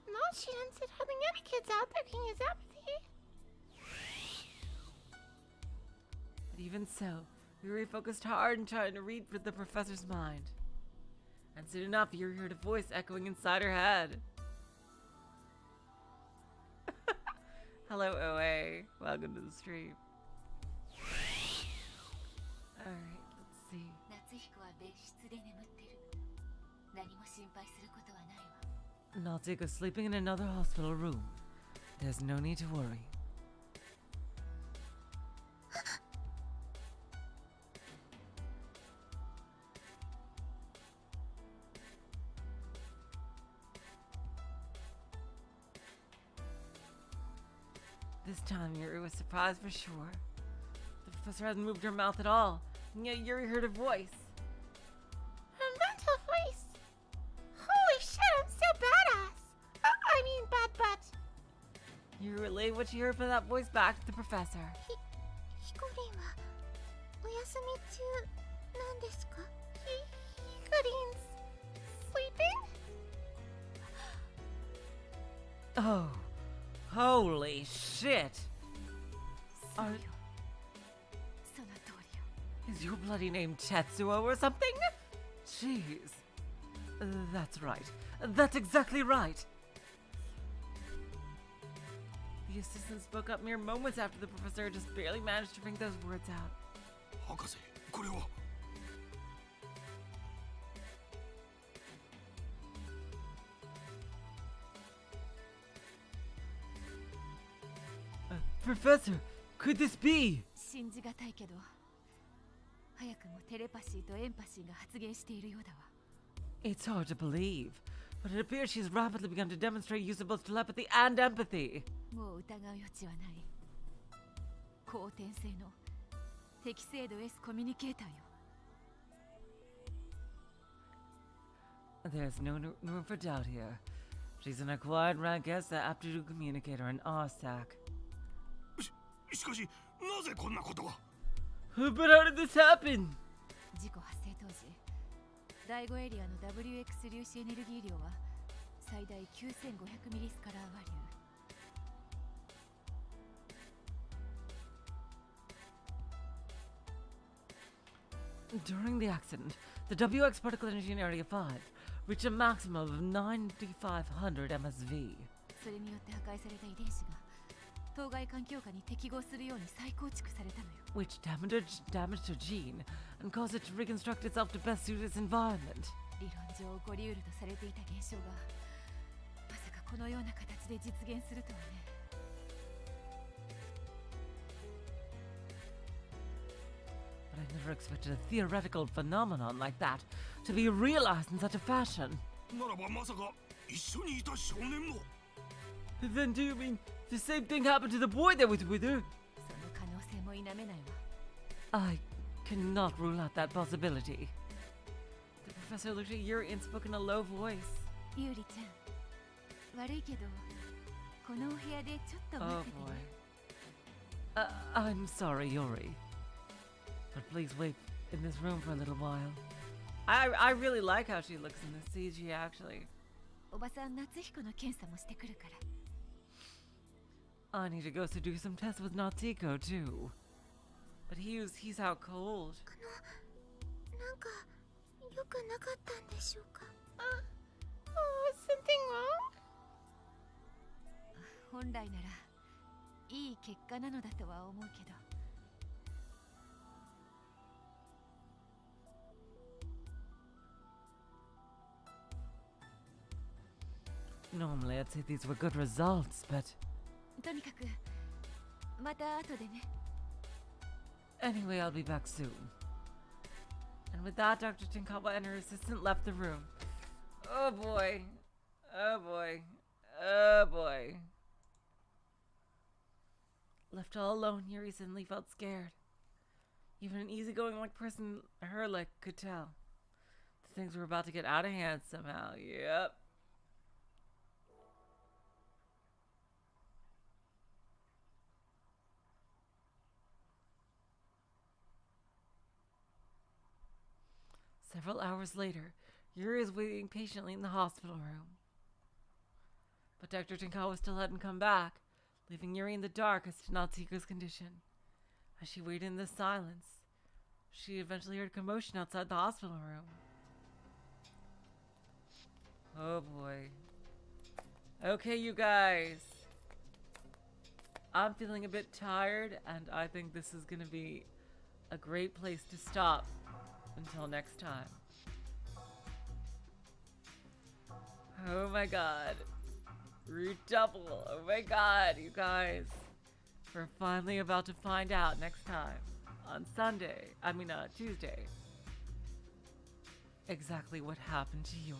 No, she didn't say having any kids out there can use empathy. But even so, Yuri focused hard in trying to read the professor's mind. And soon enough, Yuri heard a voice echoing inside her head. Hello, OA. Welcome to the stream. Alright, let's see. 夏彦は別室で眠ってる。何も心配することはないわ。 Natsuko's sleeping in another hospital room. There's no need to worry. This time Yuri was surprised for sure. The professor hadn't moved her mouth at all, and yet Yuri heard a voice. A mental voice. Holy shit, I'm so badass. I mean, bad. Yuri relayed what she heard from that voice back to the professor. ヒコリンはお休み中なんですか？ヒコリン sleeping? Oh, holy shit! Are, その通りよ。 is your bloody name Tetsuo or something? Jeez. That's right. That's exactly right. The assistant spoke up mere moments after the professor just barely managed to bring those words out. 博士、これは。Professor, could this be? 信じがたいけど、早くもテレパシーとエンパシーが発現しているようだわ。 It's hard to believe, but it appears she's rapidly begun to demonstrate use of both telepathy and empathy. もう疑う余地はない。後天性の適精度 S コミュニケーターよ。 There's no room for doubt here. She's an acquired rank S aptitude communicator in RSAC. しかし、なぜこんなことが？ But how did this happen? 事故発生当時、第5エリアの WX 粒子エネルギー量は最大9500ミリスカラーワリュー。 During the accident, the WX particle energy in Area 5 reached a maximum of 9500 MSV. それによって破壊された遺伝子が当該環境下に適合するように再構築されたのよ。 Which damaged her gene and caused it to reconstruct itself to best suit its environment. 理論上起こりうるとされていた現象がまさかこのような形で実現するとはね。 But I never expected a theoretical phenomenon like that to be realized in such a fashion. ならばまさか一緒にいた少年も？ Then do you mean the same thing happened to the boy that was with her? その可能性も否めないわ。 I cannot rule out that possibility. The professor looked at Yuri and spoke in a low voice. ユーリちゃん、悪いけどこのお部屋でちょっと Oh 待ってて boy. ね。 I'm sorry, Yuri. But please wait in this room for a little while. I really like how she looks in the CG actually. おばさん夏彦の検査もしてくるから。 I need to go to do some tests with Natsuko too. But he's out cold. なんか良くなかったんでしょうか？ something wrong? 本来ならいい結果なのだとは思うけど。 Normally I'd say these were good results, but とにかくまた後でね。 anyway, I'll be back soon. And with that, Dr. Tinkawa and her assistant left the room. Oh boy. Oh boy. Oh boy. Left all alone, Yuri suddenly felt scared. Even an easygoing like person her like could tell. The things were about to get out of hand somehow. Yep. Several hours later, Yuri is waiting patiently in the hospital room. But Dr. Tinkawa still hadn't come back, leaving Yuri in the dark as to Natsuko's condition. As she waited in the silence, she eventually heard commotion outside the hospital room. Oh boy. Okay, you guys. I'm feeling a bit tired, and I think this is gonna be a great place to stop. Until next time. Oh my god. Redouble. Oh my god, you guys. We're finally about to find out next time. On Tuesday. Exactly what happened to Yuri.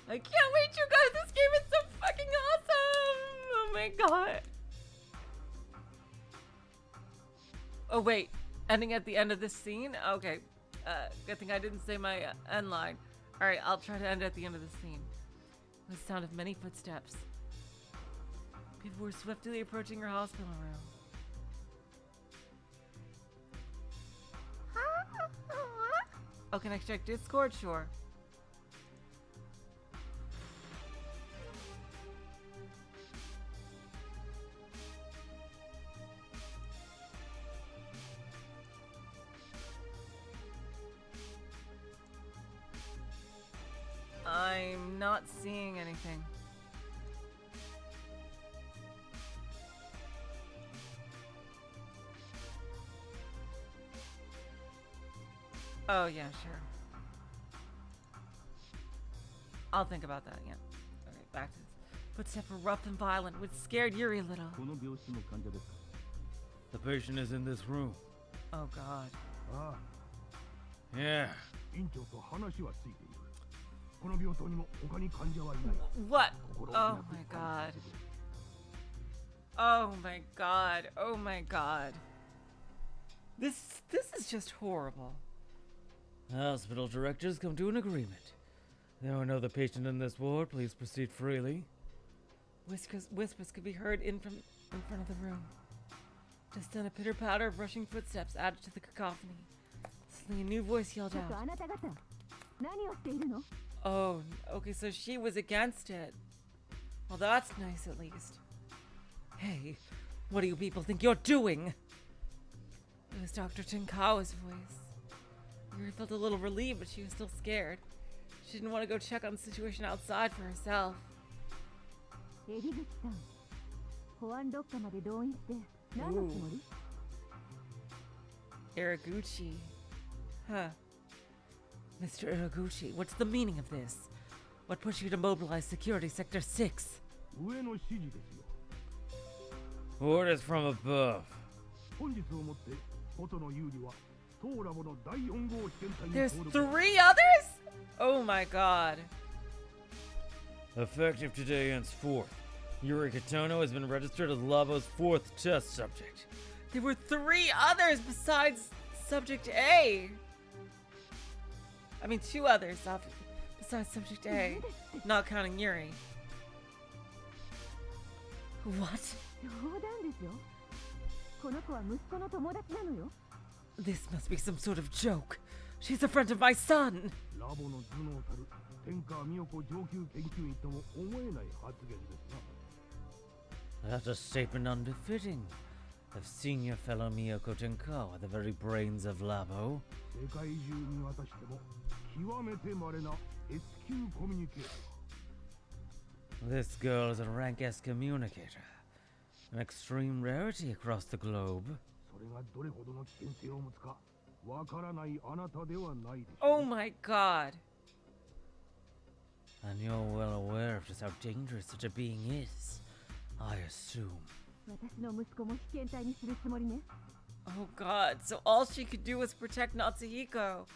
I can't wait, you guys. This game is so fucking awesome. Oh my god. Oh wait, ending at the end of this scene? Okay. Good thing I didn't say my end line. Alright, I'll try to end at the end of the scene. The sound of many footsteps. People were swiftly approaching her hospital room. Oh, can I check Discord? Sure. I'm not seeing anything. Oh, yeah, sure. I'll think about that, yeah. Okay, back to this. Footsteps were rough and violent, which scared Yuri a little. The patient is in this room. Oh, God. Yeah. What? Oh, my God. Oh, my God. Oh, my God. This is just horrible. Hospital directors come to an agreement. There are no other patient in this ward. Please proceed freely. Whispers could be heard in front of the room. Just then a pitter-patter of rushing footsteps added to the cacophony. Suddenly a new voice yelled out. Oh, okay, so she was against it. Well, that's nice at least. Hey, what do you people think you're doing? It was Dr. Tenkawa's voice. Yuri felt a little relieved, but she was still scared. She didn't want to go check on the situation outside for herself. Ooh. Iraguchi. Huh. Mr. Iraguchi, what's the meaning of this? What pushed you to mobilize Security Sector 6? Orders from above. There's 3 others? Oh my god. Effective today henceforth, Yuri Katono has been registered as Labo's 4th test subject. There were 3 others besides Subject A. I mean, 2 others besides Subject A, not counting Yuri. What? This must be some sort of joke. She's a friend of my son. That's a statement unbefitting of senior fellow Miyako Tenkawa, the very brains of Labo. This girl is a rank S communicator, an extreme rarity across the globe. Oh my god. And you're well aware of just how dangerous such a being is, I assume. Oh god, so all she could do was protect Natsuhiko.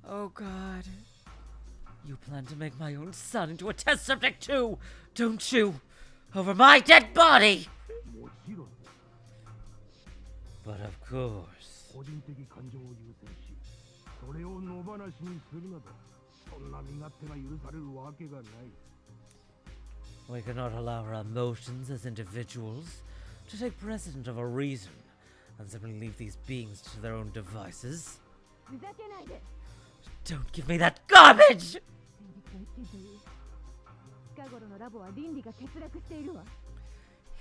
Oh god. You plan to make my own son into a test subject too, don't you? Over my dead body! But of course. We cannot allow our emotions as individuals to take precedent of a reason and simply leave these beings to their own devices. Don't give me that garbage!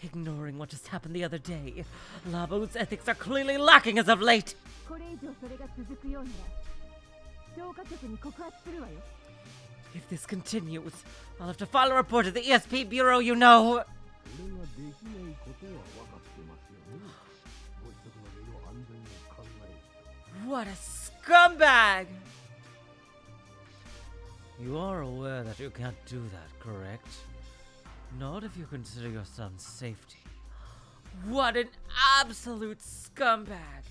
Ignoring what just happened the other day, Labo's ethics are clearly lacking as of late. If this continues, I'll have to file a report to the ESP Bureau, you know. What a scumbag! You are aware that you can't do that, correct? Not if you consider your son's safety. What an absolute scumbag!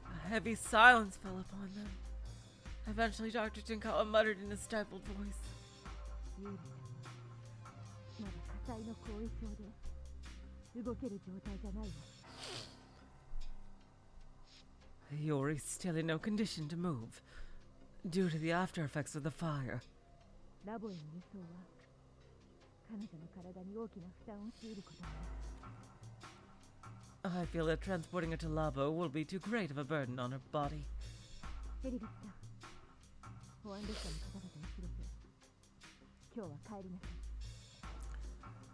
A heavy silence fell upon them. Eventually, Dr. Tinkawa muttered in a stifled voice. Yuri's still in no condition to move, due to the after effects of the fire. I feel that transporting her to Labo will be too great of a burden on her body.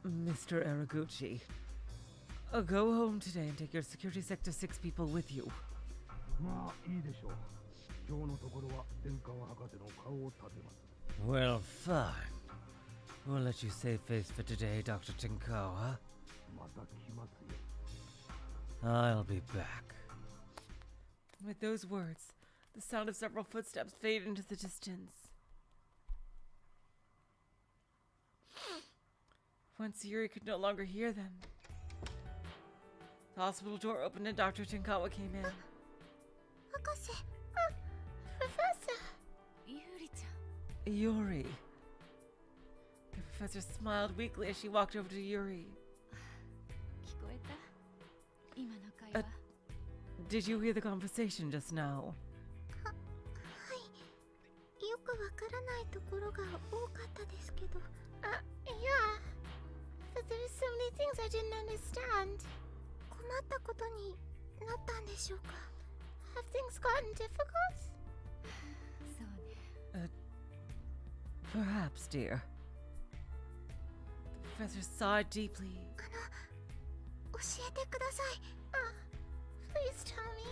Mr. Araguchi, go home today and take your Security Sector 6 people with you. Well, fine. We'll let you save face for today, Dr. Tinkawa. I'll be back. With those words, the sound of several footsteps faded into the distance. Once Yuri could no longer hear them, the hospital door opened and Dr. Tinkawa came in. Professor! Yuri. The professor smiled weakly as she walked over to Yuri. Did you hear the conversation just now? Yeah, but there's so many things I didn't understand. Have things gotten difficult? Perhaps, dear. The professor sighed deeply. Please tell me.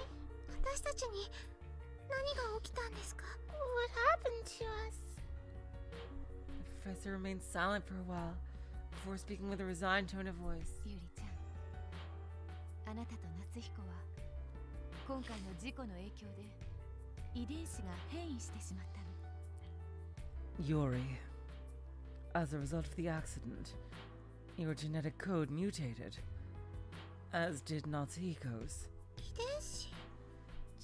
What happened to us? The professor remained silent for a while before speaking with a resigned tone of voice. Yuri, as a result of the accident, your genetic code mutated, as did Natsuhiko's.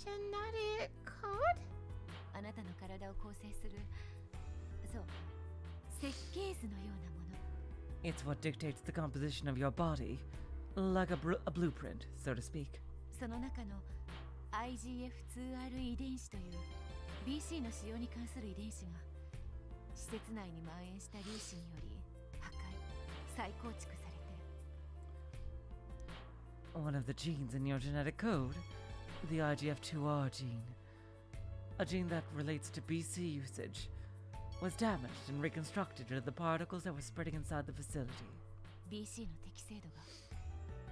Genetic code? It's what dictates the composition of your body, like a blueprint, so to speak. IGF2R 遺伝子という BC の使用に関する遺伝子が施設内に蔓延した粒子により破壊、再構築されて One of the genes in your genetic code, the IGF2R gene, a gene that relates to BC usage, was damaged and reconstructed due to the particles that were spreading inside the facility. BC の適正度が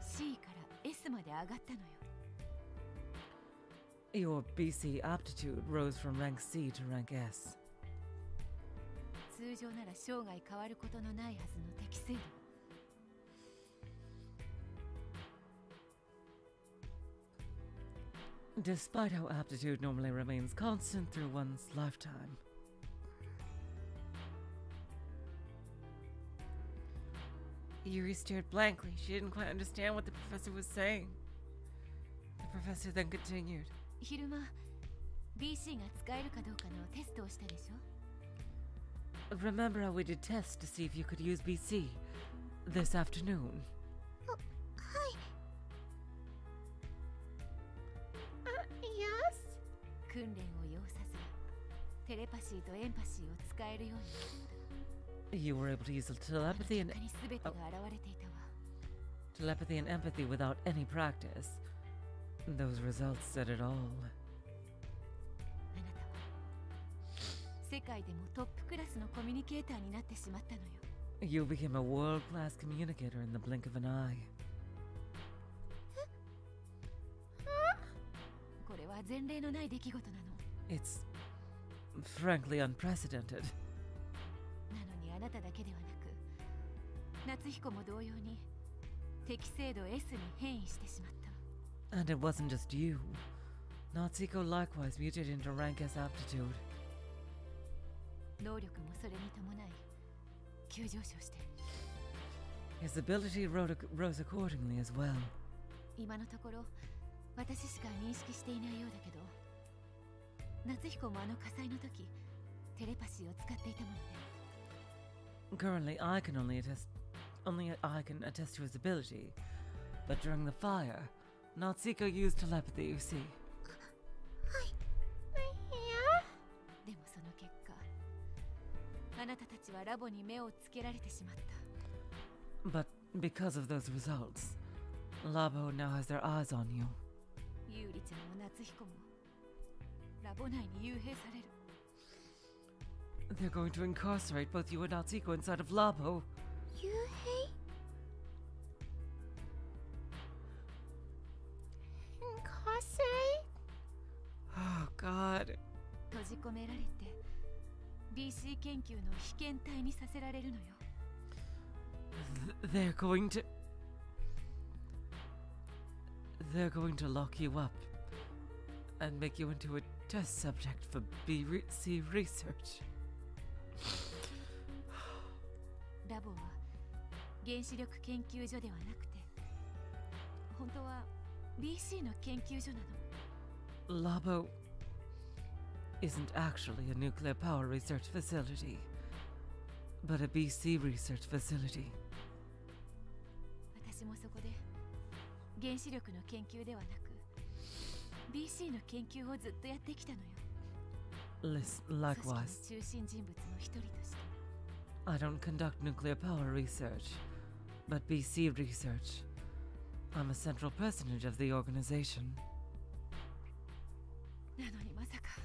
C から S まで上がったのよ Your BC aptitude rose from rank C to rank S. 通常なら生涯変わることのないはずの適正度 Despite how aptitude normally remains constant through one's lifetime. Yuri stared blankly. She didn't quite understand what the professor was saying. The professor then continued. 昼間 BC が使えるかどうかのテストをしたでしょ Remember how we did tests to see if you could use BC this afternoon? Yes? 訓練を要さずテレパシーとエンパシーを使えるように You were able to use telepathy and に全てが現れていたわ telepathy and empathy without any practice. Those results said it all. あなたは世界でもトップクラスのコミュニケーターになってしまったのよ You became a world-class communicator in the blink of an eye. これは前例のない出来事なの It's frankly unprecedented. なのにあなただけではなく夏彦も同様に適正度 S に変異してしまった And it wasn't just you. Natsuko likewise mutated into rank S aptitude. 能力もそれに伴い急上昇してる。 His ability rose accordingly as well. 今のところ私しか認識していないようだけど、夏彦もあの火災の時テレパシーを使っていたものね。 Currently, I can attest to his ability, but during the fire, Natsuko used telepathy, you see. でもその結果、あなたたちはラボに目をつけられてしまった。 But because of those results, Labo now has their eyes on you. ユーリちゃんも夏彦もラボ内に幽閉される。 They're going to incarcerate both you and Natsuko inside of Labo. 幽閉 Incarcerate? Oh, God. 閉じ込められて BC 研究の被験体にさせられるのよ。 They're going to lock you up and make you into a test subject for BC research. ラボは原子力研究所ではなくて、本当は BC の研究所なの。 Labo isn't actually a nuclear power research facility, but a BC research facility. 私もそこで原子力の研究ではなく BC の研究をずっとやってきたのよ。 Likewise, 組織の中心人物の一人として。 I don't conduct nuclear power research, but BC research. I'm a central personage of the organization. なのにまさか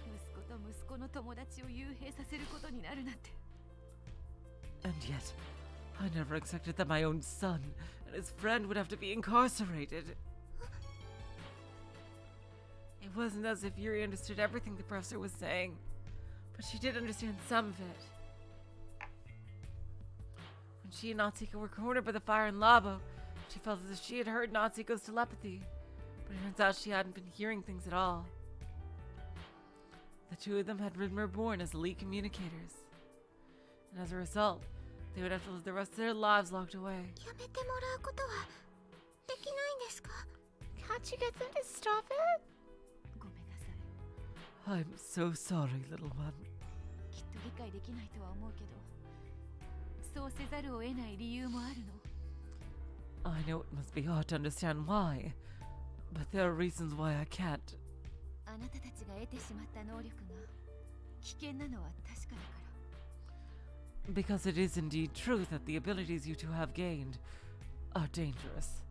息子と息子の友達を幽閉させることになるなんて。 And yet, I never expected that my own son and his friend would have to be incarcerated. It wasn't as if Yuri understood everything the professor was saying, but she did understand some of it. When she and Natsuko were cornered by the fire in Labo, she felt as if she had heard Natsuko's telepathy, but it turns out she hadn't been hearing things at all. The two of them had been reborn as elite communicators, and as a result, they would have to live the rest of their lives locked away. やめてもらうことはできないんですか？ Can't you get them to stop it? ごめんなさい。 I'm so sorry, little one. きっと理解できないとは思うけど、そうせざるを得ない理由もあるの。 I know it must be hard to understand why, but there are reasons why I can't. あなたたちが得てしまった能力が危険なのは確かだから。 Because it is indeed true that the abilities you two have gained are dangerous.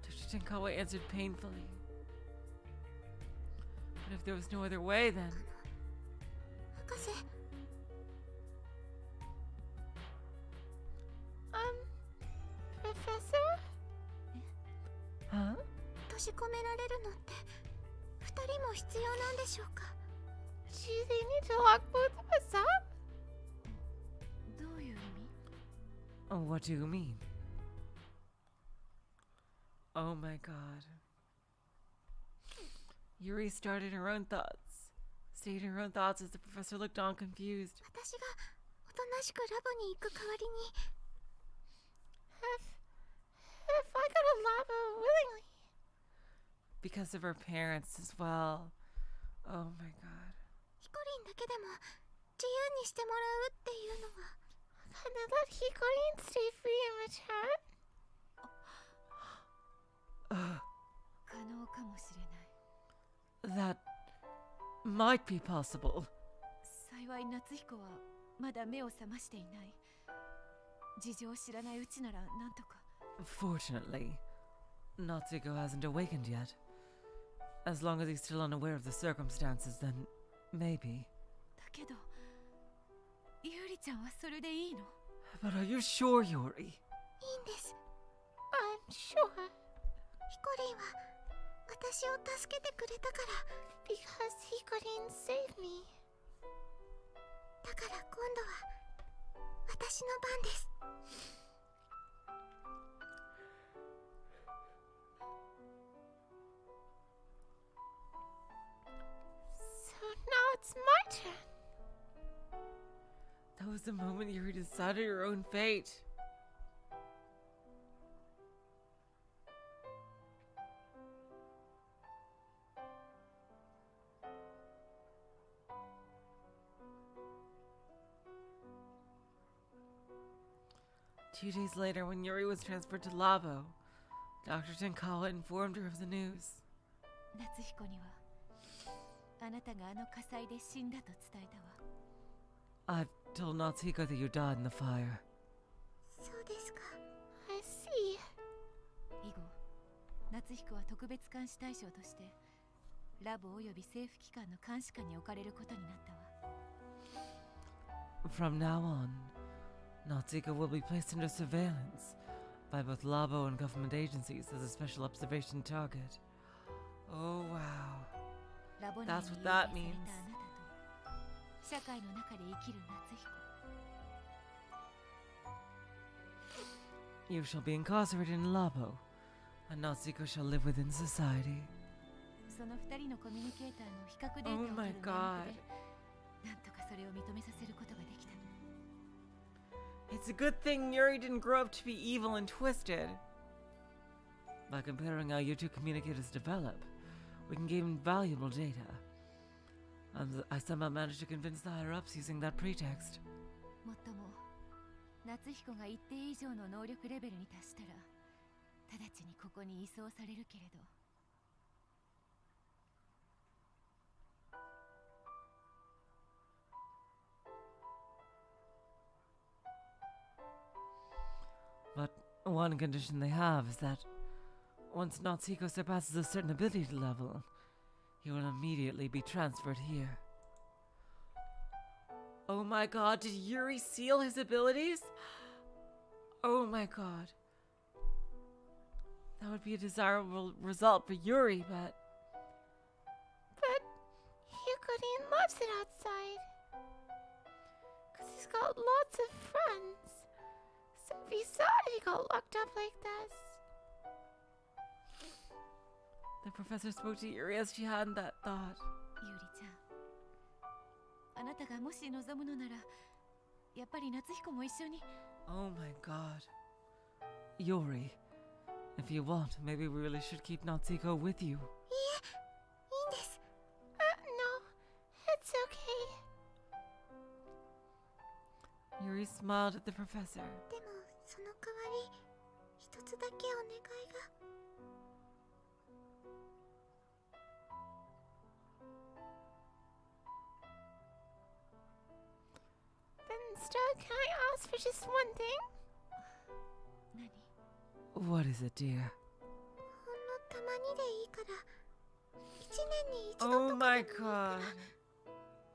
Dr. Tenkawa answered painfully. But if there was no other way, then... 博士 Professor? Huh? 閉じ込められるのって2人も必要なんでしょうか？ Do they need to lock both of us up? どういう意味？ Oh, what do you mean? Oh my god. Yuri started her own thoughts. Stated her own thoughts as the professor looked on confused. 私がおとなしくラボに行く代わりに If I got a labo willingly. Because of her parents as well. Oh my god. ヒコリンだけでも自由にしてもらうっていうのは Can they let Hikorin stay free in return? 可能かもしれない。 That might be possible. 幸い夏彦はまだ目を覚ましていない。事情を知らないうちならなんとか。 Fortunately, Natsuko hasn't awakened yet. As long as he's still unaware of the circumstances, then maybe. だけどユーリちゃんはそれでいいの？ But are you sure, Yuri? いいんです。 I'm sure. ヒコリンは私を助けてくれたから。 Because Hikorin saved me. だから今度は私の番です。 Yuri That was the moment Yuri decided her own fate. Two days later, when Yuri was transferred to Labo, Dr. Tenkawa informed her of the news. 夏彦にはあなたがあの火災で死んだと伝えたわ。 I've told Natsuko that you died in the fire. そうですか。I see. 以後、夏彦は特別監視対象としてラボおよび政府機関の監視下に置かれることになったわ。 From now on, Natsuko will be placed under surveillance by both Labo and government agencies as a special observation target. Oh wow. ラボ内 That's に what 幽 that 閉されたあな means. たと社会の中で生きる夏彦。 You shall be incarcerated in Labo, and Natsuko shall live within society. その二人のコミュニケーターの比較データを Oh 取る my 名目で god. なんとかそれを認めさせることができた。 It's a good thing Yuri didn't grow up to be evil and twisted. By comparing how you two communicators develop, we can gain valuable data. And I somehow managed to convince the higher-ups using that pretext. もっとも夏彦が一定以上の能力レベルに達したら直ちにここに移送されるけれど。 But one condition they have is that once Natsuko surpasses a certain ability level, he will immediately be transferred here. Oh my god, did Yuri seal his abilities? Oh my god. That would be a desirable result for Yuri, but... But Hyukuri loves it outside. 'Cause he's got lots of friends. So if he saw it, he got locked up like this. The professor spoke to Yuri as she had that thought. ゆりちゃん、あなたがもし望むのならやっぱり夏彦も一緒に。 Oh my god. Yuri, if you want, maybe we really should keep Natsuko with you. いいんです。No, it's okay. Yuri smiled at the professor. でもその代わり一つだけお願いが。 Instead, can I ask for just one thing? 何？ What is it, dear? ほんのたまにでいいから一年に一度 Oh とか my でもいいから god.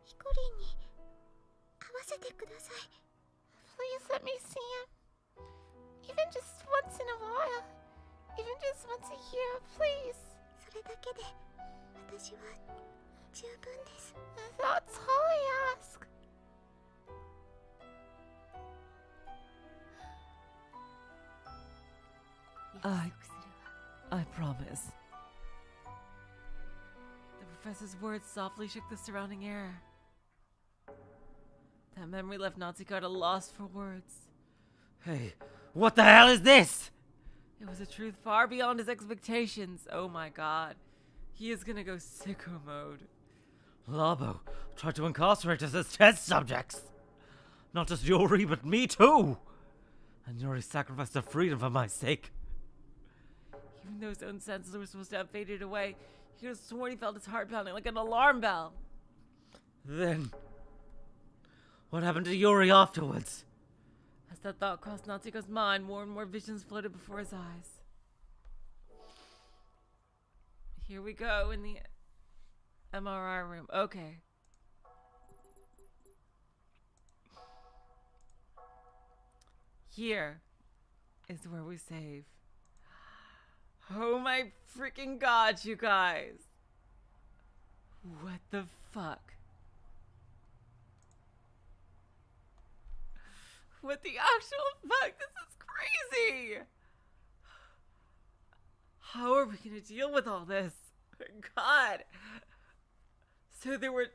ヒコリンに会わせてください。Please let me see him. Even just once in a while. Even just once a year, please. それだけで私は十分です。That's all I ask. I promise. The professor's words softly shook the surrounding air. That memory left Natsuko at a loss for words. Hey, what the hell is this? It was a truth far beyond his expectations. Oh my god. He is gonna go sicko mode. Labo tried to incarcerate us as test subjects. Not just Yuri, but me too. And Yuri sacrificed her freedom for my sake. Even though his own senses were supposed to have faded away, he could have sworn he felt his heart pounding like an alarm bell. Then, what happened to Yuri afterwards? As that thought crossed Natsuko's mind, more and more visions floated before his eyes. Here we go in the MRI room. Okay. Here is where we save. Oh my freaking god, you guys. What the fuck? What the actual fuck? This is crazy. How are we gonna deal with all this? God. So there were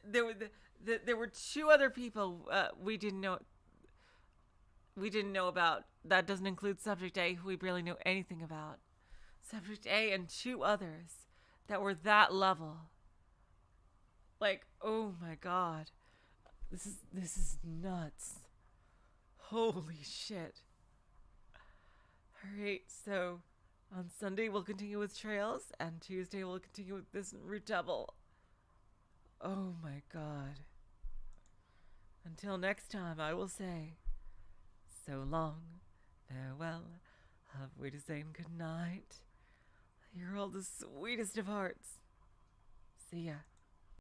there were two other people we didn't know about. That doesn't include Subject A, who we barely know anything about. Subject A and two others that were that level. Like, oh my god. This is nuts. Holy shit. Alright, so on Sunday we'll continue with Trails, and Tuesday we'll continue with this Root Double. Oh my god. Until next time, I will say, so long, farewell, have we to say good night. You're all the sweetest of hearts. See ya.